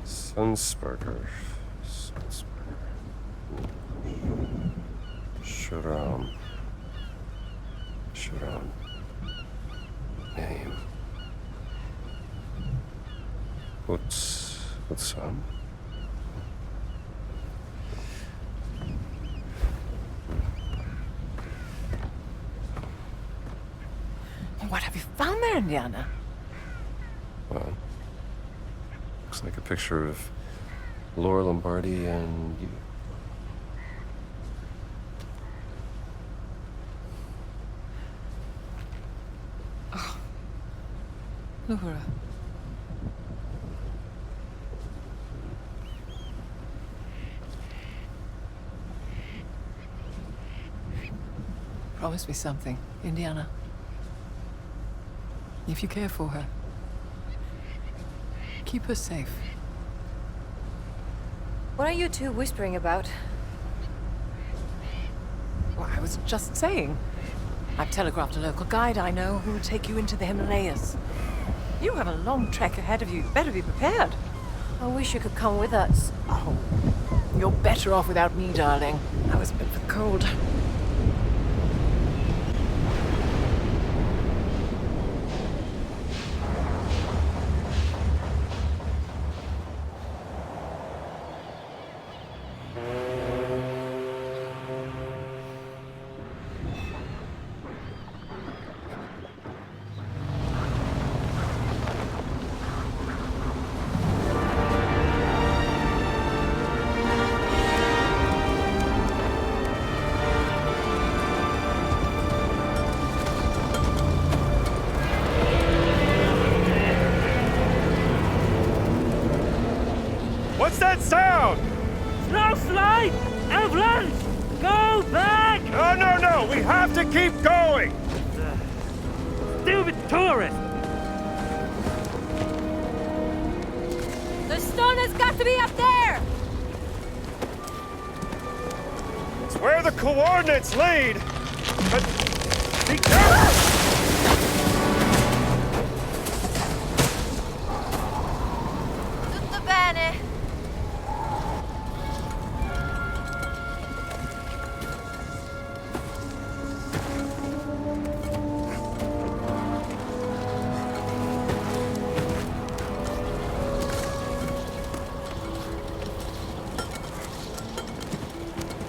Sunsparker. Sharam. Name. What's What have you found there, Indiana? Well, looks like a picture of Laura Lombardi and you. Oh. Laura. Promise me something, Indiana. If you care for her, keep her safe. What are you two whispering about? Well, I was just saying. I've telegraphed a local guide I know who will take you into the Himalayas. You have a long trek ahead of you. You better be prepared. I wish you could come with us. Oh, you're better off without me, darling. I was a bit of a cold. What's that sound? Snow slide! Avalanche! Go back! No! We have to keep going! Stupid tourist! The stone has got to be up there! It's where the coordinates lead! But be careful! Tutto bene.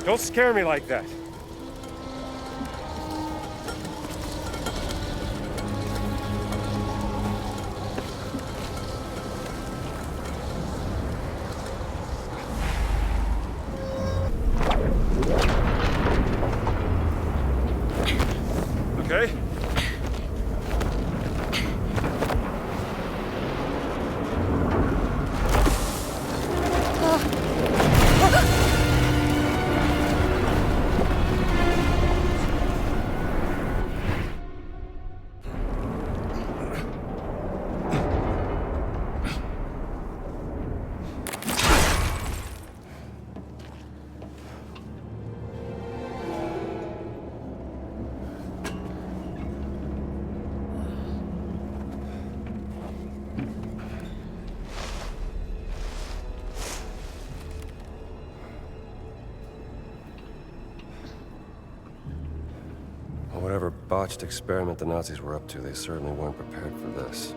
Don't scare me like that. okay? Whatever botched experiment the Nazis were up to, they certainly weren't prepared for this.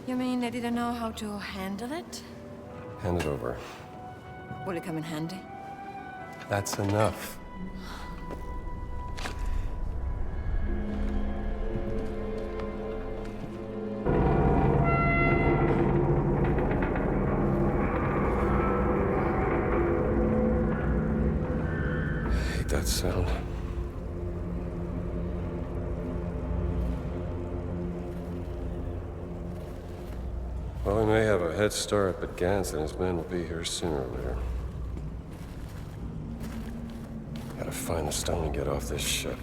You mean they didn't know how to handle it? Hand it over. Will it come in handy? That's enough. That sound. Well, we may have a head start, but Gantz and his men will be here sooner or later. Gotta find the stone and get off this ship.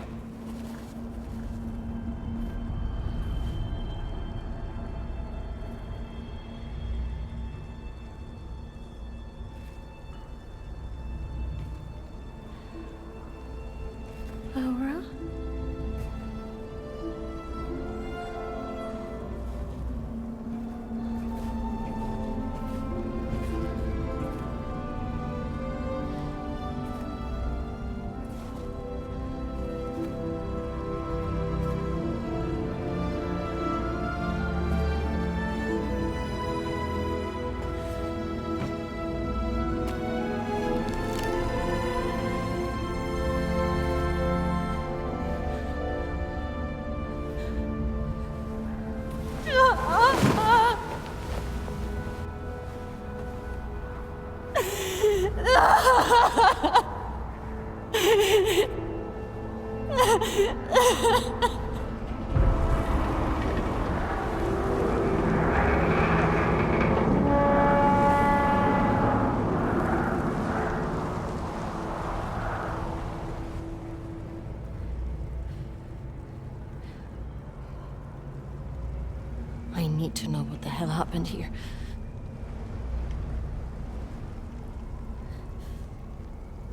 Laura? I need to know what the hell happened here.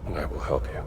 And I will help you.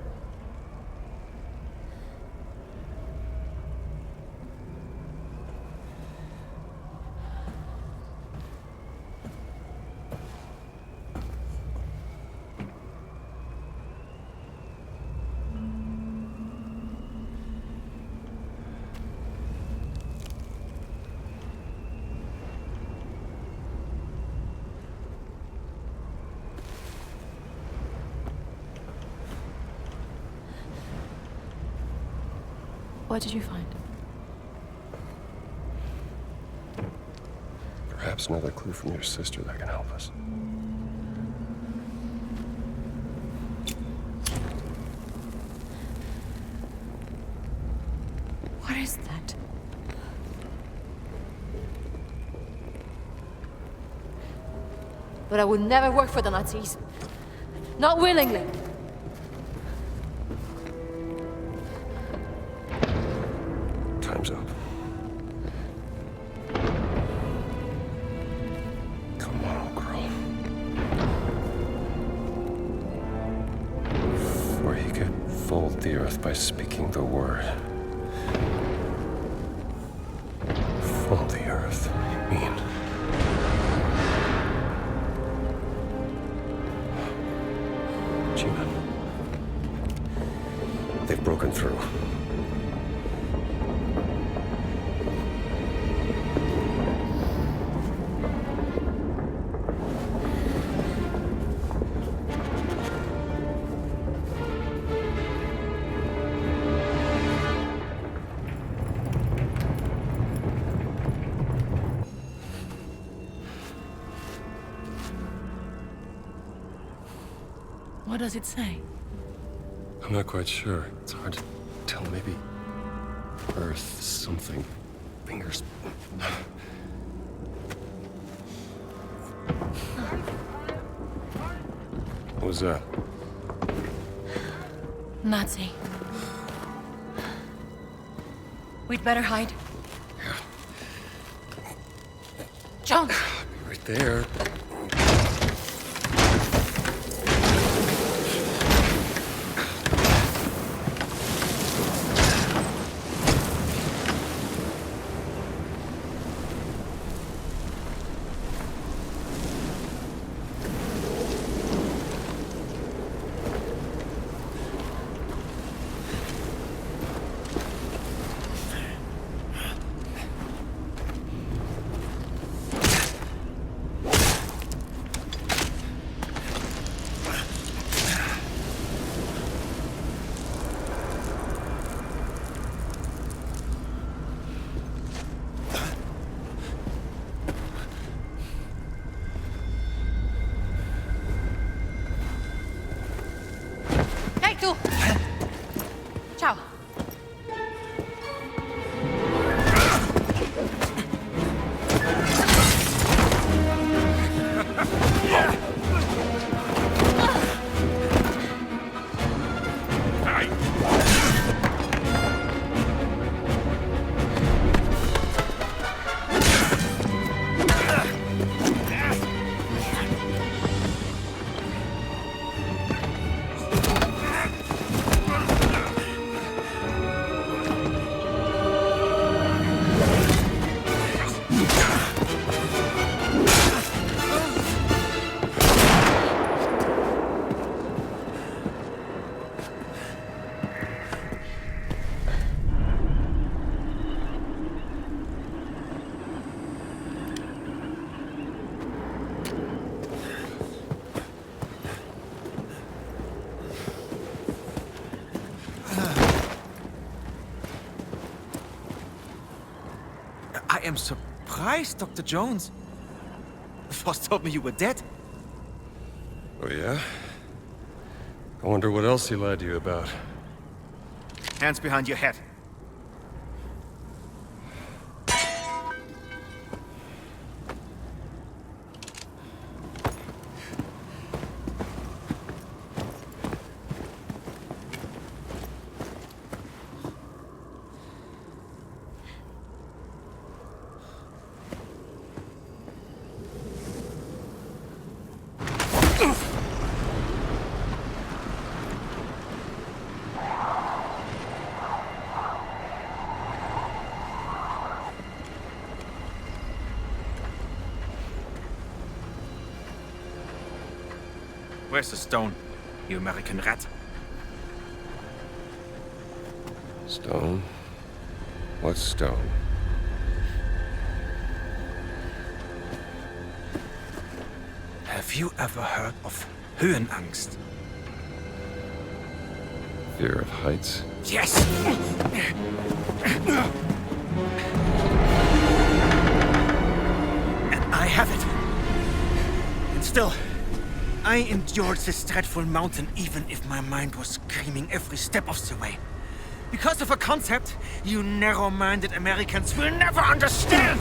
What did you find? Perhaps another clue from your sister that can help us. What is that? But I would never work for the Nazis. Not willingly. Time's up. Come on, girl. Before you could fold the earth by speaking the word. Fold the earth, you mean? Gina. They've broken through. What does it say? I'm not quite sure. It's hard to tell. Maybe Earth something. Fingers. What was that? Nazi. We'd better hide. John! Right there. Ciao. I am surprised, Dr. Jones. The boss told me you were dead. Oh, yeah? I wonder what else he lied to you about. Hands behind your head. Where's the stone, you American rat? Stone? What stone? Have you ever heard of Höhenangst? Fear of heights? Yes! And I have it. And still, I endured this dreadful mountain even if my mind was screaming every step of the way. Because of a concept you narrow-minded Americans will never understand!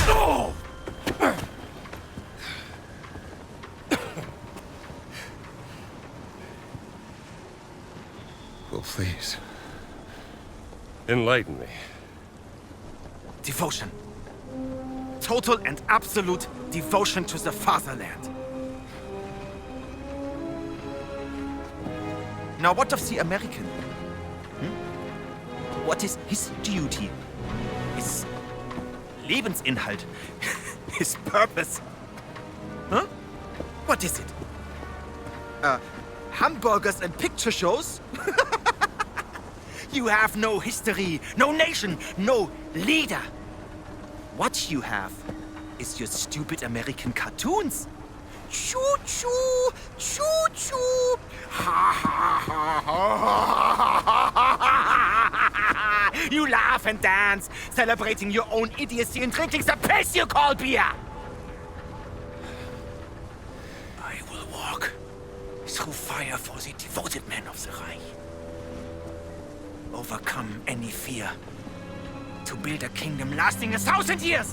Oh! Well, please. Enlighten me. Devotion. Total and absolute devotion to the fatherland. Now, what of the American? What is his duty? His Lebensinhalt? His purpose? Huh? What is it? Hamburgers and picture shows? You have no history, no nation, no leader. What you have is your stupid American cartoons. Choo-choo, choo-choo. Ha ha ha ha. You laugh and dance, celebrating your own idiocy and drinking the piss you call beer. I will walk true fire for the devoted men of the Reich. Overcome any fear to build a kingdom lasting 1,000 years.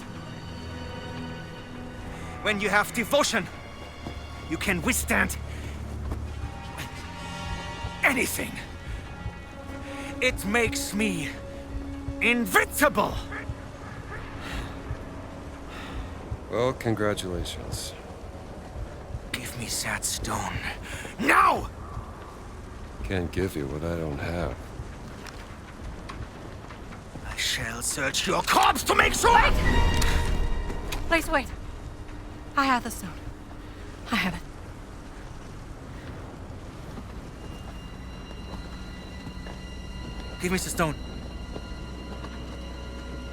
When you have devotion, you can withstand anything. It makes me invincible. Well, congratulations. Give me that stone. Now! Can't give you what I don't have. I shall search your corpse to make sure! Wait! Please wait. I have the stone. I have it. Give me the stone.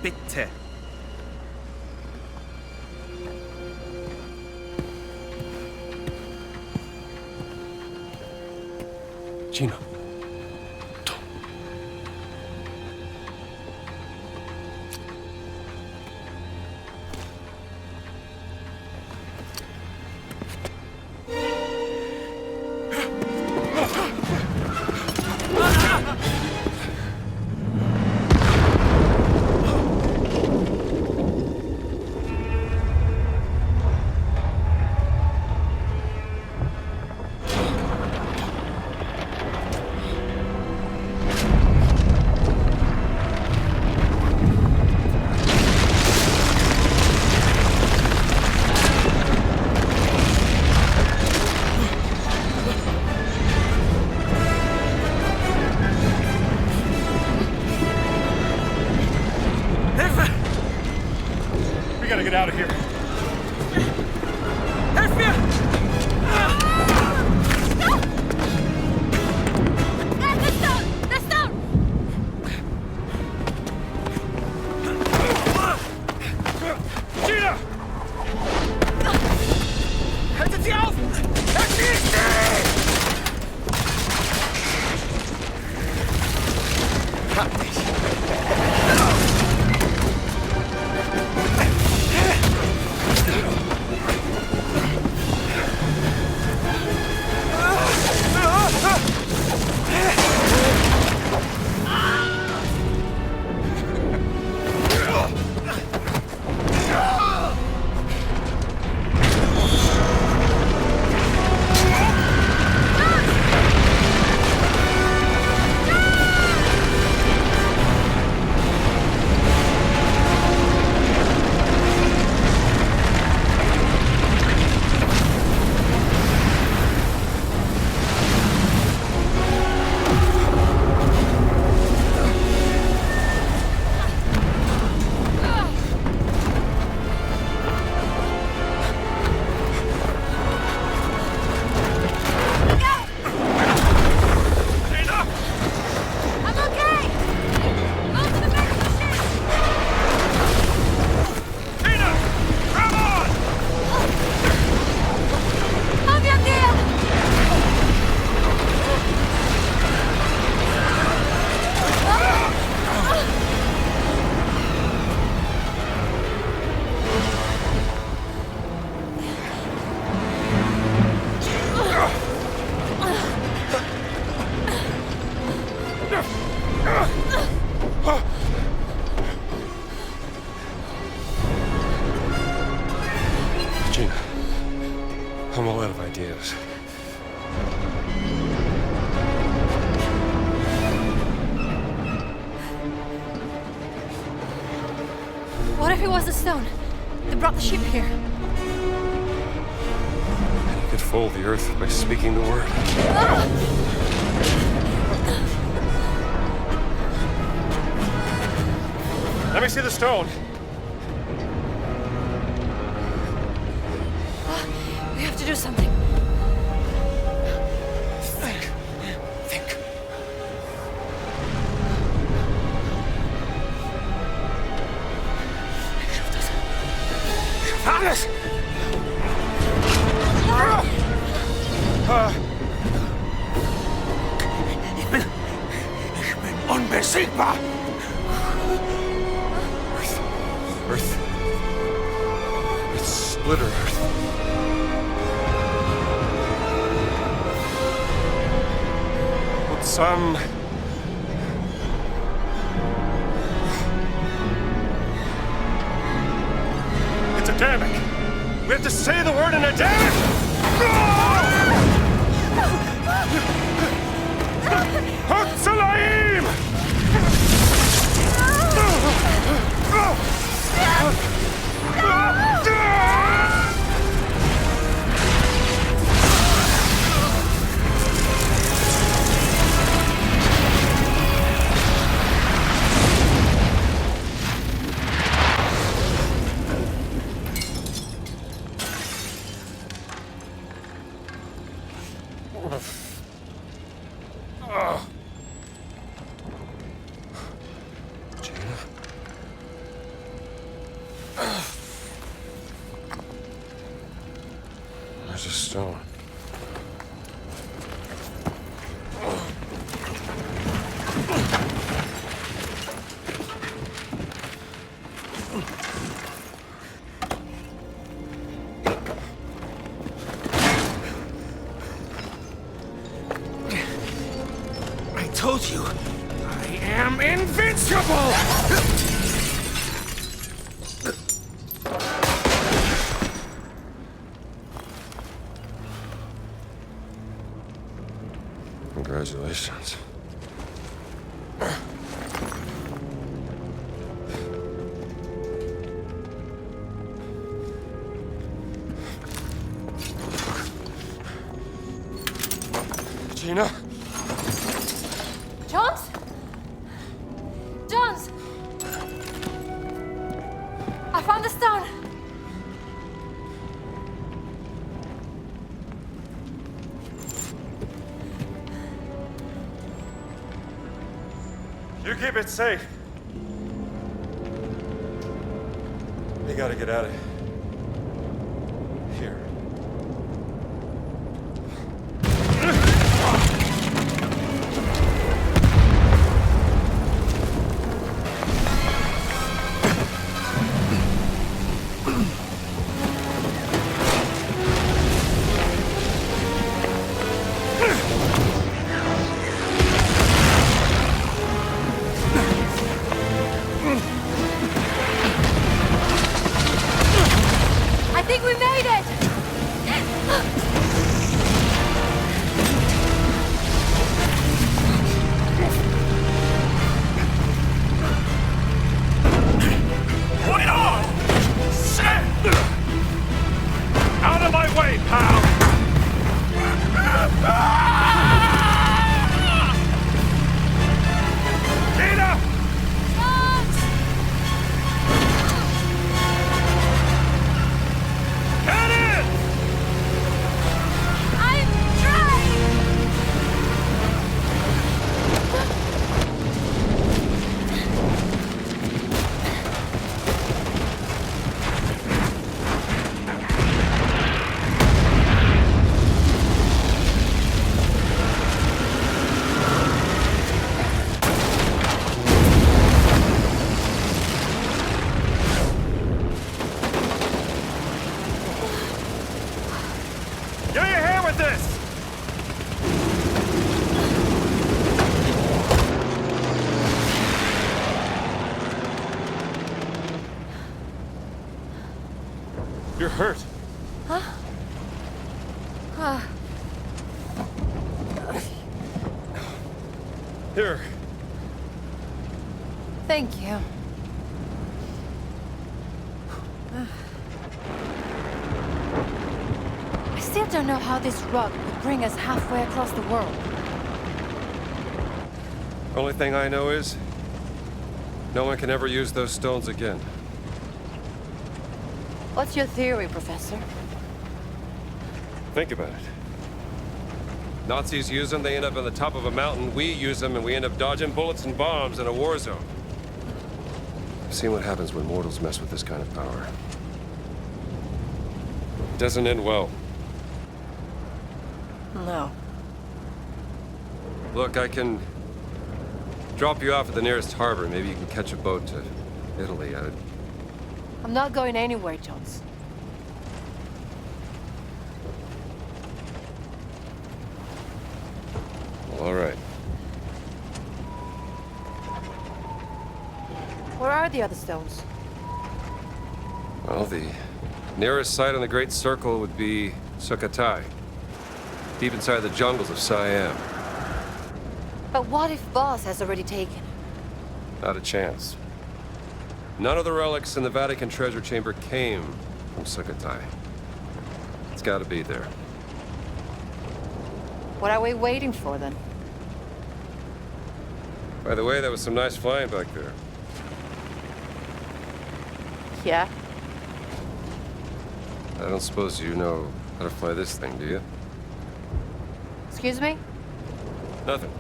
Bitte. Gina. Get out of here. Helf mir! The stone! The stone! Gina! Haltet sie auf! Erschießt sie! Hab dich! Gina, I'm all out of ideas. What if it was the stone that brought the ship here? And he could fold the earth by speaking the word. Let me see the stone. We have to do something. Think. Alles! Ich bin unbesiegbar! Earth. It's splinter Earth. some... It's Adamic! We have to say the word in Adamic! Hatsalaim! There's a stone. I told you, I am invincible! Congratulations. Gina? Jones? Jones! I found the stone! You keep it safe. We gotta get out of here. I think we made it! Wait on! Shit! Out of my way, pal! Gina! Head in! I'm trying! Give me a hand with this! You're hurt. Huh? Here. Thank you. I still don't know how this rug would bring us halfway across the world. Only thing I know is, no one can ever use those stones again. What's your theory, Professor? Think about it. Nazis use them, they end up on the top of a mountain. We use them, and we end up dodging bullets and bombs in a war zone. I've seen what happens when mortals mess with this kind of power. It doesn't end well. No. Look, I can drop you off at the nearest harbor. Maybe you can catch a boat to Italy. I'm not going anywhere, Jones. Well, all right. the other stones? Well, the nearest site on the Great Circle would be Sukhothai, deep inside the jungles of Siam. But what if Boss has already taken it? Not a chance. None of the relics in the Vatican treasure chamber came from Sukhothai. It's gotta be there. What are we waiting for, then? By the way, that was some nice flying back there. Yeah? I don't suppose you know how to fly this thing, do you? Excuse me? Nothing.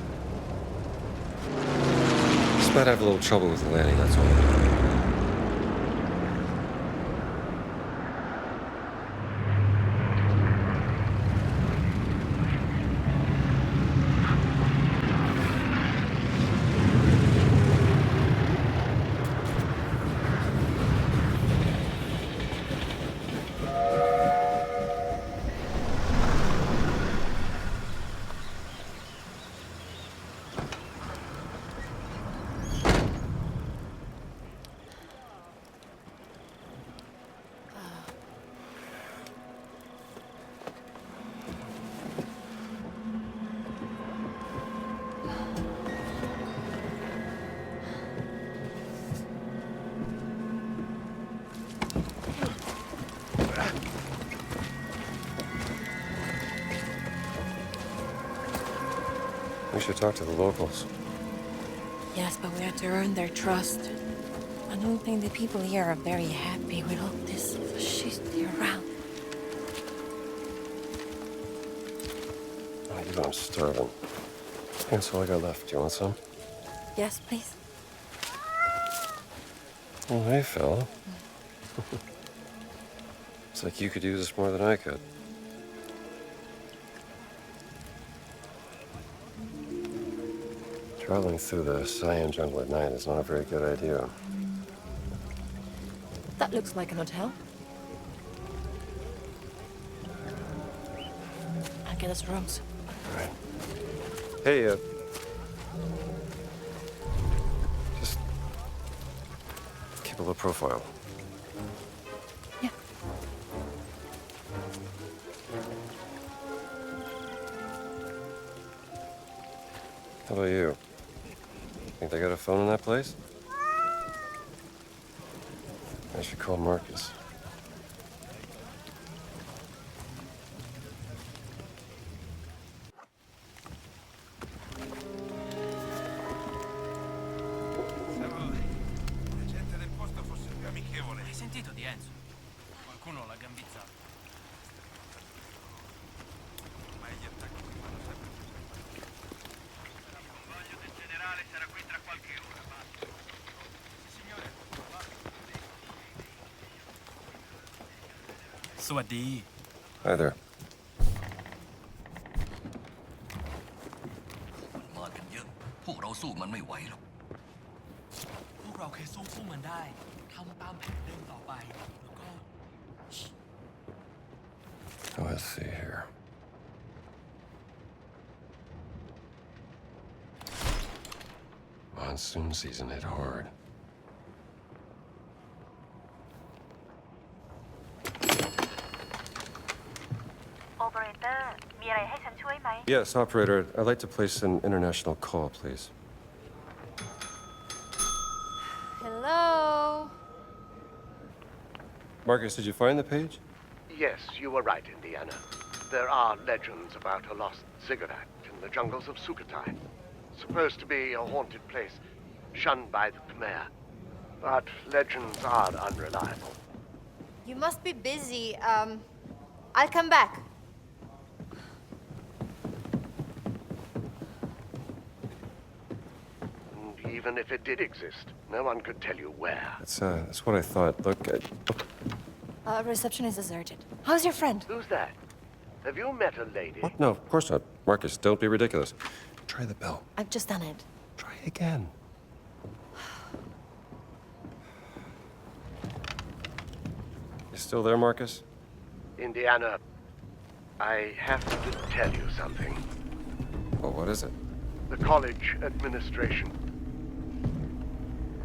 Just might have a little trouble with the landing, that's all. We should talk to the locals. Yes, but we have to earn their trust. I don't think the people here are very happy with all this fascisty around. I'm starving. That's all I got left. Do you want some? Yes, please. Oh, hey, fella. It's like you could use this more than I could. Traveling through the Siam jungle at night is not a very good idea. That looks like an hotel. I'll get us rooms. Right. Hey, just keep a low profile. Yeah. How about you? Think they got a phone in that place? I should call Marcus. Hai sentito di Enzo? Qualcuno l'ha gambizzato. Ma gli attacchi mi fanno sempre. Il convoglio del generale sarà qui tra qualche ora, basta. Sì, signore. สวัสดี Hi there. มากันเยอะพวกเราสู้มันไม่ไหวหรอกพวกเราเคยสู้พวกมันได้ทำตามแผนเดิมต่อไปแล้วก็ Oh, let's see here. Monsoon season hit hard. Operator มีอะไรให้ฉันช่วยไหม Yes, operator. I'd like to place an international call, please. Hello? Marcus, did you find the page? Yes, you were right, Indiana. There are legends about a lost ziggurat in the jungles of Sukhothai. Supposed to be a haunted place, shunned by the Khmer. But legends are unreliable. You must be busy. I'll come back. And even if it did exist, no one could tell you where. That's what I thought. Look, Reception is deserted. How's your friend? Who's that? Have you met a lady? What? No, of course not. Marcus, don't be ridiculous. Try the bell. I've just done it. Try again. You still there, Marcus? Indiana, I have to tell you something. Well, what is it? The college administration.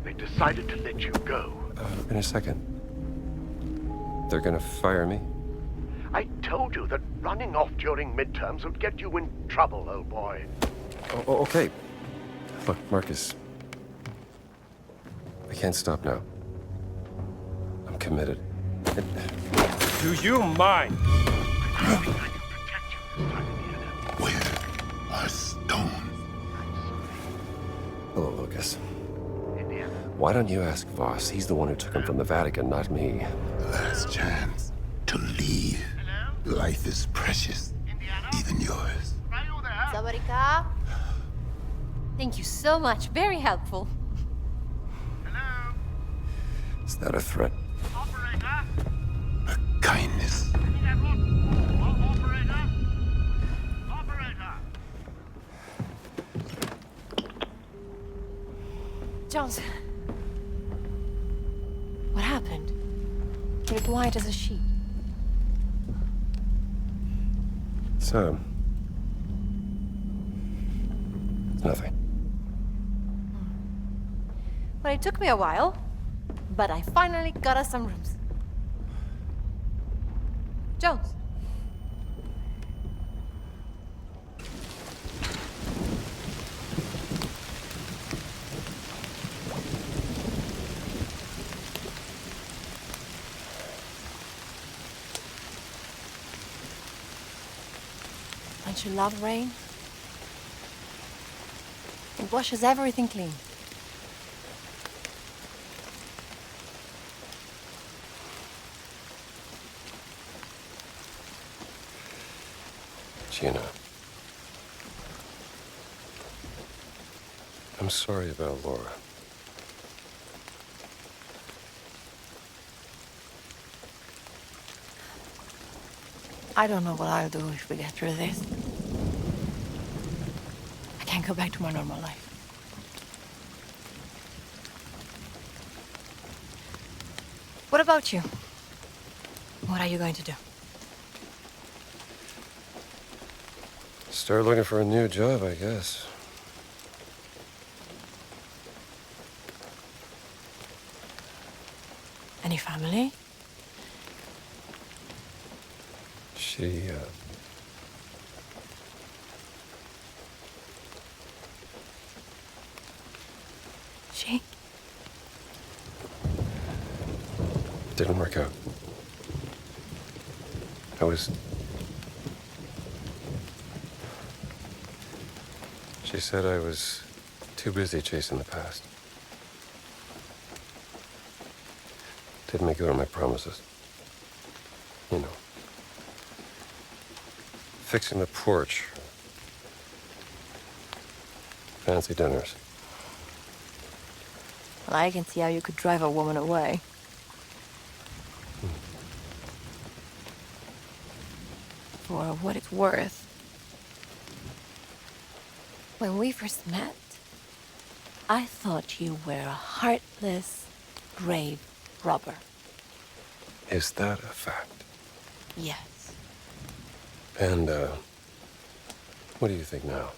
They decided to let you go. In a second. They're gonna fire me? I told you that running off during midterms would get you in trouble, old boy. Okay. Look, Marcus. I can't stop now. I'm committed. Do you mind? Where are stones? Hello, Lucas. Why don't you ask Voss? He's the one who took him from the Vatican, not me. Last chance to leave. Life is precious, even yours. Somebody call? Thank you so much. Very helpful. Is that a threat? Kindness. Jones. What happened? You look white as a sheet. It's, nothing. Well, it took me a while, but I finally got us some rooms. Jones. Don't you love rain? It washes everything clean. Gina. I'm sorry about Laura. I don't know what I'll do if we get through this. I can't go back to my normal life. What about you? What are you going to do? Start looking for a new job, I guess. Any family? She, She? Didn't work out. She said I was too busy chasing the past. Didn't make good on my promises. You know. Fixing the porch. Fancy dinners. Well, I can see how you could drive a woman away. For what it's worth. When we first met, I thought you were a heartless, grave robber. Is that a fact? Yes. And, what do you think now?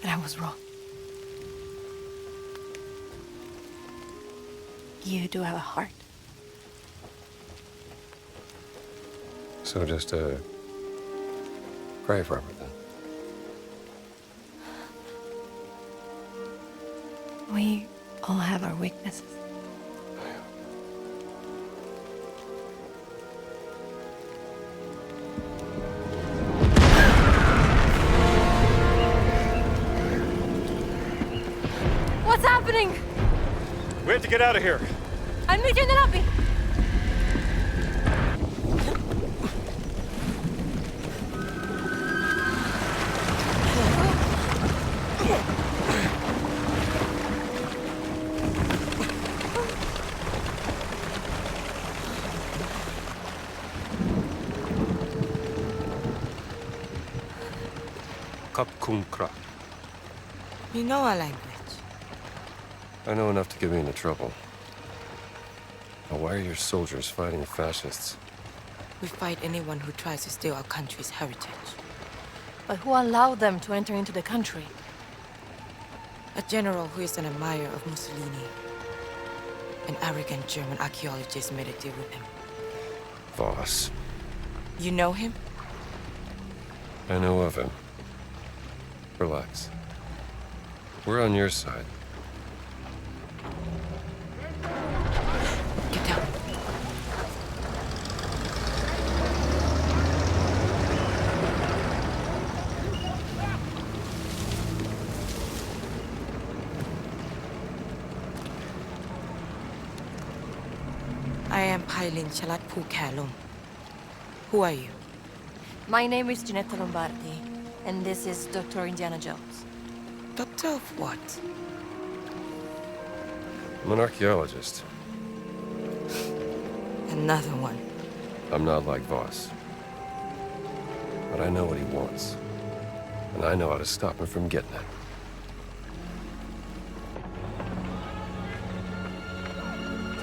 And I was wrong. You do have a heart. So just a grave robber, then? We all have our weaknesses. What's happening? We have to get out of here. I'll meet you in the lobby. You know our language. I know enough to get me into trouble. Now, why are your soldiers fighting fascists? We fight anyone who tries to steal our country's heritage. But who allowed them to enter into the country? A general who is an admirer of Mussolini. An arrogant German archaeologist made a deal with him. Voss. You know him? I know of him. Relax. We're on your side. Get down. I am Pailin Chalat Pu Kalum. Who are you? My name is Ginetta Lombardi, and this is Dr. Indiana Jones. Doctor of what? I'm an archaeologist. Another one. I'm not like Voss. But I know what he wants. And I know how to stop him from getting it.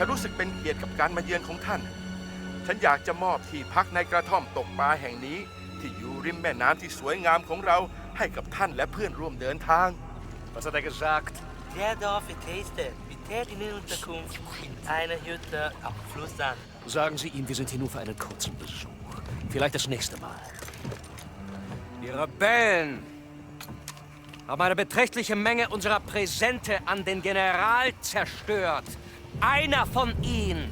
ฉันรู้สึกเป็นเกียรติกับการมาเยือนของท่าน ฉันอยากจะมอบที่พักในกระท่อมตกปลาแห่งนี้ที่อยู่ริมแม่น้ำที่สวยงามของเราให้กับท่านและเพื่อนร่วมเดินทาง Was hat gesagt? Der Dorf Taste mit der Unterkunft in einer Hütte am Fluss an. Sagen Sie ihm, wir sind hier nur für einen kurzen Besuch. Vielleicht das nächste Mal. Die Rebellen haben eine beträchtliche Menge unserer Präsente an den General zerstört. Einer von ihnen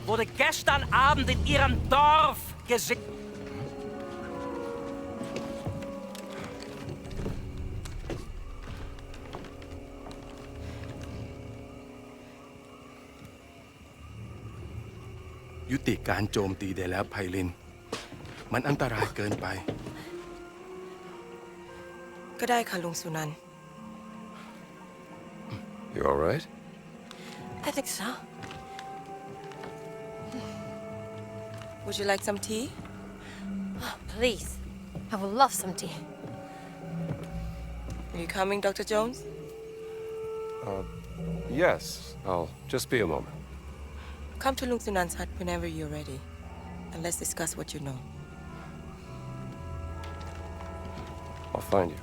wurde gestern Abend in ihrem Dorf gesehen. ยุติการโจมตีได้แล้วไพลิน มันอันตรายเกินไป ก็ได้ค่ะลุงสุนันท์ You all right? I think so. Would you like some tea? Oh, please. I would love some tea. Are you coming, Dr. Jones? Yes. I'll just be a moment. Come to Lung Sunan's hut whenever you're ready, and let's discuss what you know. I'll find you.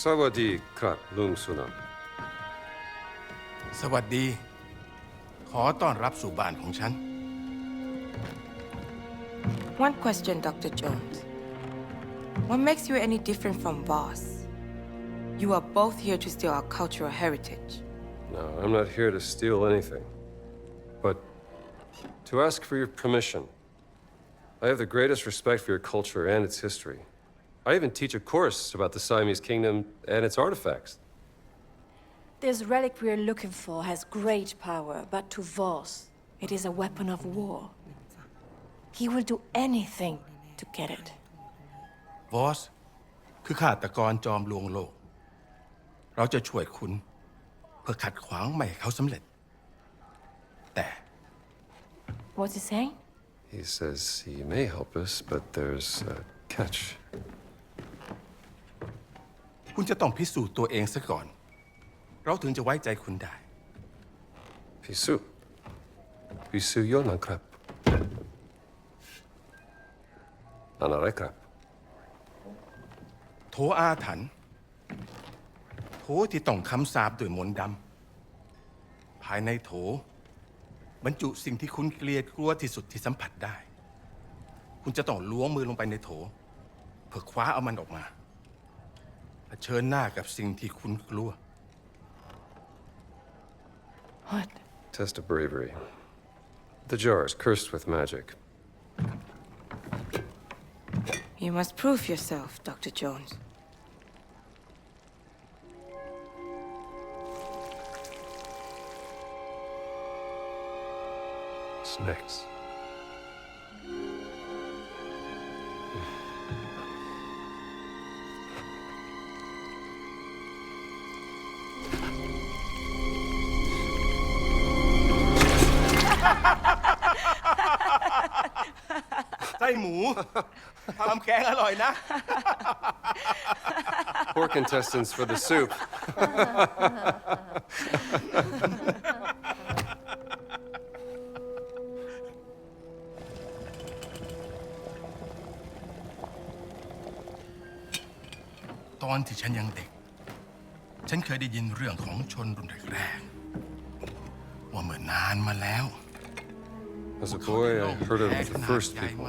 Sawadi krap lung sunam. สวัสดี ขอต้อนรับสู่บ้านของฉัน One question, Dr. Jones. What makes you any different from Voss? You are both here to steal our cultural heritage. No, I'm not here to steal anything. But to ask for your permission. I have the greatest respect for your culture and its history. I even teach a course about the Siamese kingdom and its artifacts. This relic we're looking for has great power, but to Voss, it is a weapon of war. He will do anything to get it. Voss คือฆาตกรจอมลวงโลก เราจะช่วยคุณเพื่อขัดขวางไม่ให้เขาสำเร็จ แต่ What's he saying? He says he may help us, but there's a catch. คุณจะต้องพิสูจน์ตัวเองซะก่อน เราถึงจะไว้ใจคุณได้ Pisu. Pisu yonan krap. Anare krap. โถอาถรรพ์โถที่ต้องคำสาปด้วยมนต์ดำ ภายในโถบรรจุสิ่งที่คุณเกลียดกลัวที่สุดที่สัมผัสได้ คุณจะต้องล้วงมือลงไปในโถเพื่อคว้าเอามันออกมาเผชิญหน้ากับสิ่งที่คุณกลัว What? Test of bravery. The jar is cursed with magic. You must prove yourself, Dr. Jones. Snakes. มู ทำแกงอร่อยนะ Poor contestants for the soup. ตอนที่ฉันยังเด็ก ฉันเคยได้ยินเรื่องของชนรุ่นแรกๆว่าเมื่อนานมาแล้ว As a boy, I heard of the first people.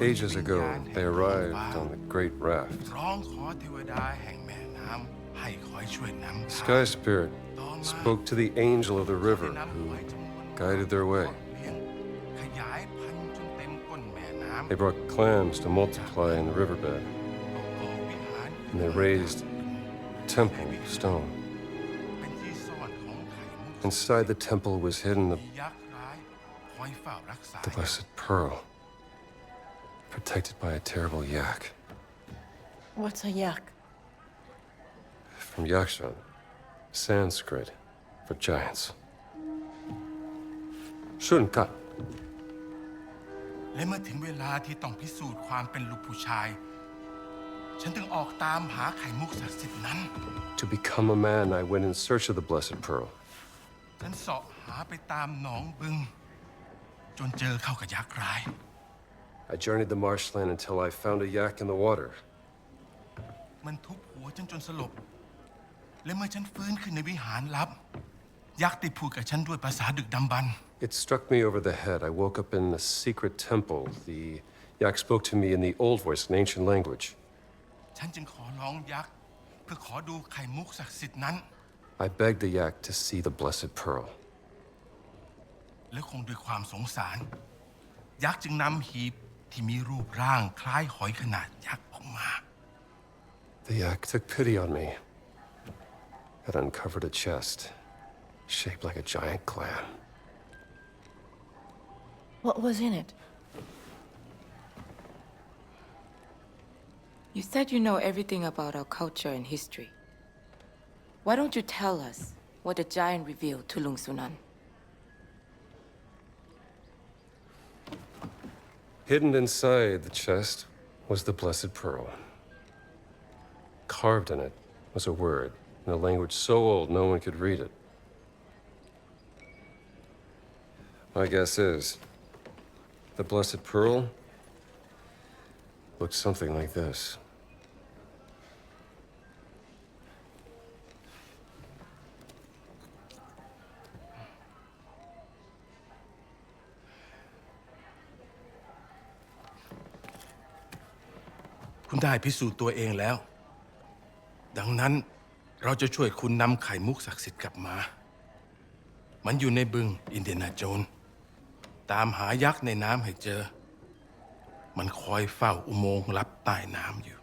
Ages ago, they arrived on the Great Raft. ร้องขอเทวดาแห่งแม่น้ำให้คอยช่วยนำ The Sky Spirit spoke to the angel of the river who guided their way. ขยายพันธุ์จนเต็มก้นแม่น้ำ They brought clams to multiply in the riverbed, and they raised a temple of stone. Inside the temple was hidden the blessed pearl, protected by a terrible yak. What's a yak? From Yakshan, Sanskrit for giants. Shunka. และเมื่อถึงเวลาที่ต้องพิสูจน์ความเป็นลูกผู้ชาย ฉันจึงออกตามหาไข่มุกศักดิ์สิทธิ์นั้น To become a man, I went in search of the blessed pearl. ฉันเสาะหาไปตามหนองบึง จนเจอเข้ากับยักษ์ร้าย I journeyed the marshland until I found a yak in the water. มันทุบหัวฉันจนสลบ และเมื่อฉันฟื้นขึ้นในวิหารลับ ยักษ์ได้พูดกับฉันด้วยภาษาดึกดำบรรพ์ It struck me over the head. I woke up in a secret temple. The yak spoke to me in the old voice, an ancient language. ฉันจึงขอร้องยักษ์เพื่อขอดูไข่มุกศักดิ์สิทธิ์นั้น I begged the yak to see the blessed pearl. และคงด้วยความสงสาร ยักษ์จึงนำหีบที่มีรูปร่างคล้ายหอยขนาดยักษ์ออกมา The yak took pity on me. It uncovered a chest, shaped like a giant clam. What was in it? You said you know everything about our culture and history. Why don't you tell us what the giant revealed to Lung Sunan? Hidden inside the chest was the blessed pearl. Carved in it was a word in a language so old no one could read it. My guess is the blessed pearl looked something like this.คุณได้พิสูจน์ตัวเองแล้ว ดังนั้นเราจะช่วยคุณนำไข่มุกศักดิ์สิทธิ์กลับมา มันอยู่ในบึงอินเดียนาโจนส์ตามหายักษ์ในน้ำให้เจอ มันคอยเฝ้าอุโมงค์ลับใต้น้ำอยู่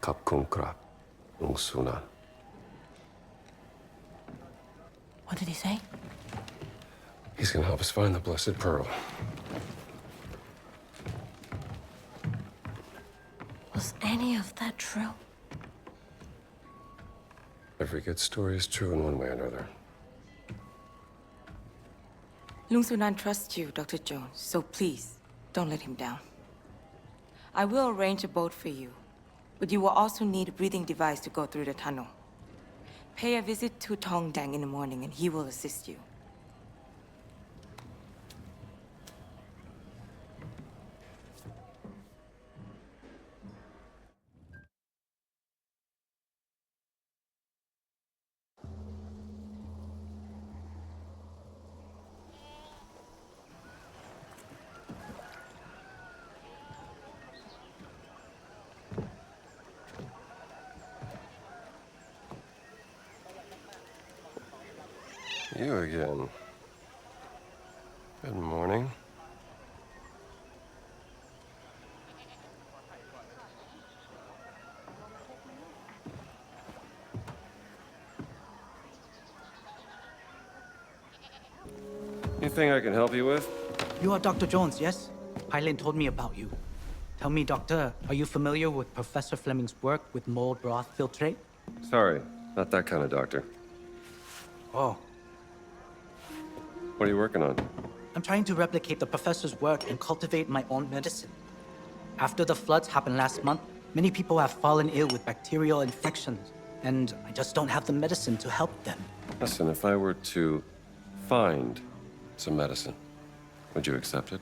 Kap Kunkrab, Lung Sunan. What did he say? He's gonna help us find the blessed pearl. Was any of that true? Every good story is true in one way or another. Lung Sunan trusts you, Dr. Jones, so please, don't let him down. I will arrange a boat for you, but you will also need a breathing device to go through the tunnel. Pay a visit to Tong Dang in the morning and he will assist you. You again. Good morning. Anything I can help you with? You are Dr. Jones, yes? Hyland told me about you. Tell me, Doctor, are you familiar with Professor Fleming's work with mold broth filtrate? Sorry, not that kind of doctor. Oh. What are you working on? I'm trying to replicate the professor's work and cultivate my own medicine. After the floods happened last month, many people have fallen ill with bacterial infections, and I just don't have the medicine to help them. Listen, if I were to find some medicine, would you accept it?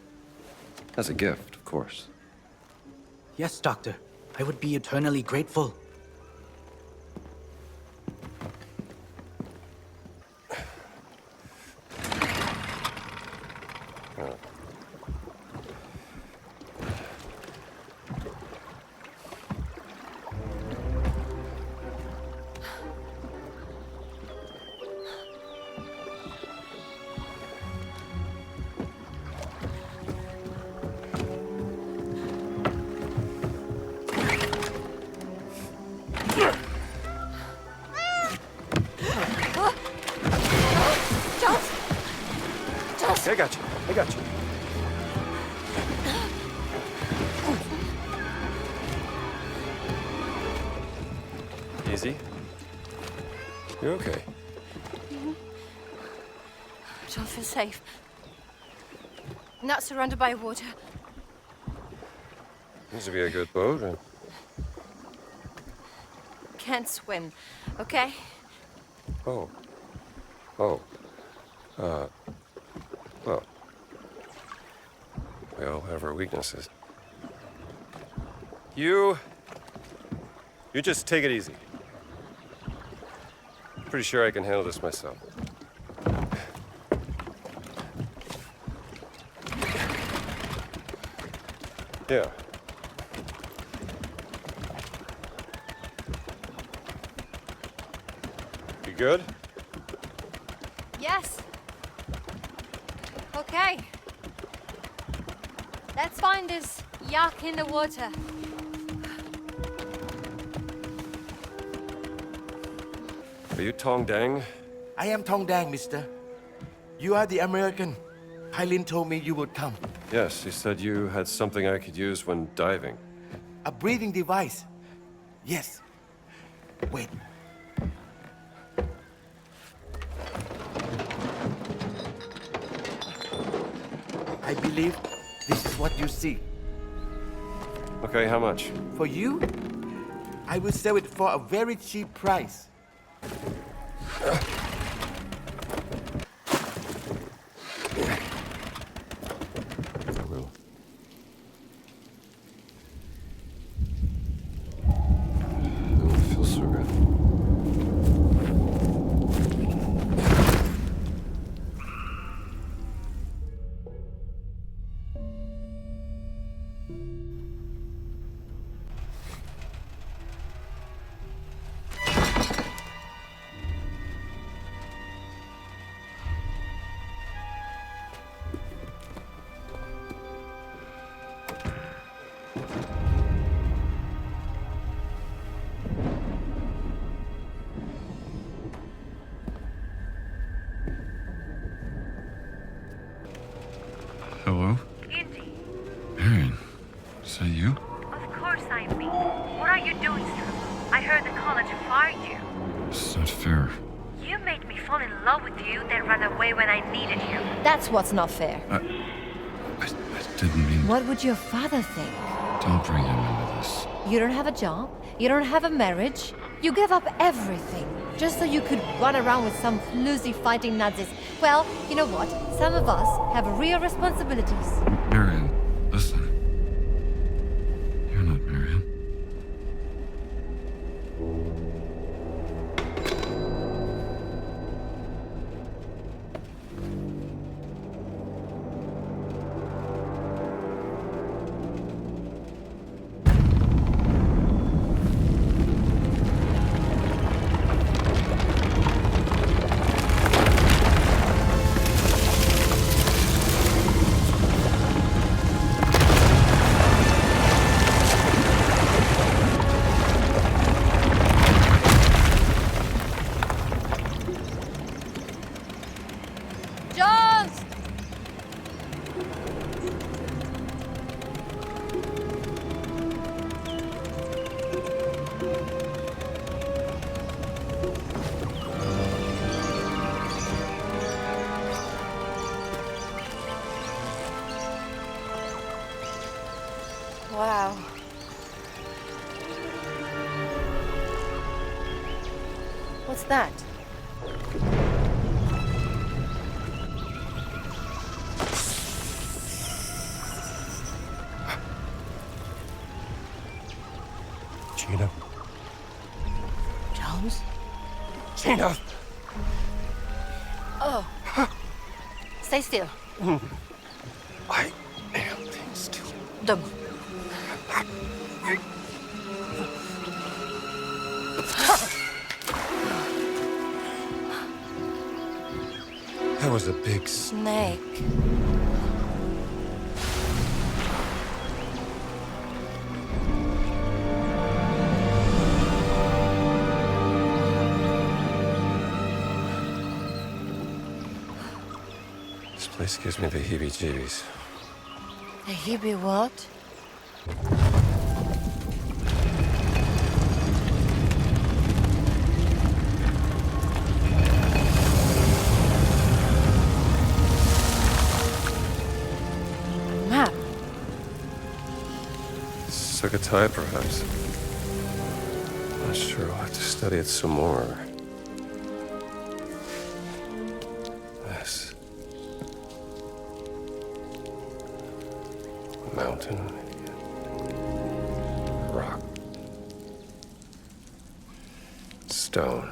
As a gift, of course. Yes, Doctor. I would be eternally grateful. I got you. I got you. Easy. You're okay. I don't feel safe. Not surrounded by water. Seems to be a good boat. Huh? Can't swim, okay? Oh. Oh. Well. We all have our weaknesses. You just take it easy. Pretty sure I can handle this myself. Yeah. You good? Yes. Okay. Let's find this yak in the water. Are you Tong Dang? I am Tong Dang, mister. You are the American. Hylin told me you would come. Yes, he said you had something I could use when diving. A breathing device. Yes. Wait. I believe this is what you see. Okay, how much? For you, I will sell it for a very cheap price. Hello? Indy, Marion, is that you? of course I'm me. What are you doing, sir? I heard the college fired you. It's not fair. You made me fall in love with you, then run away when I needed you. That's what's not fair. I didn't mean... What would your father think? Don't bring him into this. You don't have a job, you don't have a marriage, you gave up everything just so you could run around with some floozy fighting Nazis. Well, you know what? Some of us have real responsibilities. Marion, listen. You're not Marion. What's that? Gina. Jones? Gina! Oh. Stay still. I am being still. Don't move. That was a big snake. This place gives me the heebie-jeebies. The heebie what? Map. Sukhothai, perhaps. Not sure. I'll have to study it some more. This. Mountain. Rock. Stone.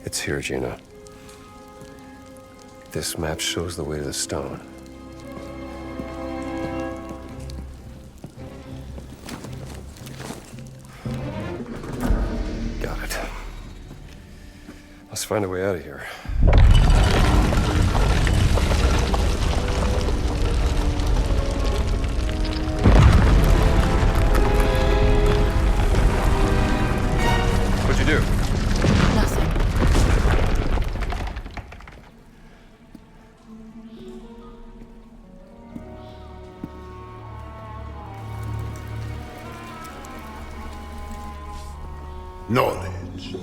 It's here, Gina. This map shows the way to the stone. Got it. Let's find a way out of here. What'd you do? Nothing. Knowledge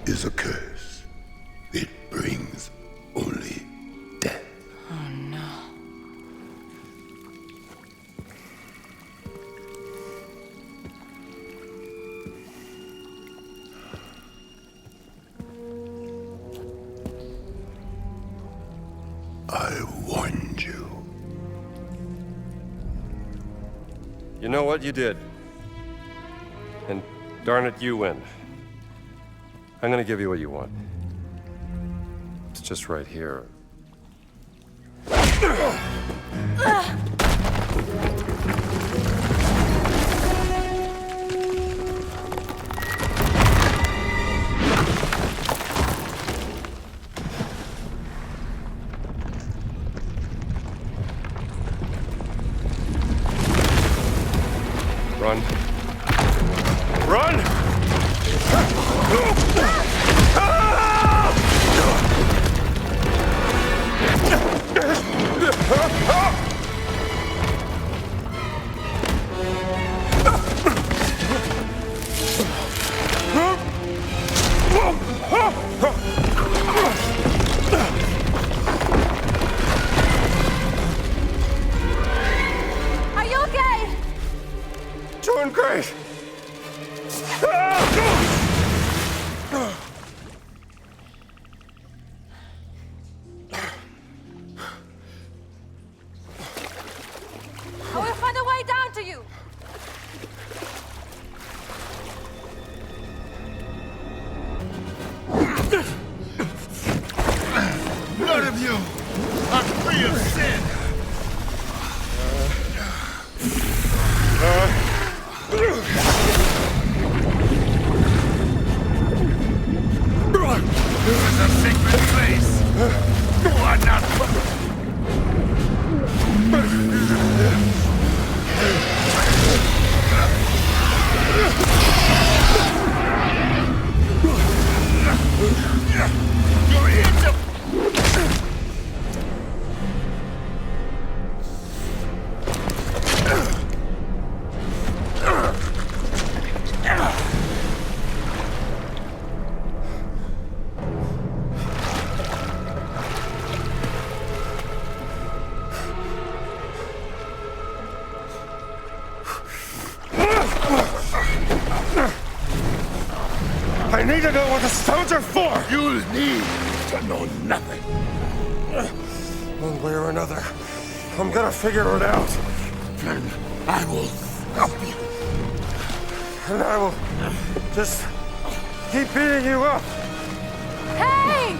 is a curse. It brings only death. Oh no. I warned you. You know what? You did. And darn it, you win. I'm gonna give you what you want. It's just right here. Run. Run! Are you okay? Doing great! I will find a way down to you. None of you are free of sin. need to know what the stones are for! You'll need to know nothing. One way or another, I'm gonna figure it out. Then I will help you. And I will just keep beating you up. Hey!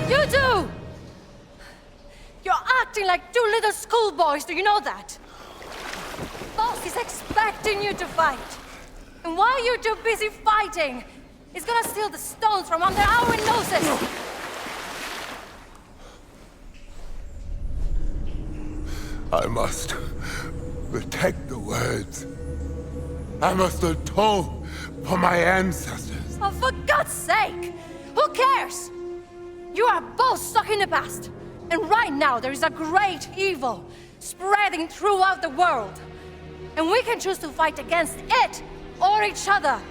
You two! You're acting like two little schoolboys, do you know that? Boss is expecting you to fight. And while you're too busy fighting, he's gonna steal the stones from under our noses! I must protect the words. I must atone for my ancestors. Oh, for God's sake! Who cares? You are both stuck in the past. And right now there is a great evil spreading throughout the world. And we can choose to fight against it or each other.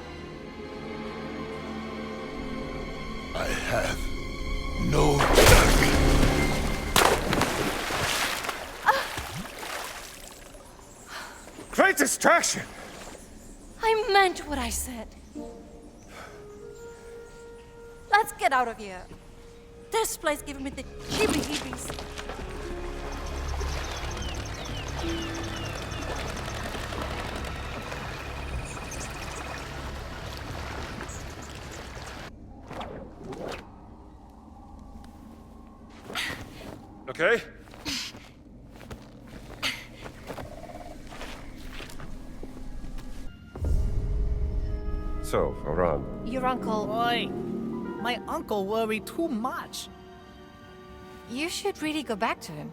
I have no choice. Great distraction! I meant what I said. Let's get out of here. This place giving me the heebie-jeebies. Okay? So, Oran. Your uncle... Boy, my uncle worried too much. You should really go back to him.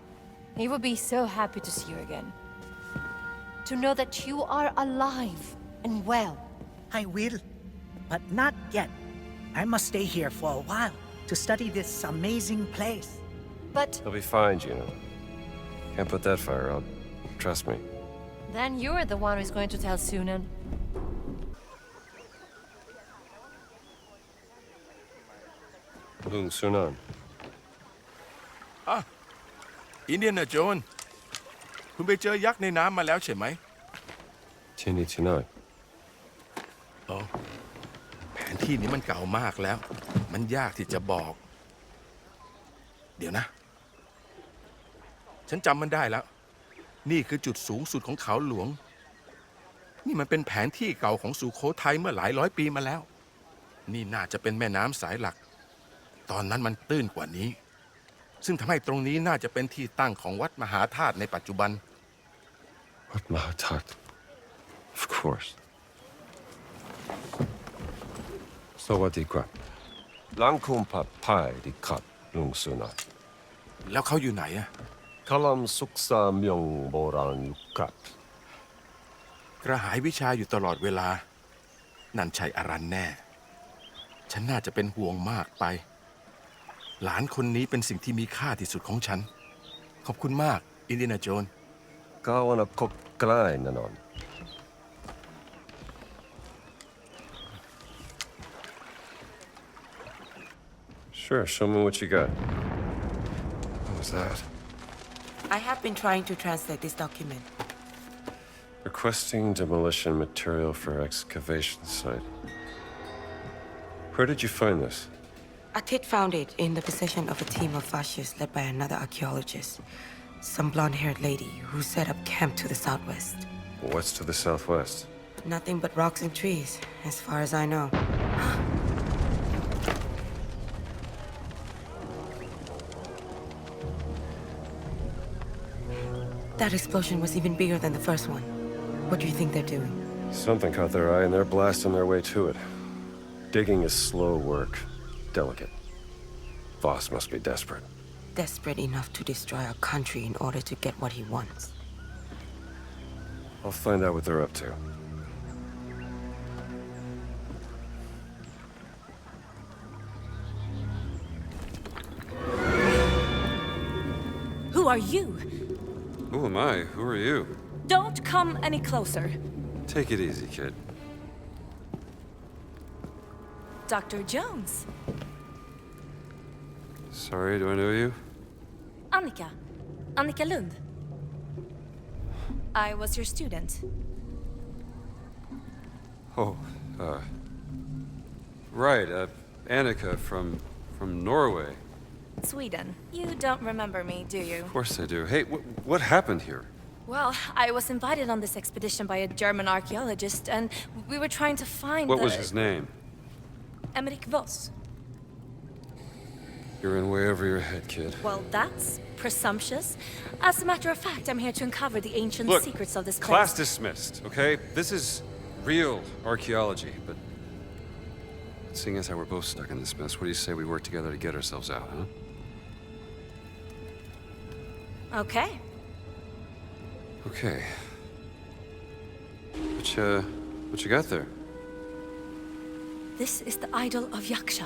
He would be so happy to see you again. To know that you are alive and well. I will, but not yet. I must stay here for a while to study this amazing place. But... He'll be fine, Gina. Can't put that fire out. Trust me. then you're the one who's going to tell Sunan. Sunan. อินเดียนาโจนคุณไปเจอยักษ์ในน้ำมาแล้วใช่ไหม ที่นี่ที่ไหน อ๋อแผนที่นี้มันเก่ามากแล้วมันยากที่จะบอก เดี๋ยวนะ ฉันจำมันได้แล้วนี่คือจุดสูงสุดของเขาหลวงนี่มันเป็นแผนที่เก่าของสุโขทัยเมื่อหลายร้อยปีมาแล้วนี่น่าจะเป็นแม่น้ำสายหลักตอนนั้นมันตื้นกว่านี้ซึ่งทำให้ตรงนี้น่าจะเป็นที่ตั้งของวัดมหาธาตุในปัจจุบัน วัดมหาธาตุ of course สวัสดีครับหลังคุมผัดไผ่ดีครับลุงสุนันท์แล้วเขาอยู่ไหนอะกำลังศึกษาเมืองโบราณอยู่ครับกระหายวิชาอยู่ตลอดเวลานั่นใช่อรันแน่ฉันน่าจะเป็นห่วงมากไปหลานคนนี้เป็นสิ่งที่มีค่าที่สุดของฉันขอบคุณมากอินเดียนาโจนก้าวนะคบใกล้แน่นอน Sure, show me what you got. What was that? I have been trying to translate this document. Requesting demolition material for excavation site. Where did you find this? Atit found it in the possession of a team of fascists led by another archaeologist. Some blonde-haired lady who set up camp to the southwest. What's to the southwest? Nothing but rocks and trees, as far as I know. That explosion was even bigger than the first one. What do you think they're doing? Something caught their eye and they're blasting their way to it. Digging is slow work. Delicate. Voss must be desperate. Desperate enough to destroy our country in order to get what he wants. I'll find out what they're up to. Who are you? Who am I? Who are you? Don't come any closer. Take it easy, kid. Dr. Jones. Sorry, do I know you? Annika. Annika Lund. I was your student. Oh, Right, Annika from Norway. Sweden. You don't remember me, do you? Of course I do. Hey, what happened here? Well, I was invited on this expedition by a German archaeologist, and we were trying to find What was his name? Emmerich Voss. You're in way over your head, kid. Well, that's presumptuous. As a matter of fact, I'm here to uncover the ancient Look, secrets of this place. class dismissed, okay? This is real archaeology, but seeing as how we're both stuck in this mess, what do you say we work together to get ourselves out, huh? Okay. Okay. What you got there? This is the idol of Yaksha.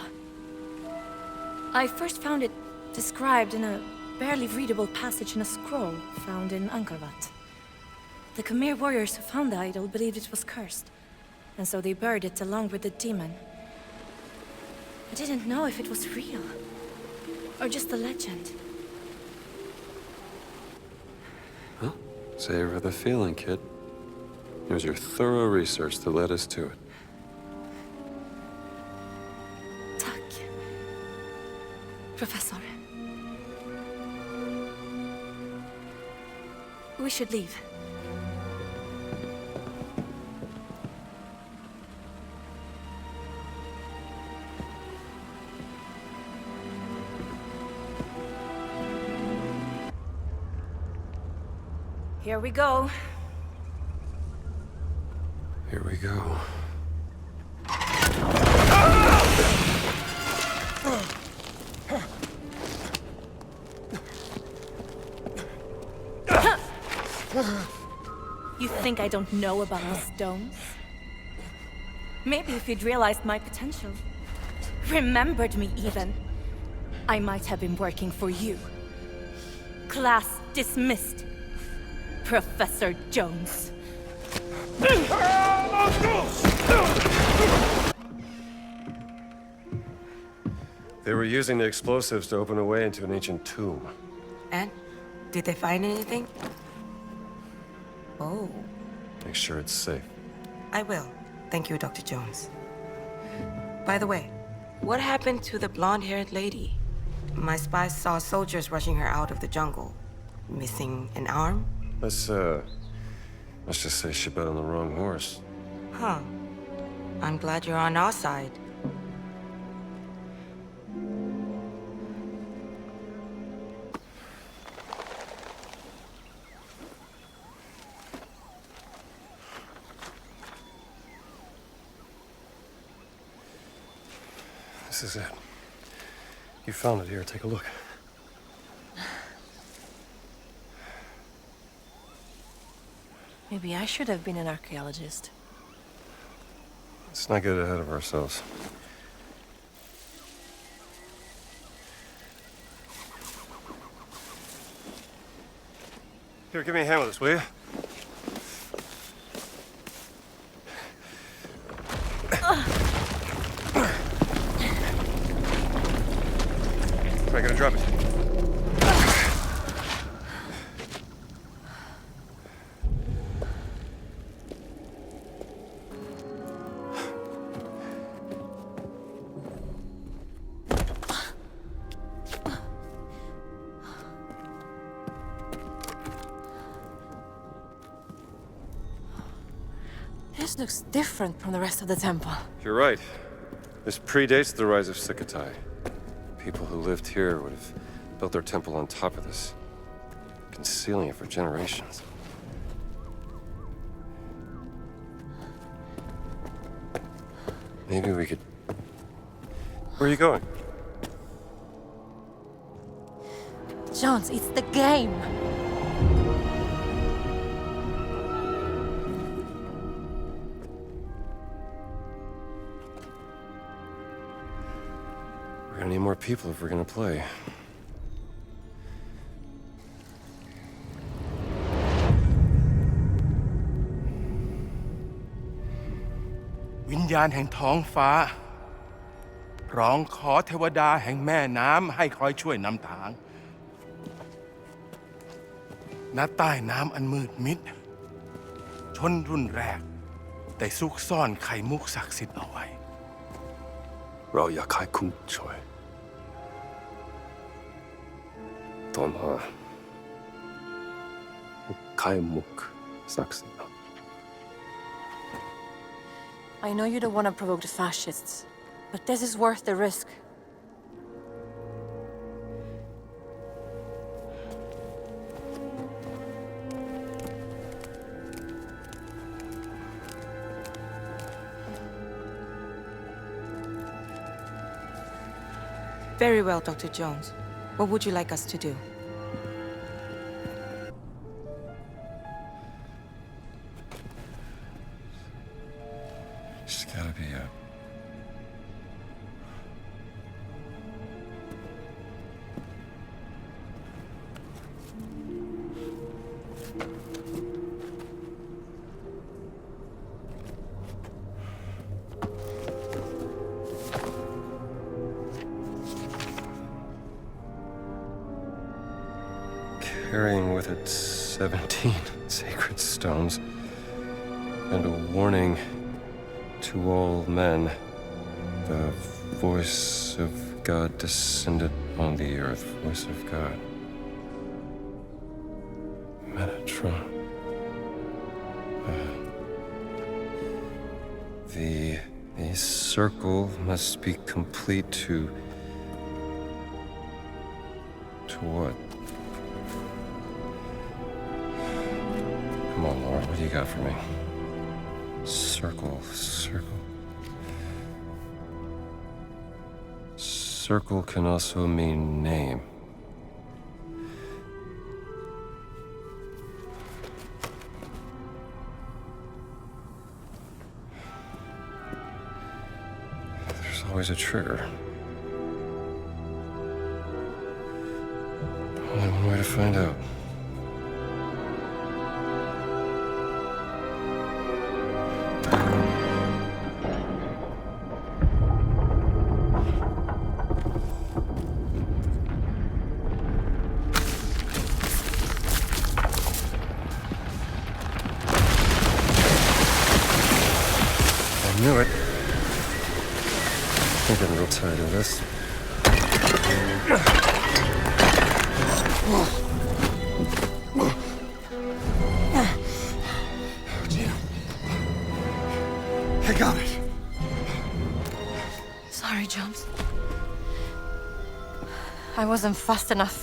I first found it described in a barely readable passage in a scroll found in Angkor Wat. The Khmer warriors who found the idol believed it was cursed, and so they buried it along with the demon. I didn't know if it was real, or just a legend. Huh? Savor the feeling, kid. It was your thorough research that led us to it. Professor. We should leave. Here we go. Here we go. You think I don't know about the stones? Maybe if you'd realized my potential, remembered me even, I might have been working for you. Class dismissed, Professor Jones. They were using the explosives to open a way into an ancient tomb. And? Did they find anything? Oh. Make sure it's safe. I will. Thank you, Dr. Jones. By the way, what happened to the blonde-haired lady? My spies saw soldiers rushing her out of the jungle. Missing an arm? Let's just say she bet on the wrong horse. Huh. I'm glad you're on our side. This is it. You found it here. Take a look. Maybe I should have been an archaeologist. Let's not get ahead of ourselves. Here, give me a hand with this, will you? I gotta drop it. This looks different from the rest of the temple. You're right. This predates the rise of Sukhothai. People who lived here would have built their temple on top of this, concealing it for generations. Maybe we could... Where are you going? Jones, it's the game. We're gonna need more people if we're gonna play. วิญญาณแห่งท้องฟ้าร้องขอเทวดาแห่งแม่น้ำให้คอยช่วยนำทางณใต้น้ำอันมืดมิดชนรุ่นแรกได้ซุกซ่อนไข่มุกศักดิ์สิทธิ์เอาไว้ เราอยากให้คุณช่วยตอนหาไข่มุกสักสิ่ง I know you don't want to provoke the fascists, but this is worth the risk. Very well, Dr. Jones. What would you like us to do? It's gotta be a... Carrying with it 17 sacred stones and a warning to all men. The voice of God descended on the earth. Voice of God. Metatron. The circle must be complete to what? Come on, Laura, what do you got for me? Circle. Circle can also mean name. There's always a trigger. Only one way to find out. I knew it. I'm getting real tired of this. Gina. I got it. Sorry, Jones. I wasn't fast enough.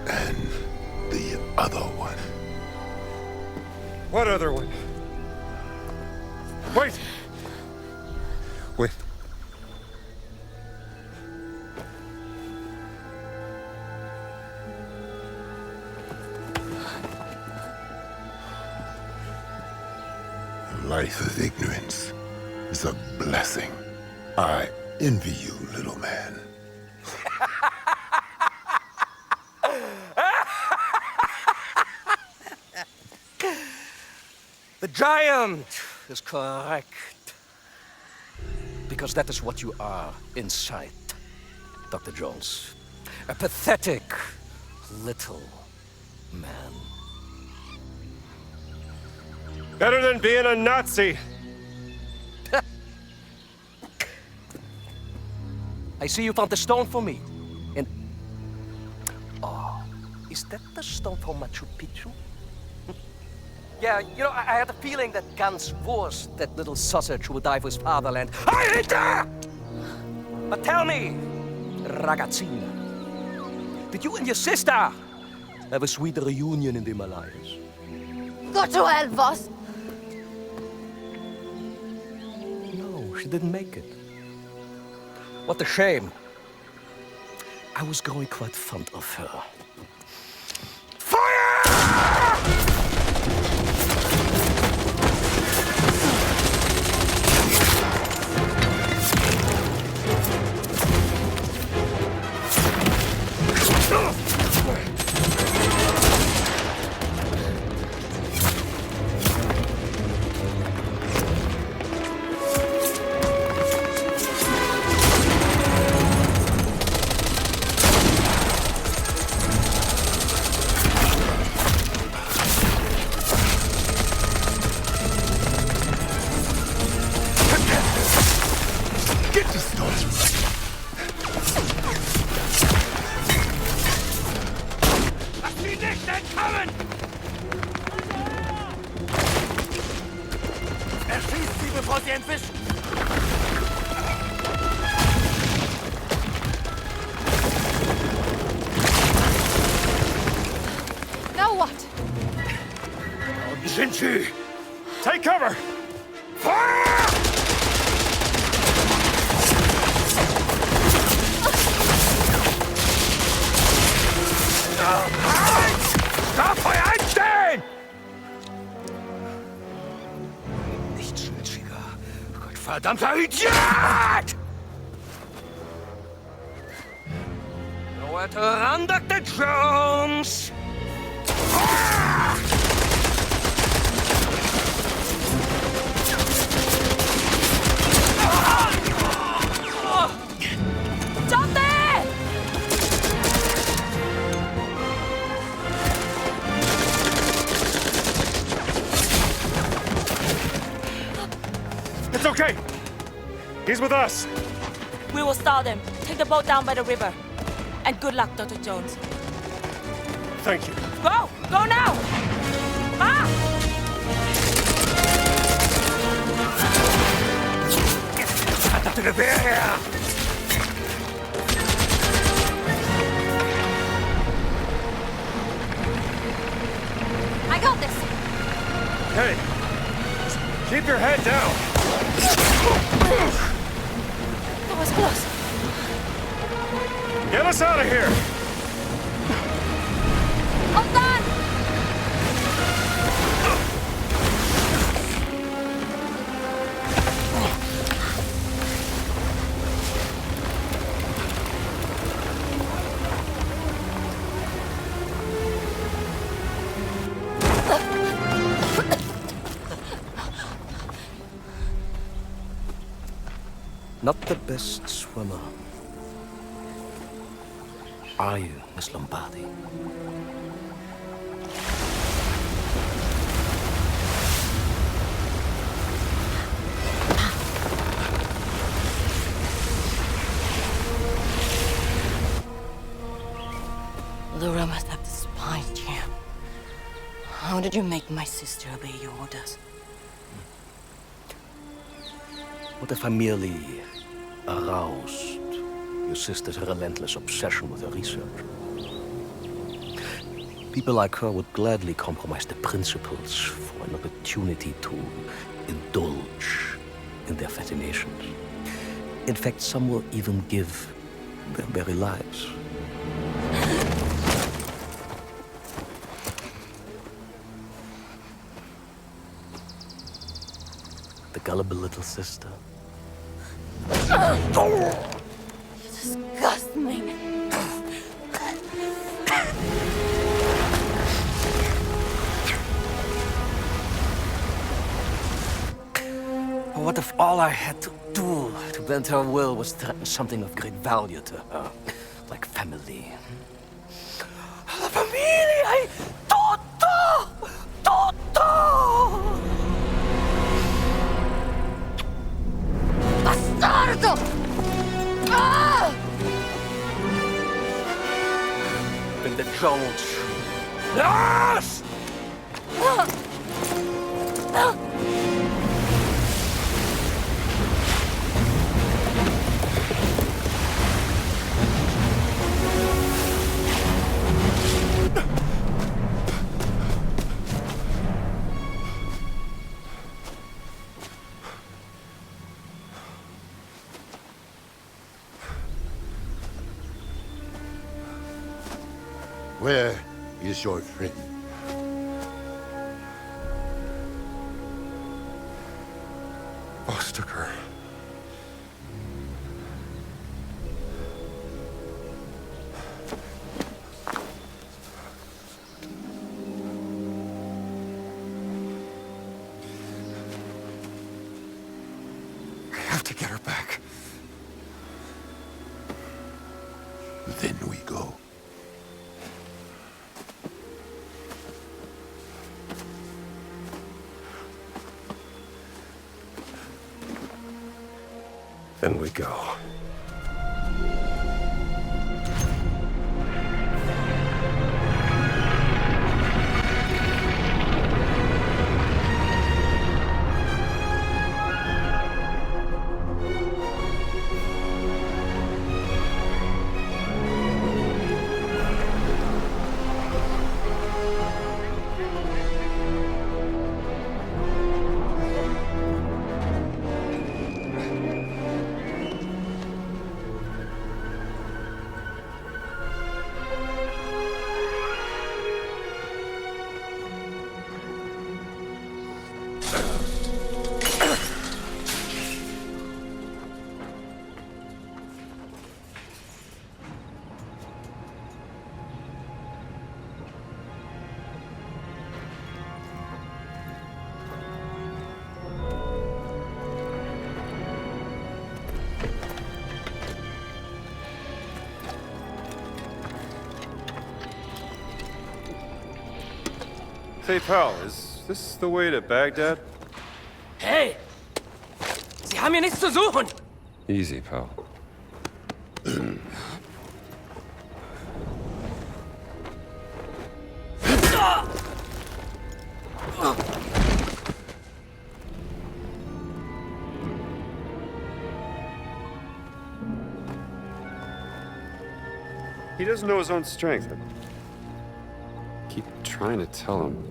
And the other one. What other one? Wait! Wait. A life of ignorance is a blessing. I envy you, little man. The giant is correct. Because that is what you are inside, Dr. Jones. A pathetic little man. Better than being a Nazi. I see you found the stone for me. And... Oh, is that the stone for Machu Picchu? Yeah, you know, I had a feeling that Gans was that little sausage who would die for his fatherland. I hate that! But tell me, ragazzina, did you and your sister have a sweet reunion in the Himalayas? Go to hell, boss! No, she didn't make it. What a shame. I was growing quite fond of her. entkommen! Erschießt sie, bevor sie entwischen! Now what? Sind sie? Take cover! Fire! Feuer einstellen! Nicht schlitziger. Gottverdammter Idiot! Nowhere to run, Dr. Jones! Stop there! It's okay. He's with us. We will stall them. Take the boat down by the river. And good luck, Dr. Jones. Thank you. Go! Go now! Ah! Verdammte Gewehr her! I got this. Hey, just keep your head down. That was close. Get us out of here! Hold on! Not the best swimmer. Are you, Miss Lombardi? Laura must have despised you. How did you make my sister obey your orders? What if I merely aroused your sister's relentless obsession with her research? People like her would gladly compromise the principles for an opportunity to indulge in their fascinations. In fact, some will even give their very lives. The gullible little sister. You disgust me. What if all I had to do to bend her will was threaten something of great value to her, like family? La familia è tutto! Tutto! Bastardo! Ah! Then the Jones. Yes! Where is your friend? Boss took her. I have to get her back. Then we go. Then we go. Hey, pal, is this the way to Baghdad? Hey! Sie haben hier nichts zu suchen! Easy, pal. He doesn't know his own strength. I keep trying to tell him.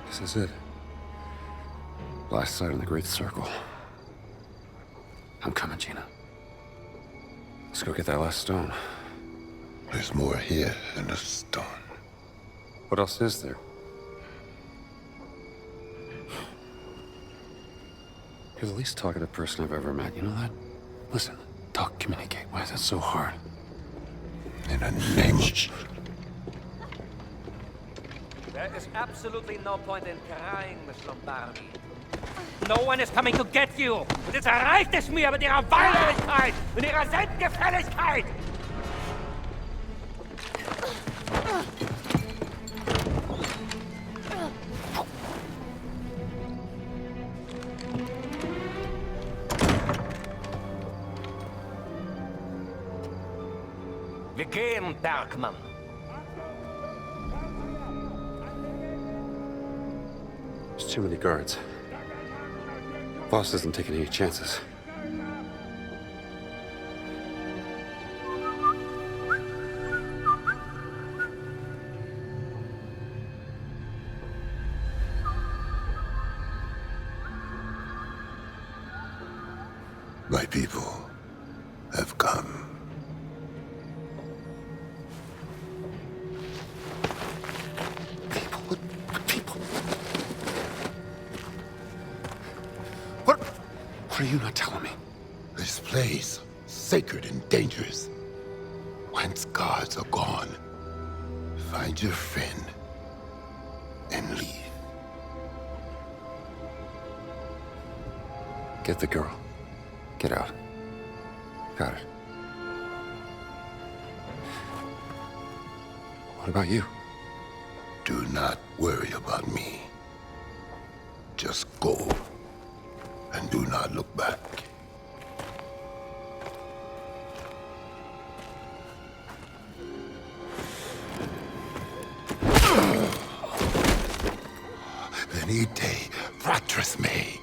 This is it. Last sight on the Great Circle. I'm coming, Gina. Let's go get that last stone. There's more here than a stone. What else is there? You're the least talkative person I've ever met, you know that? Listen, talk, communicate. Why is that so hard? In the name of... There is absolutely no point in crying, Miss Lombardi. No one is coming to get you! Und jetzt erreicht es mir mit ihrer Weinerlichkeit und ihrer Selbstgefälligkeit! Wir gehen, Bergmann. There's too many guards. Boss isn't taking any chances. My people have come. What are you not telling me? This place, sacred and dangerous. Once guards are gone, find your friend and leave. Get the girl. Get out. Got it. What about you? Do not worry about me. Just go. And do not look back. Venite, fratres me.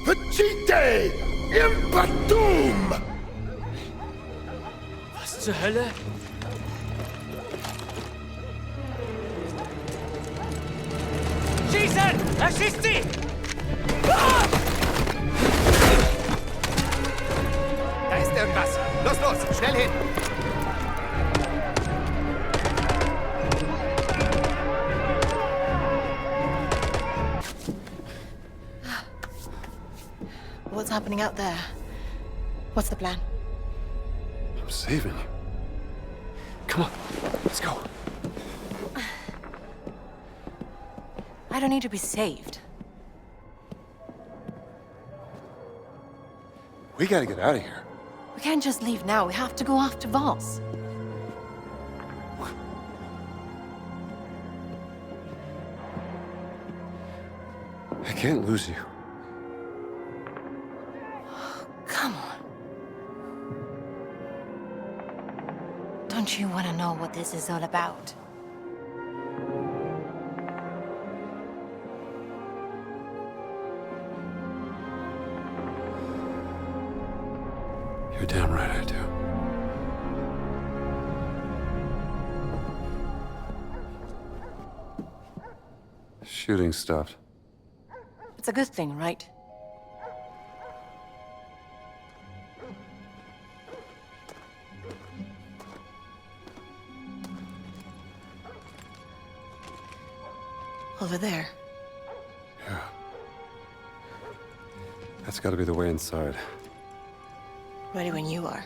Pacite impatum! Was zur Hölle? Schießen! Erschießt sie! Da ist irgendwas. Los, los, schnell hin. What's happening out there? What's the plan? I'm saving you. Come on, let's go. I don't need to be saved. We gotta get out of here. We can't just leave now. We have to go after Voss. I can't lose you. Come on. Don't you want to know what this is all about? You're damn right I do. Shooting stopped. It's a good thing, right? Over there. Yeah. That's gotta be the way inside. Ready when you are.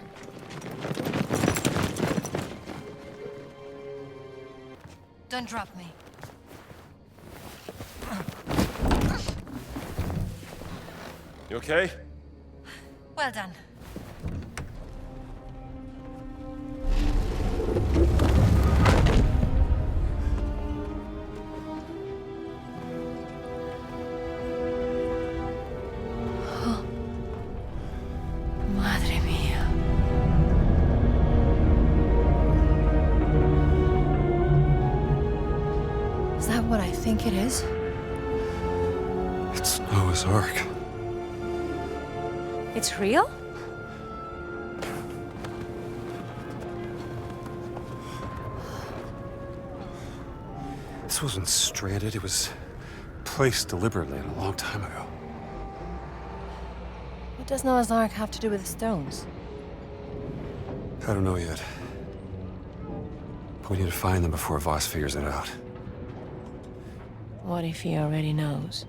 Don't drop me. You okay? Well done. Madre mia. Is that what I think it is? It's Noah's Ark. It's real? This wasn't stranded, it was placed deliberately a long time ago. What does Noah's Ark have to do with the stones? I don't know yet. But we need to find them before Voss figures it out. What if he already knows?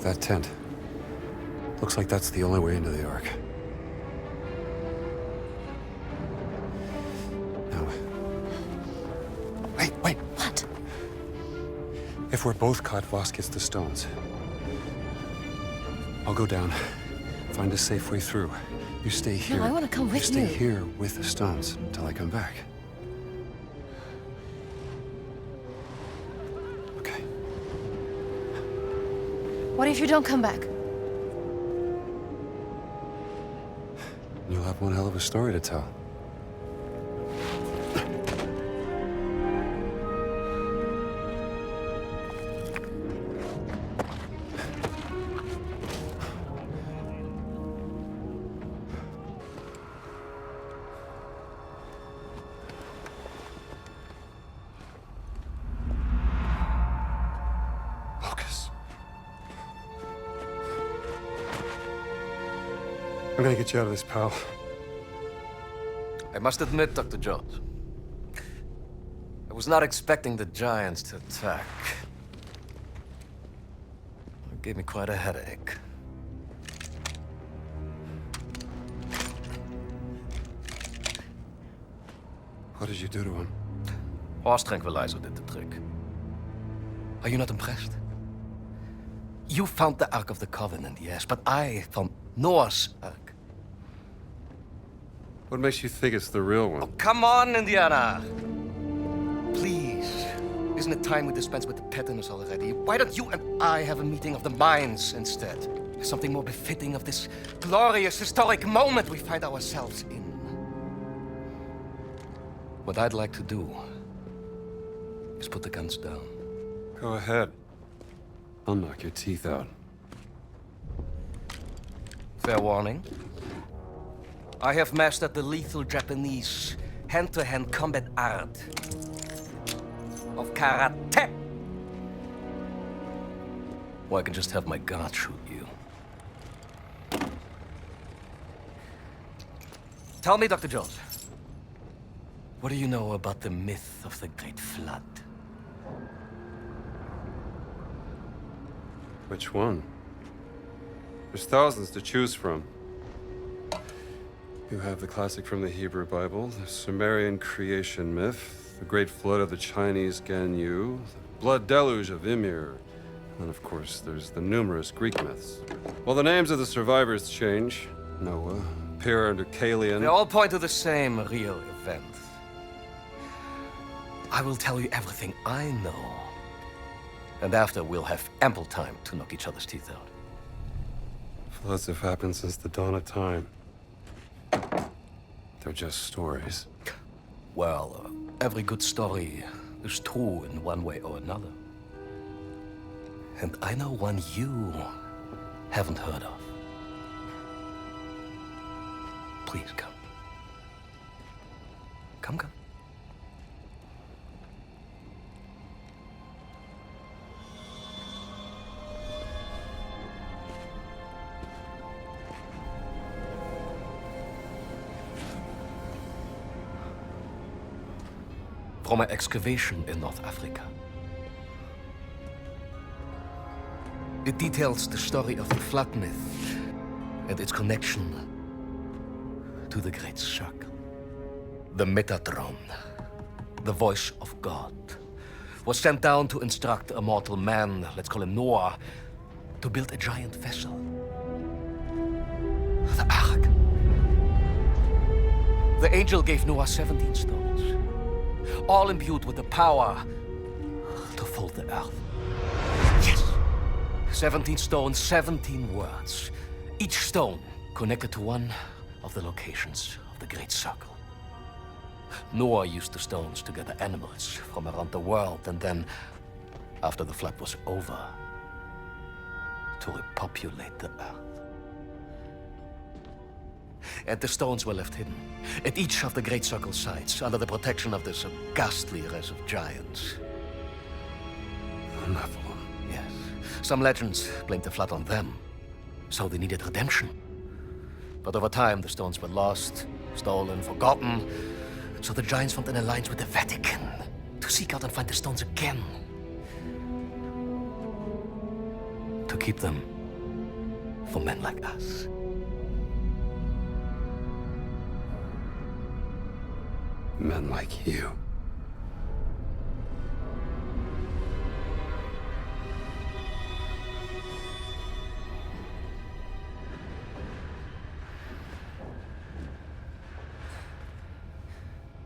That tent. Looks like that's the only way into the Ark. Now... Wait! What? If we're both caught, Voss gets the stones. I'll go down, find a safe way through. You stay here. No, I want to come with Stay you. here with the stones until I come back. What if you don't come back? You'll have one hell of a story to tell. I'm gonna get you out of this, pal. I must admit, Dr. Jones, I was not expecting the giants to attack. It gave me quite a headache. What did you do to him? Horse tranquilizer did the trick. Are you not impressed? You found the Ark of the Covenant, yes, but I found Noah's Ark. What makes you think it's the real one? Oh, come on, Indiana! Please. Isn't it time we dispense with the pettiness already? Why don't you and I have a meeting of the minds instead? Something more befitting of this glorious historic moment we find ourselves in. What I'd like to do is put the guns down. Go ahead. I'll knock your teeth out. Fair warning. I have mastered the lethal Japanese hand-to-hand combat art of karate. Or I can just have my guard shoot you. Tell me, Dr. Jones, what do you know about the myth of the Great Flood? Which one? There's thousands to choose from. You have the classic from the Hebrew Bible, the Sumerian creation myth, the Great Flood of the Chinese Ganyu, the Blood Deluge of Ymir, and of course there's the numerous Greek myths. Well, the names of the survivors change. Noah, Pyrrha, and Deucalion. They all point to the same real event. I will tell you everything I know. And after, we'll have ample time to knock each other's teeth out. Floods have happened since the dawn of time. They're just stories. Well, every good story is true in one way or another. And I know one you haven't heard of. Please come. Come. From my excavation in North Africa. It details the story of the flood myth and its connection to the Great Circle. The Metatron, the voice of God, was sent down to instruct a mortal man, let's call him Noah, to build a giant vessel. The Ark. The angel gave Noah 17 stones, all imbued with the power to fold the earth. Yes! 17 stones, 17 words. Each stone connected to one of the locations of the Great Circle. Noah used the stones to gather animals from around the world, and then, after the flood was over, to repopulate the earth. And the stones were left hidden at each of the Great Circle sites under the protection of this ghastly race of giants. Nephilim. Yes. Some legends blamed the flood on them, so they needed redemption. But over time, the stones were lost, stolen, forgotten, so the giants formed an alliance with the Vatican to seek out and find the stones again. To keep them for men like us. Men like you.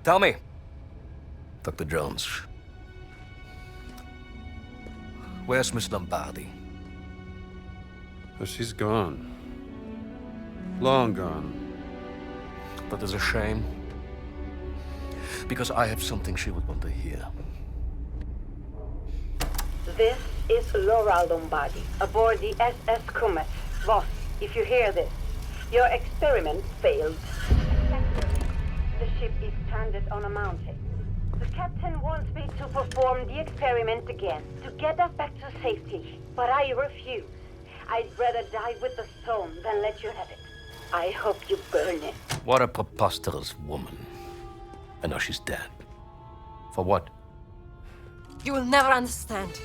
Tell me, Dr. Jones, where's Miss Lombardi? Oh, she's gone. Long gone. That is a shame, because I have something she would want to hear. This is Laura Lombardi, aboard the SS Comet. Boss, if you hear this, your experiment failed. The ship is stranded on a mountain. The captain wants me to perform the experiment again, to get us back to safety. But I refuse. I'd rather die with the stone than let you have it. I hope you burn it. What a preposterous woman. And now she's dead. For what? You will never understand.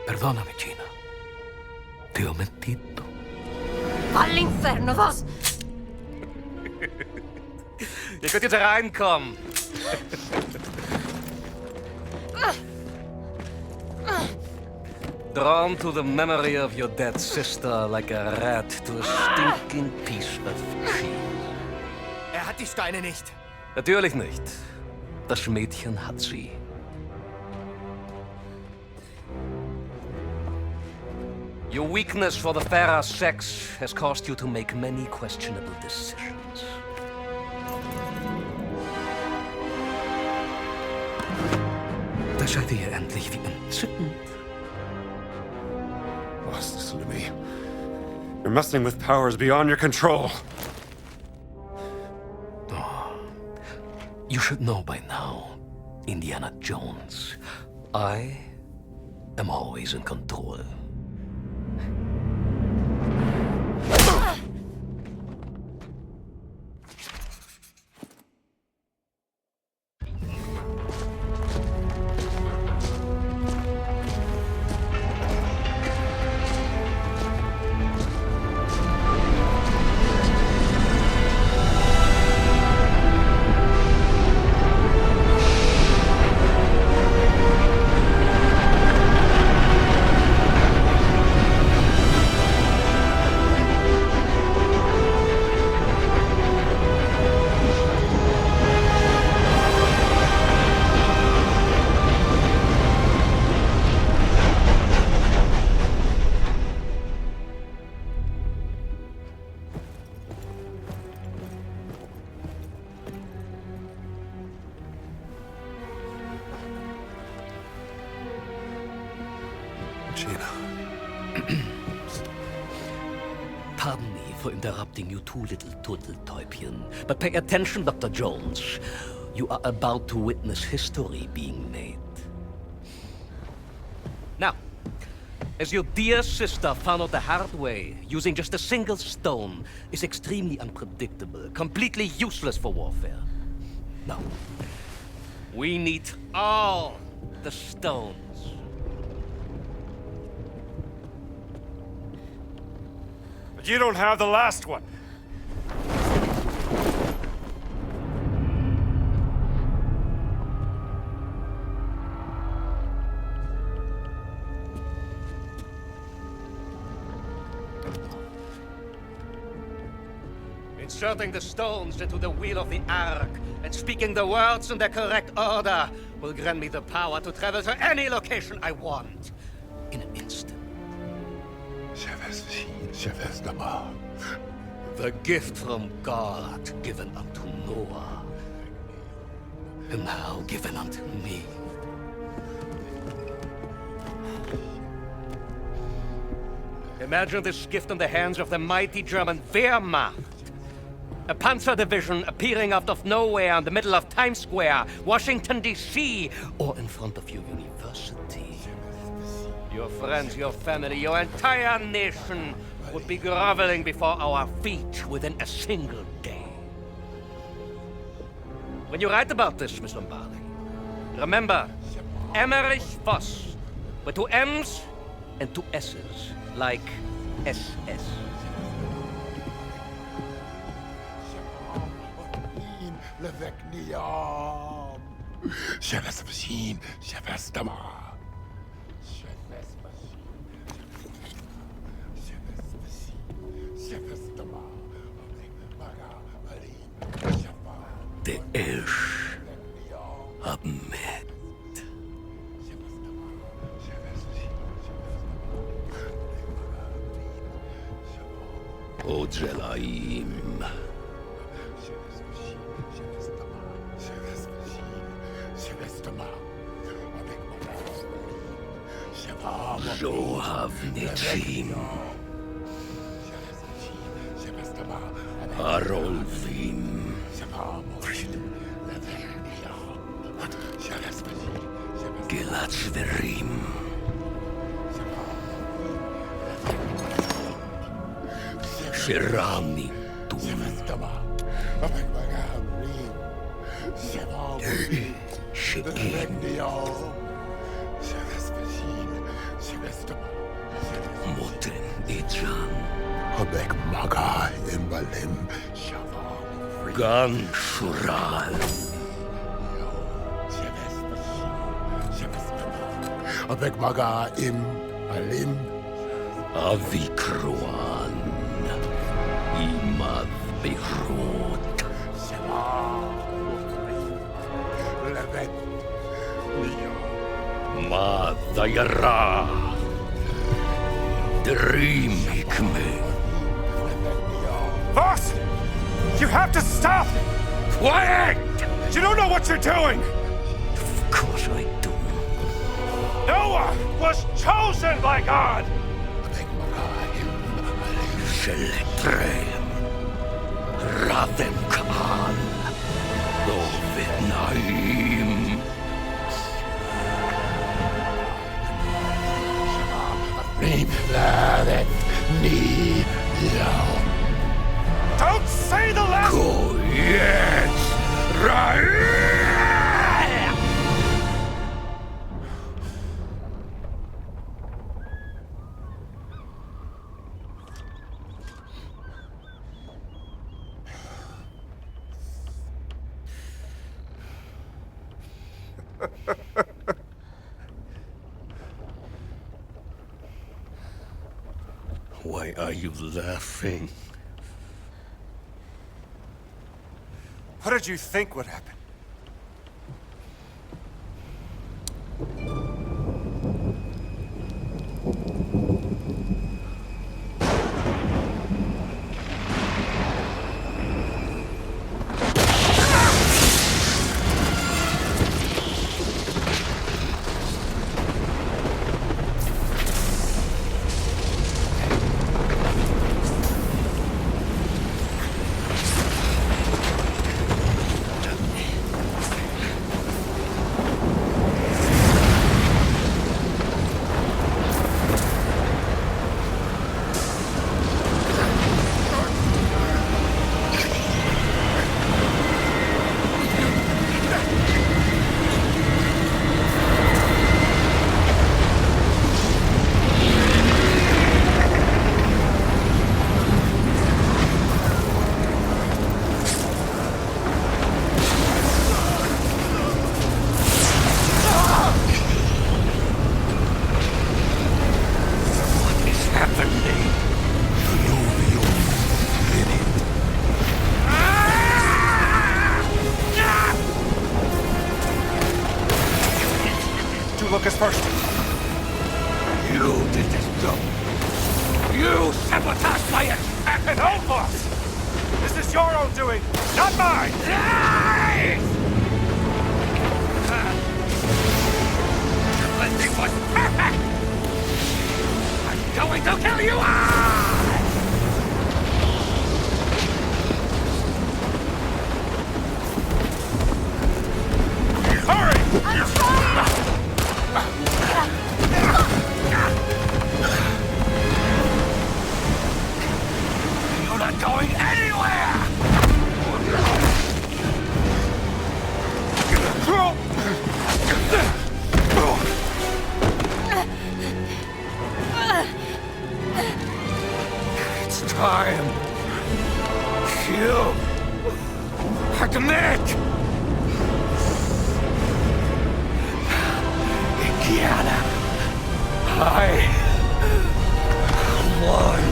Perdóname, Gina. Ti ho mentito. All'inferno, vos! Ihr könnt jetzt reinkommen. Drawn to the memory of your dead sister like a rat to a stinking piece of cheese. Hat die Steine nicht. Natürlich nicht. Das Mädchen hat sie. Your weakness for the fairer sex has caused you to make many questionable decisions. Da seid ihr endlich wie entzückend. Boss, listen to me. You're messing with powers beyond your control. Oh, you should know by now, Indiana Jones. I am always in control. Pardon me for interrupting you two little turtle-täubchen, but pay attention, Dr. Jones. You are about to witness history being made. Now, as your dear sister found out the hard way, using just a single stone is extremely unpredictable, completely useless for warfare. Now, we need all the stones. But you don't have the last one. Inserting the stones into the wheel of the Ark and speaking the words in their correct order will grant me the power to travel to any location I want in an instant. The gift from God given unto Noah, and now given unto me. Imagine this gift in the hands of the mighty German Wehrmacht. A panzer division appearing out of nowhere in the middle of Times Square, Washington, D.C., or in front of your university. Your friends, your family, your entire nation would be groveling before our feet within a single day. When you write about this, Miss Lombardi, remember Emmerich Voss, with 2 M's and 2 S's, like SS. The Ish Abmet. Ojelaim. Zohavnichim. Arolvim. Gilatzverim. Shirami Tum. Shikim. Moten Ijan. Habek Maga Imbalim Gan Shural. Habek Maga Imbalim Avikruan. Imad Behrut. Levet Madayara. Dream Hikme. Voss! You have to stop! Quiet! You don't know what you're doing! Of course I do. Noah was chosen by God! Seletrem. Ravem Khan. Dovenaim. Don't say the last... Go, yes! Right! Why are you laughing? What did you think would happen? first. You did this job. You sabotaged my attack! No, boss! This is your own doing, not mine! Lies! Everything was perfect! I'm going to kill you all! Hurry! I'm trying! You're not going anywhere! It's time. You admit. Indiana, I won.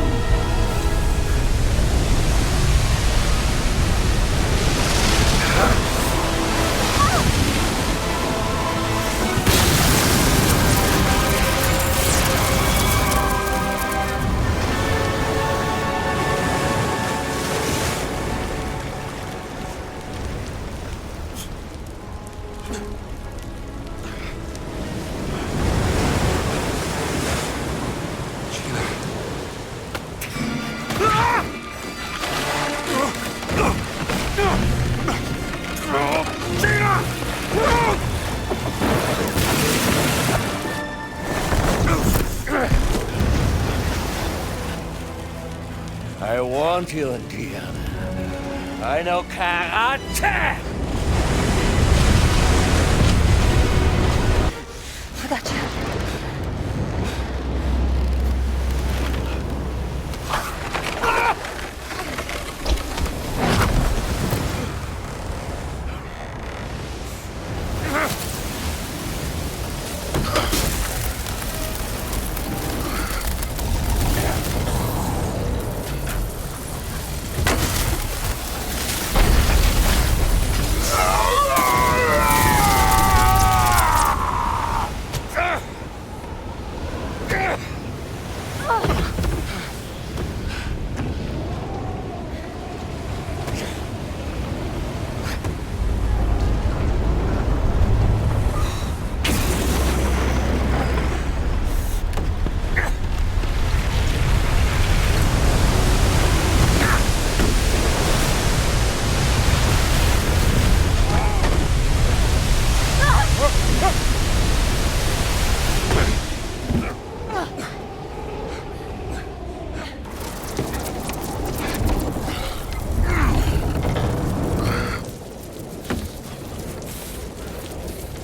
I want you, Indiana. I know karate! I got you.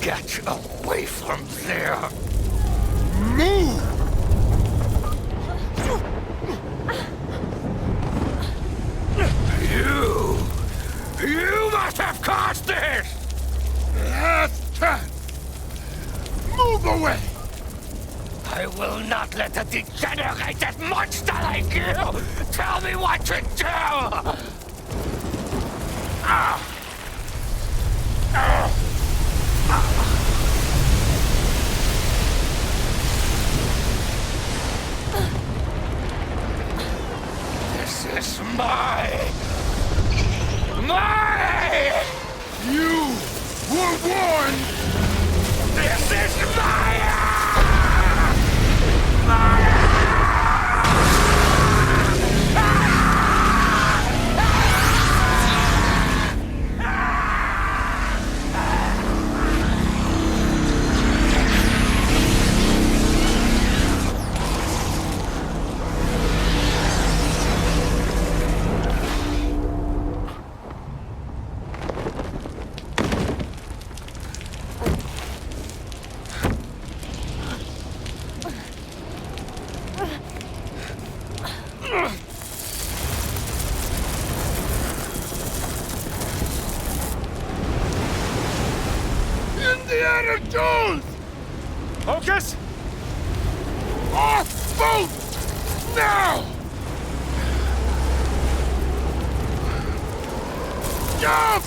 Get away from there! Move! You must have caused this! Last chance! Move away! I will not let a degenerated monster like you tell me what to do! This is my... You were warned! This is my... Indiana Jones! Focus! Off boat! Now! Jump!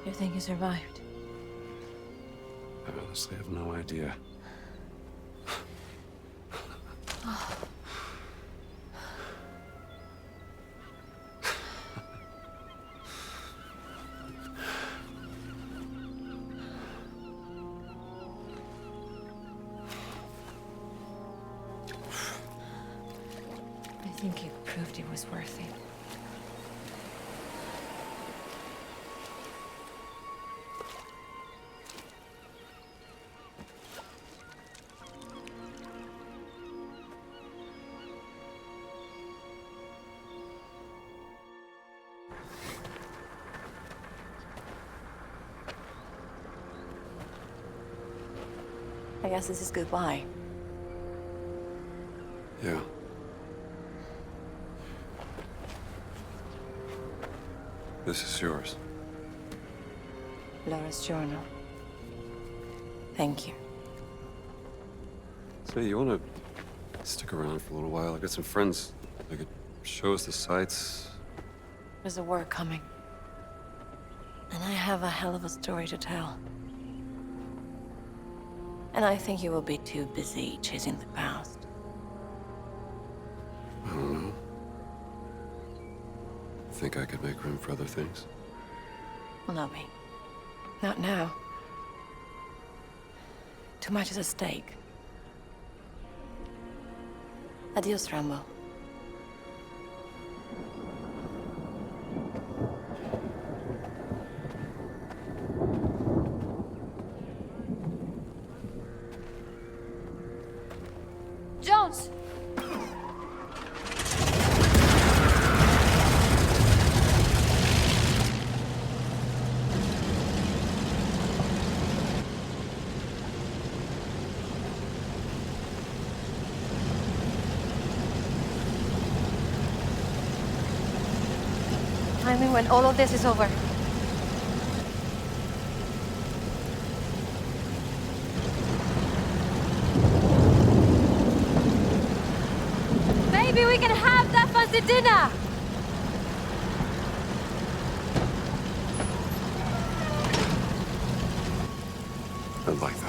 You think you survived? I honestly have no idea. I think you proved it was worth it. I guess this is goodbye. Yeah. This is yours. Laura's journal. Thank you. So you want to stick around for a little while? I got some friends. They could show us the sights. There's a war coming. And I have a hell of a story to tell. And I think you will be too busy chasing the past. I don't know. Think I could make room for other things? Well, not me. Not now. Too much is at stake. Adios, Rambo. Jones! I mean, when all of this is over. Maybe we can have that fancy dinner! I'd like that.